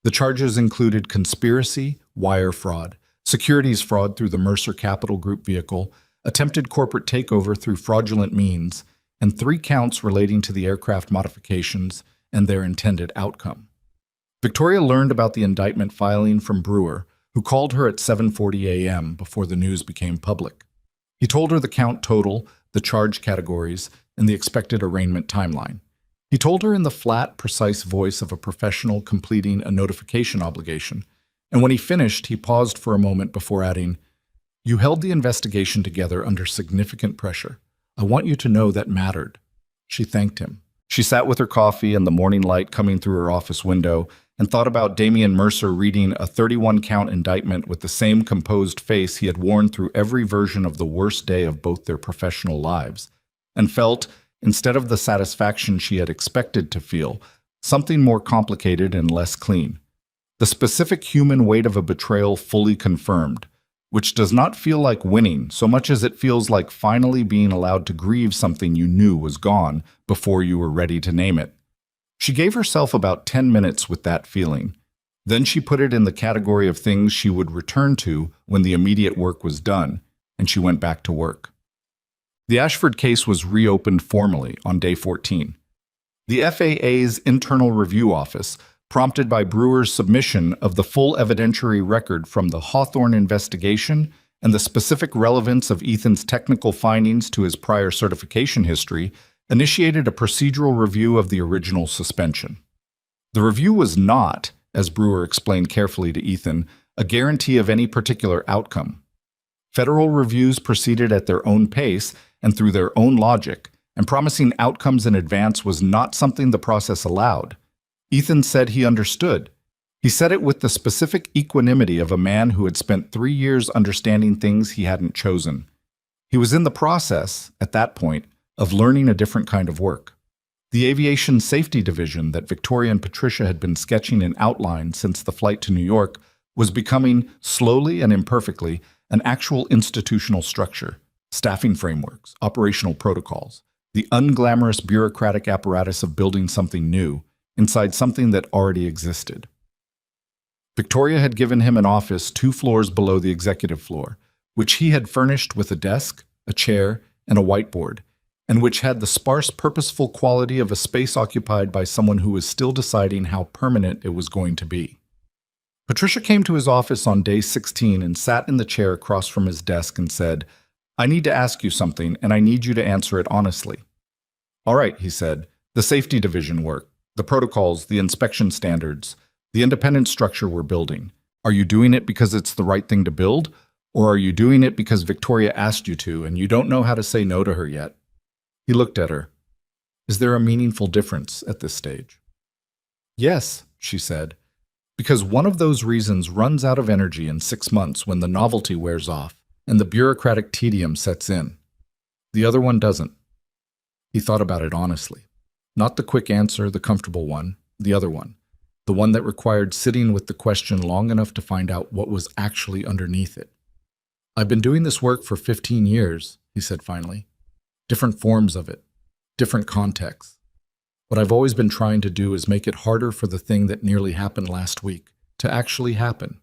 The charges included conspiracy, wire fraud, securities fraud through the Mercer Capital Group vehicle, attempted corporate takeover through fraudulent means, and 3 counts relating to the aircraft modifications and their intended outcome. Victoria learned about the indictment filing from Brewer, who called her at 7:40 a.m. before the news became public. He told her the count total, the charge categories, and the expected arraignment timeline. He told her in the flat, precise voice of a professional completing a notification obligation, and when he finished, he paused for a moment before adding, "You held the investigation together under significant pressure. I want you to know that mattered." She thanked him. She sat with her coffee and the morning light coming through her office window and thought about Damian Mercer reading a 31-count indictment with the same composed face he had worn through every version of the worst day of both their professional lives, and felt, instead of the satisfaction she had expected to feel, something more complicated and less clean. The specific human weight of a betrayal fully confirmed, which does not feel like winning so much as it feels like finally being allowed to grieve something you knew was gone before you were ready to name it. She gave herself about 10 minutes with that feeling. Then she put it in the category of things she would return to when the immediate work was done, and she went back to work. The Ashford case was reopened formally on day 14. The FAA's Internal Review Office, prompted by Brewer's submission of the full evidentiary record from the Hawthorne investigation and the specific relevance of Ethan's technical findings to his prior certification history, initiated a procedural review of the original suspension. The review was not, as Brewer explained carefully to Ethan, a guarantee of any particular outcome. Federal reviews proceeded at their own pace and through their own logic, and promising outcomes in advance was not something the process allowed. Ethan said he understood. He said it with the specific equanimity of a man who had spent 3 years understanding things he hadn't chosen. He was in the process, at that point, of learning a different kind of work. The aviation safety division that Victoria and Patricia had been sketching in outline since the flight to New York was becoming, slowly and imperfectly, an actual institutional structure, staffing frameworks, operational protocols, the unglamorous bureaucratic apparatus of building something new inside something that already existed. Victoria had given him an office 2 floors below the executive floor, which he had furnished with a desk, a chair, and a whiteboard, and which had the sparse, purposeful quality of a space occupied by someone who was still deciding how permanent it was going to be. Patricia came to his office on day 16 and sat in the chair across from his desk and said, "I need to ask you something, and I need you to answer it honestly." "All right," he said, "the safety division work, the protocols, the inspection standards, the independent structure we're building. Are you doing it because it's the right thing to build, or are you doing it because Victoria asked you to and you don't know how to say no to her yet?" He looked at her. "Is there a meaningful difference at this stage?" "Yes," she said, "because one of those reasons runs out of energy in 6 months when the novelty wears off and the bureaucratic tedium sets in. The other one doesn't." He thought about it honestly. Not the quick answer, the comfortable one, the other one. The one that required sitting with the question long enough to find out what was actually underneath it. "I've been doing this work for 15 years, he said finally. Different forms of it, different contexts. What I've always been trying to do is make it harder for the thing that nearly happened last week to actually happen."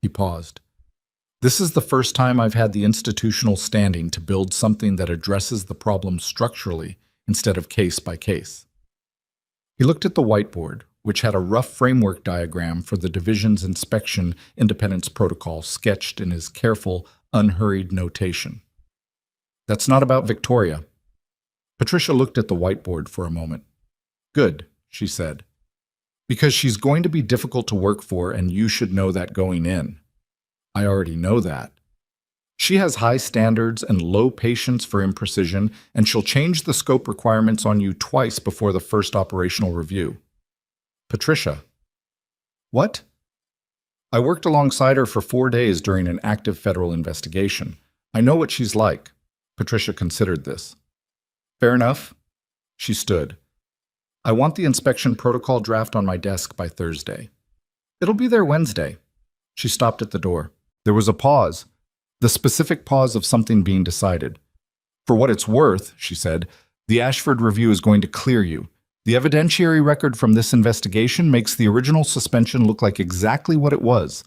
He paused. "This is the first time I've had the institutional standing to build something that addresses the problem structurally instead of case by case." He looked at the whiteboard, which had a rough framework diagram for the division's inspection independence protocol sketched in his careful, unhurried notation. "That's not about Victoria." Patricia looked at the whiteboard for a moment. "Good," she said. "Because she's going to be difficult to work for, and you should know that going in." "I already know that." "She has high standards and low patience for imprecision, and she'll change the scope requirements on you twice before the first operational review." "Patricia." "What?" "I worked alongside her for 4 days during an active federal investigation. I know what she's like." Patricia considered this. "Fair enough." She stood. "I want the inspection protocol draft on my desk by Thursday." "It'll be there Wednesday." She stopped at the door. There was a pause, the specific pause of something being decided. "For what it's worth," she said, "the Ashford Review is going to clear you. The evidentiary record from this investigation makes the original suspension look like exactly what it was."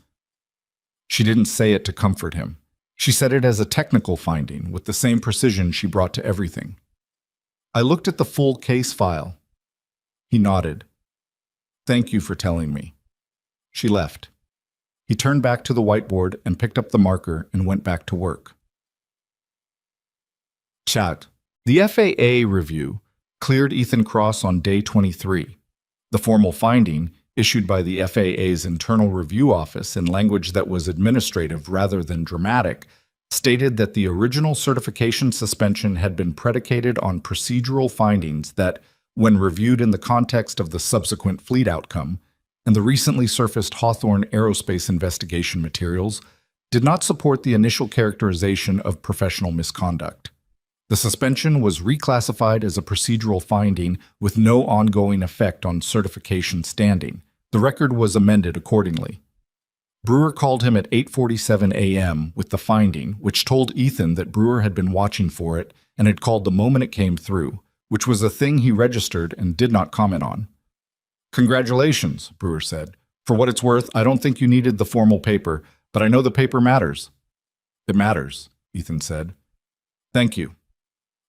She didn't say it to comfort him. She said it as a technical finding, with the same precision she brought to everything. "I looked at the full case file." He nodded. "Thank you for telling me." She left. He turned back to the whiteboard and picked up the marker and went back to work. Chat. The FAA review cleared Ethan Cross on day 23. The formal finding, issued by the FAA's Internal Review Office in language that was administrative rather than dramatic, stated that the original certification suspension had been predicated on procedural findings that, when reviewed in the context of the subsequent fleet outcome and the recently surfaced Hawthorne Aerospace investigation materials, did not support the initial characterization of professional misconduct. The suspension was reclassified as a procedural finding with no ongoing effect on certification standing. The record was amended accordingly. Brewer called him at 8:47 a.m. with the finding, which told Ethan that Brewer had been watching for it and had called the moment it came through, which was a thing he registered and did not comment on. "Congratulations," Brewer said. "For what it's worth, I don't think you needed the formal paper, but I know the paper matters." "It matters," Ethan said. "Thank you."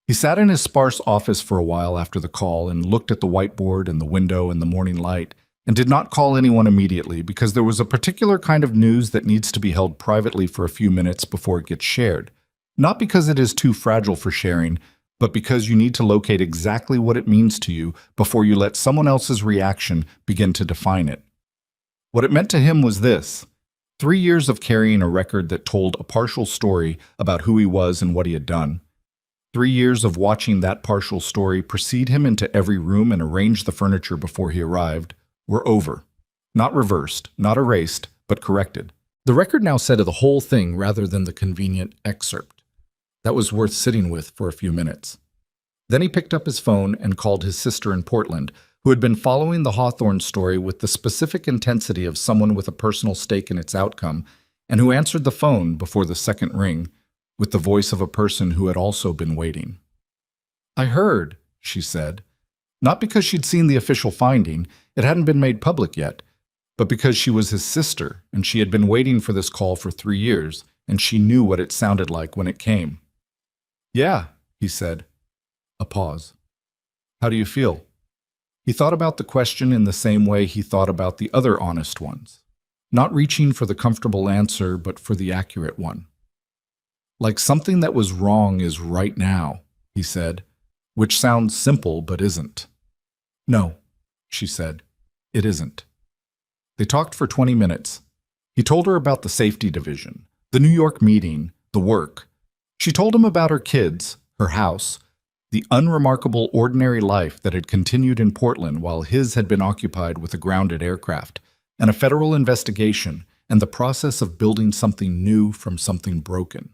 He sat in his sparse office for a while after the call and looked at the whiteboard and the window and the morning light, and did not call anyone immediately because there was a particular kind of news that needs to be held privately for a few minutes before it gets shared. Not because it is too fragile for sharing, but because you need to locate exactly what it means to you before you let someone else's reaction begin to define it. What it meant to him was this: 3 years of carrying a record that told a partial story about who he was and what he had done. 3 years of watching that partial story precede him into every room and arrange the furniture before he arrived were over. Not reversed, not erased, but corrected. The record now said of the whole thing rather than the convenient excerpt. That was worth sitting with for a few minutes. Then he picked up his phone and called his sister in Portland, who had been following the Hawthorne story with the specific intensity of someone with a personal stake in its outcome, and who answered the phone before the second ring with the voice of a person who had also been waiting. "I heard," she said, not because she'd seen the official finding, it hadn't been made public yet, but because she was his sister and she had been waiting for this call for 3 years, and she knew what it sounded like when it came. "Yeah," he said. A pause. "How do you feel?" He thought about the question in the same way he thought about the other honest ones, not reaching for the comfortable answer, but for the accurate one. "Like something that was wrong is right now," he said, which sounds simple but isn't. "No," she said, "it isn't." They talked for 20 minutes. He told her about the safety division, the New York meeting, the work. She told him about her kids, her house, the unremarkable ordinary life that had continued in Portland while his had been occupied with a grounded aircraft, and a federal investigation, and the process of building something new from something broken.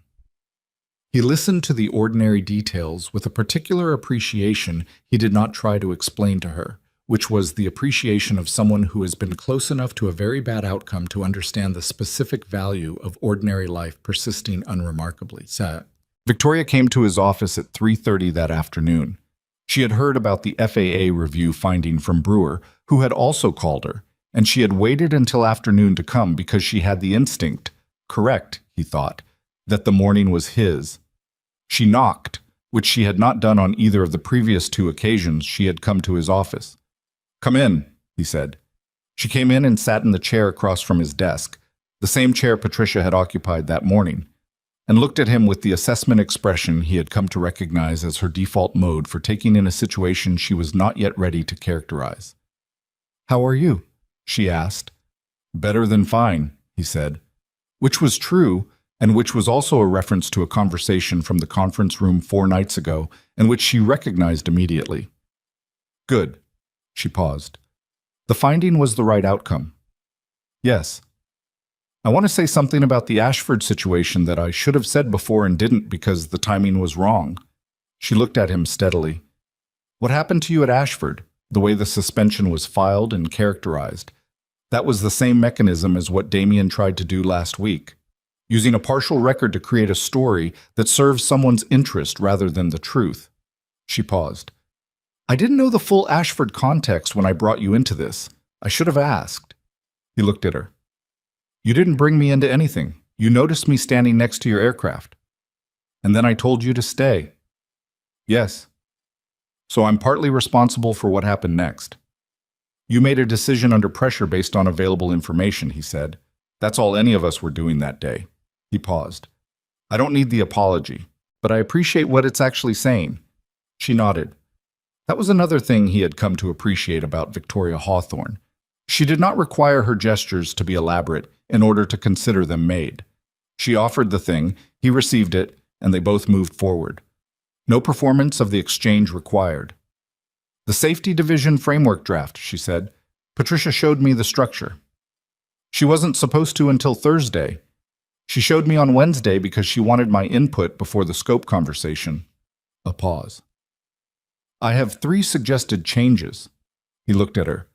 He listened to the ordinary details with a particular appreciation he did not try to explain to her, which was the appreciation of someone who has been close enough to a very bad outcome to understand the specific value of ordinary life persisting unremarkably. Victoria came to his office at 3:30 that afternoon. She had heard about the FAA review finding from Brewer, who had also called her, and she had waited until afternoon to come because she had the instinct, correct, he thought, that the morning was his. She knocked, which she had not done on either of the previous 2 occasions she had come to his office. "Come in," he said. She came in and sat in the chair across from his desk, the same chair Patricia had occupied that morning, and looked at him with the assessment expression he had come to recognize as her default mode for taking in a situation she was not yet ready to characterize. "How are you?" she asked. "Better than fine," he said, which was true, and which was also a reference to a conversation from the conference room 4 nights ago, and which she recognized immediately. "Good." She paused. "The finding was the right outcome." "Yes." "I want to say something about the Ashford situation that I should have said before and didn't because the timing was wrong." She looked at him steadily. "What happened to you at Ashford, the way the suspension was filed and characterized? That was the same mechanism as what Damien tried to do last week, using a partial record to create a story that serves someone's interest rather than the truth." She paused. "I didn't know the full Ashford context when I brought you into this. I should have asked." He looked at her. "You didn't bring me into anything. You noticed me standing next to your aircraft. And then I told you to stay." "Yes." "So I'm partly responsible for what happened next." "You made a decision under pressure based on available information," he said. "That's all any of us were doing that day." He paused. "I don't need the apology, but I appreciate what it's actually saying." She nodded. That was another thing he had come to appreciate about Victoria Hawthorne. She did not require her gestures to be elaborate in order to consider them made. She offered the thing, he received it, and they both moved forward. No performance of the exchange required. "The Safety Division Framework Draft," she said. "Patricia showed me the structure. She wasn't supposed to until Thursday. She showed me on Wednesday because she wanted my input before the scope conversation." A pause. "I have 3 suggested changes." He looked at her.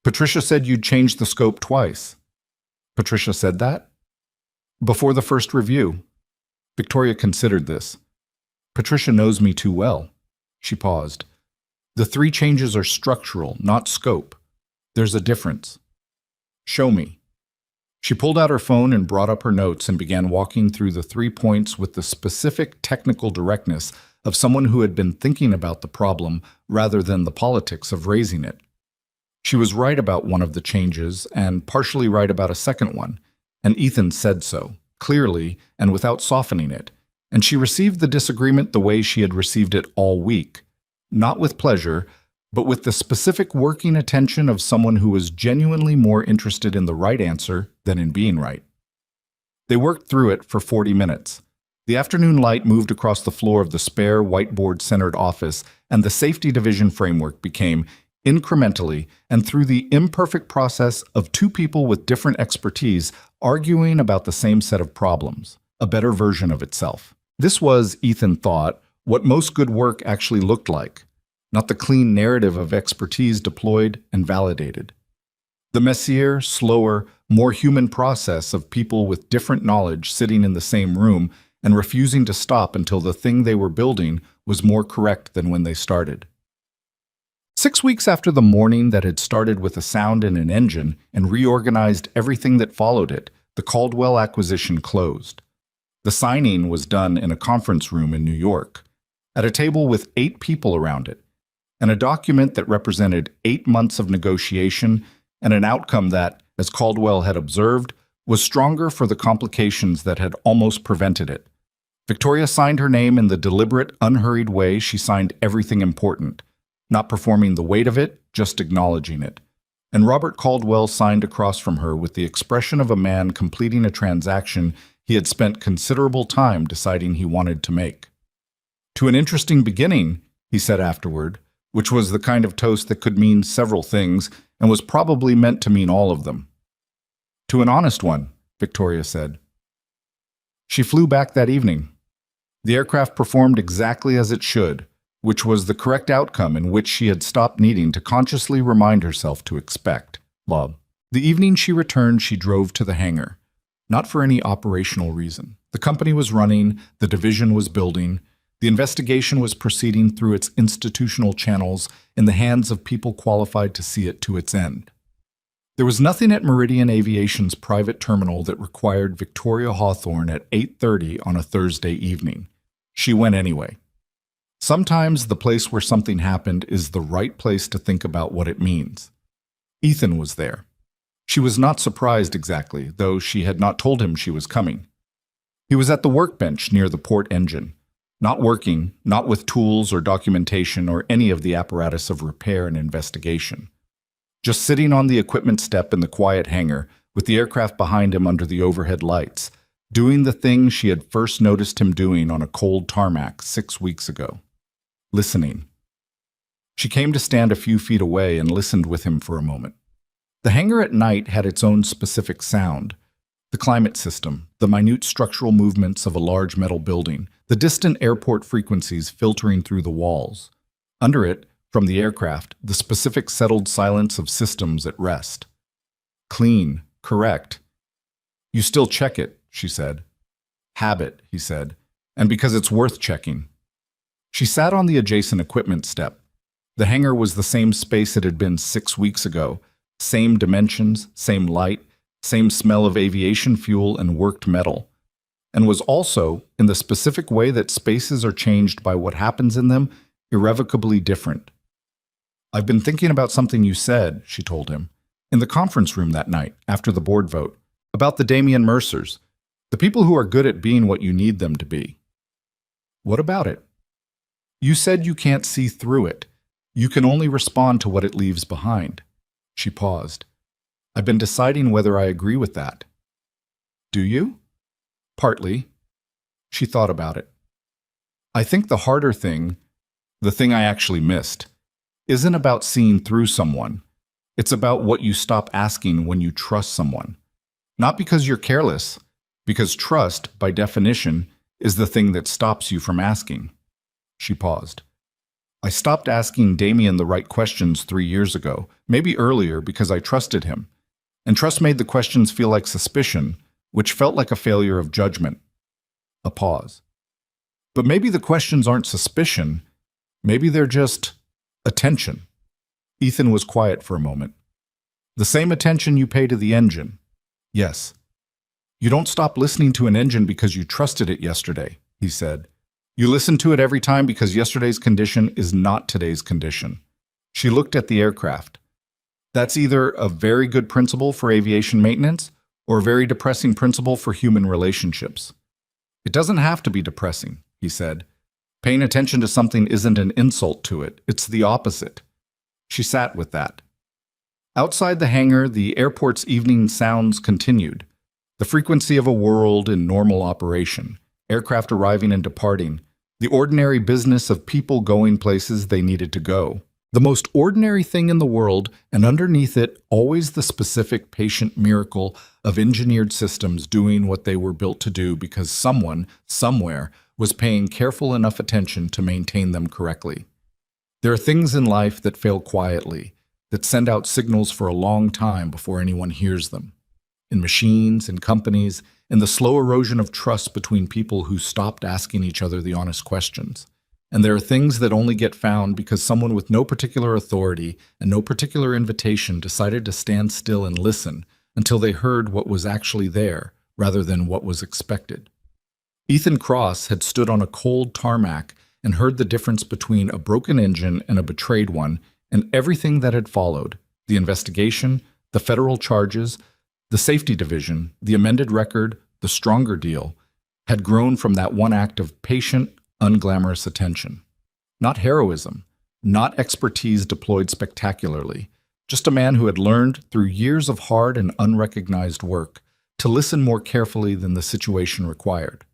"Patricia said you'd changed the scope twice." "Patricia said that?" "Before the first review." Victoria considered this. "Patricia knows me too well." She paused. "The 3 changes are structural, not scope. There's a difference." "Show me." She pulled out her phone and brought up her notes and began walking through the 3 points with the specific technical directness of someone who had been thinking about the problem rather than the politics of raising it. She was right about one of the changes and partially right about a second one, and Ethan said so, clearly and without softening it, and she received the disagreement the way she had received it all week, not with pleasure, but with the specific working attention of someone who was genuinely more interested in the right answer than in being right. They worked through it for 40 minutes. The afternoon light moved across the floor of the spare, whiteboard-centered office, and the safety division framework became, incrementally and through the imperfect process of two people with different expertise arguing about the same set of problems, a better version of itself. This was, Ethan thought, what most good work actually looked like, not the clean narrative of expertise deployed and validated. The messier, slower, more human process of people with different knowledge sitting in the same room and refusing to stop until the thing they were building was more correct than when they started. 6 weeks after the morning that had started with a sound in an engine and reorganized everything that followed it, the Caldwell acquisition closed. The signing was done in a conference room in New York, at a table with 8 people around it, and a document that represented 8 months of negotiation and an outcome that, as Caldwell had observed, was stronger for the complications that had almost prevented it. Victoria signed her name in the deliberate, unhurried way she signed everything important, not performing the weight of it, just acknowledging it. And Robert Caldwell signed across from her with the expression of a man completing a transaction he had spent considerable time deciding he wanted to make. "To an interesting beginning," he said afterward, which was the kind of toast that could mean several things and was probably meant to mean all of them. "To an honest one," Victoria said. She flew back that evening. The aircraft performed exactly as it should, which was the correct outcome in which she had stopped needing to consciously remind herself to expect. The evening she returned, she drove to the hangar. Not for any operational reason. The company was running, the division was building, the investigation was proceeding through its institutional channels in the hands of people qualified to see it to its end. There was nothing at Meridian Aviation's private terminal that required Victoria Hawthorne at 8:30 on a Thursday evening. She went anyway. Sometimes the place where something happened is the right place to think about what it means. Ethan was there. She was not surprised exactly, though she had not told him she was coming. He was at the workbench near the port engine, not working, not with tools or documentation or any of the apparatus of repair and investigation. Just sitting on the equipment step in the quiet hangar, with the aircraft behind him under the overhead lights, doing the thing she had first noticed him doing on a cold tarmac 6 weeks ago. Listening. She came to stand a few feet away and listened with him for a moment. The hangar at night had its own specific sound. The climate system, the minute structural movements of a large metal building, the distant airport frequencies filtering through the walls. Under it, from the aircraft, the specific settled silence of systems at rest. Clean, correct. "You still check it," she said. "Habit," he said, "and because it's worth checking." She sat on the adjacent equipment step. The hangar was the same space it had been 6 weeks ago, same dimensions, same light, same smell of aviation fuel and worked metal, and was also, in the specific way that spaces are changed by what happens in them, irrevocably different. "I've been thinking about something you said," she told him, in the conference room that night, after the board vote, about the Damian Mercers, the people who are good at being what you need them to be. "What about it?" "You said you can't see through it. You can only respond to what it leaves behind." She paused. "I've been deciding whether I agree with that." "Do you?" "Partly." She thought about it. "I think the harder thing, the thing I actually missed, isn't about seeing through someone. It's about what you stop asking when you trust someone. Not because you're careless, because trust, by definition, is the thing that stops you from asking." She paused. "I stopped asking Damien the right questions 3 years ago, maybe earlier because I trusted him. And trust made the questions feel like suspicion, which felt like a failure of judgment." A pause. "But maybe the questions aren't suspicion. Maybe they're just attention." Ethan was quiet for a moment. "The same attention you pay to the engine." "Yes." "You don't stop listening to an engine because you trusted it yesterday," he said. "You listen to it every time because yesterday's condition is not today's condition." She looked at the aircraft. "That's either a very good principle for aviation maintenance or a very depressing principle for human relationships." "It doesn't have to be depressing," he said. "Paying attention to something isn't an insult to it. It's the opposite." She sat with that. Outside the hangar, the airport's evening sounds continued. The frequency of a world in normal operation, aircraft arriving and departing, the ordinary business of people going places they needed to go. The most ordinary thing in the world, and underneath it, always the specific patient miracle of engineered systems doing what they were built to do because someone, somewhere, was paying careful enough attention to maintain them correctly. There are things in life that fail quietly, that send out signals for a long time before anyone hears them. In machines, in companies, in the slow erosion of trust between people who stopped asking each other the honest questions. And there are things that only get found because someone with no particular authority and no particular invitation decided to stand still and listen until they heard what was actually there rather than what was expected. Ethan Cross had stood on a cold tarmac and heard the difference between a broken engine and a betrayed one and everything that had followed: the investigation, the federal charges, the safety division, the amended record, the stronger deal, had grown from that one act of patient, unglamorous attention. Not heroism, not expertise deployed spectacularly, just a man who had learned, through years of hard and unrecognized work, to listen more carefully than the situation required.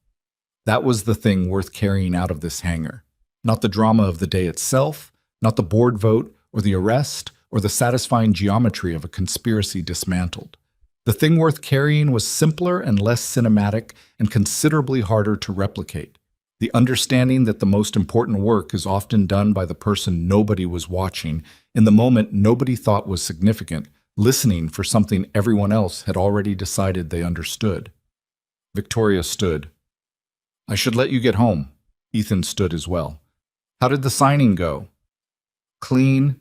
That was the thing worth carrying out of this hangar. Not the drama of the day itself, not the board vote, or the arrest, or the satisfying geometry of a conspiracy dismantled. The thing worth carrying was simpler and less cinematic and considerably harder to replicate. The understanding that the most important work is often done by the person nobody was watching, in the moment nobody thought was significant, listening for something everyone else had already decided they understood. Victoria stood. "I should let you get home." Ethan stood as well. "How did the signing go?" "Clean."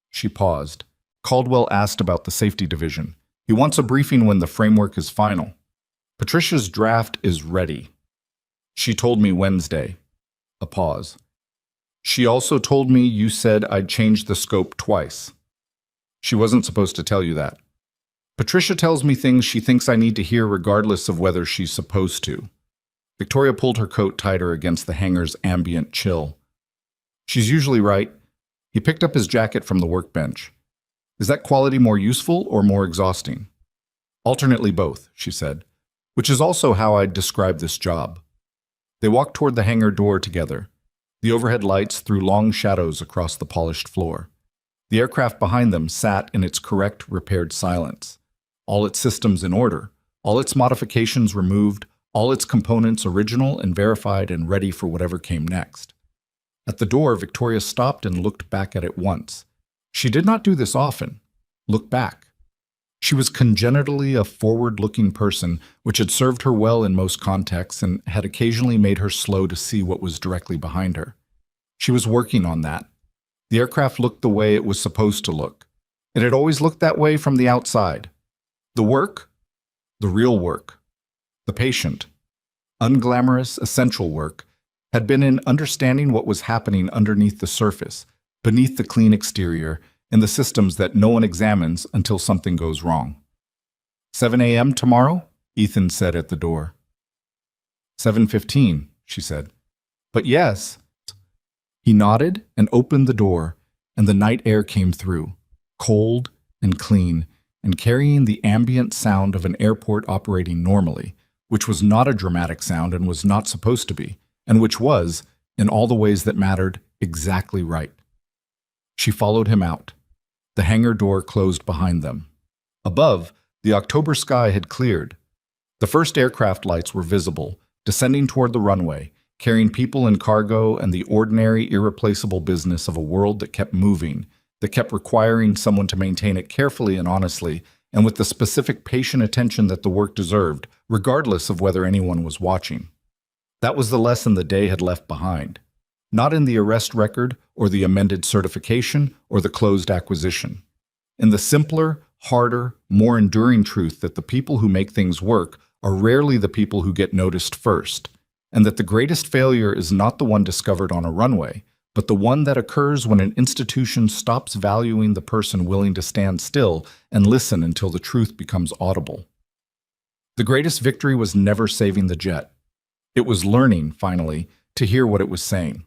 She paused. Caldwell asked about the safety division. "He wants a briefing when the framework is final." "Patricia's draft is ready. She told me Wednesday." A pause. "She also told me you said I'd changed the scope twice." "She wasn't supposed to tell you that." "Patricia tells me things she thinks I need to hear regardless of whether she's supposed to." Victoria pulled her coat tighter against the hangar's ambient chill. "She's usually right." He picked up his jacket from the workbench. "Is that quality more useful or more exhausting?" "Alternately both," she said, "which is also how I'd describe this job." They walked toward the hangar door together. The overhead lights threw long shadows across the polished floor. The aircraft behind them sat in its correct, repaired silence. All its systems in order, all its modifications removed, all its components original and verified and ready for whatever came next. At the door, Victoria stopped and looked back at it once. She did not do this often. Look back. She was congenitally a forward-looking person, which had served her well in most contexts and had occasionally made her slow to see what was directly behind her. She was working on that. The aircraft looked the way it was supposed to look. It had always looked that way from the outside. The work, the real work, the patient, unglamorous, essential work, had been in understanding what was happening underneath the surface, beneath the clean exterior, in the systems that no one examines until something goes wrong. 7 a.m. tomorrow? Ethan said at the door. 7:15, she said. But yes. He nodded and opened the door, and the night air came through, cold and clean, and carrying the ambient sound of an airport operating normally, which was not a dramatic sound and was not supposed to be, and which was, in all the ways that mattered, exactly right. She followed him out. The hangar door closed behind them. Above, the October sky had cleared. The first aircraft lights were visible, descending toward the runway, carrying people and cargo and the ordinary, irreplaceable business of a world that kept moving, that kept requiring someone to maintain it carefully and honestly, and with the specific patient attention that the work deserved, regardless of whether anyone was watching. That was the lesson the day had left behind. Not in the arrest record, or the amended certification, or the closed acquisition. In the simpler, harder, more enduring truth that the people who make things work are rarely the people who get noticed first, and that the greatest failure is not the one discovered on a runway, but the one that occurs when an institution stops valuing the person willing to stand still and listen until the truth becomes audible. The greatest victory was never saving the jet. It was learning, finally, to hear what it was saying.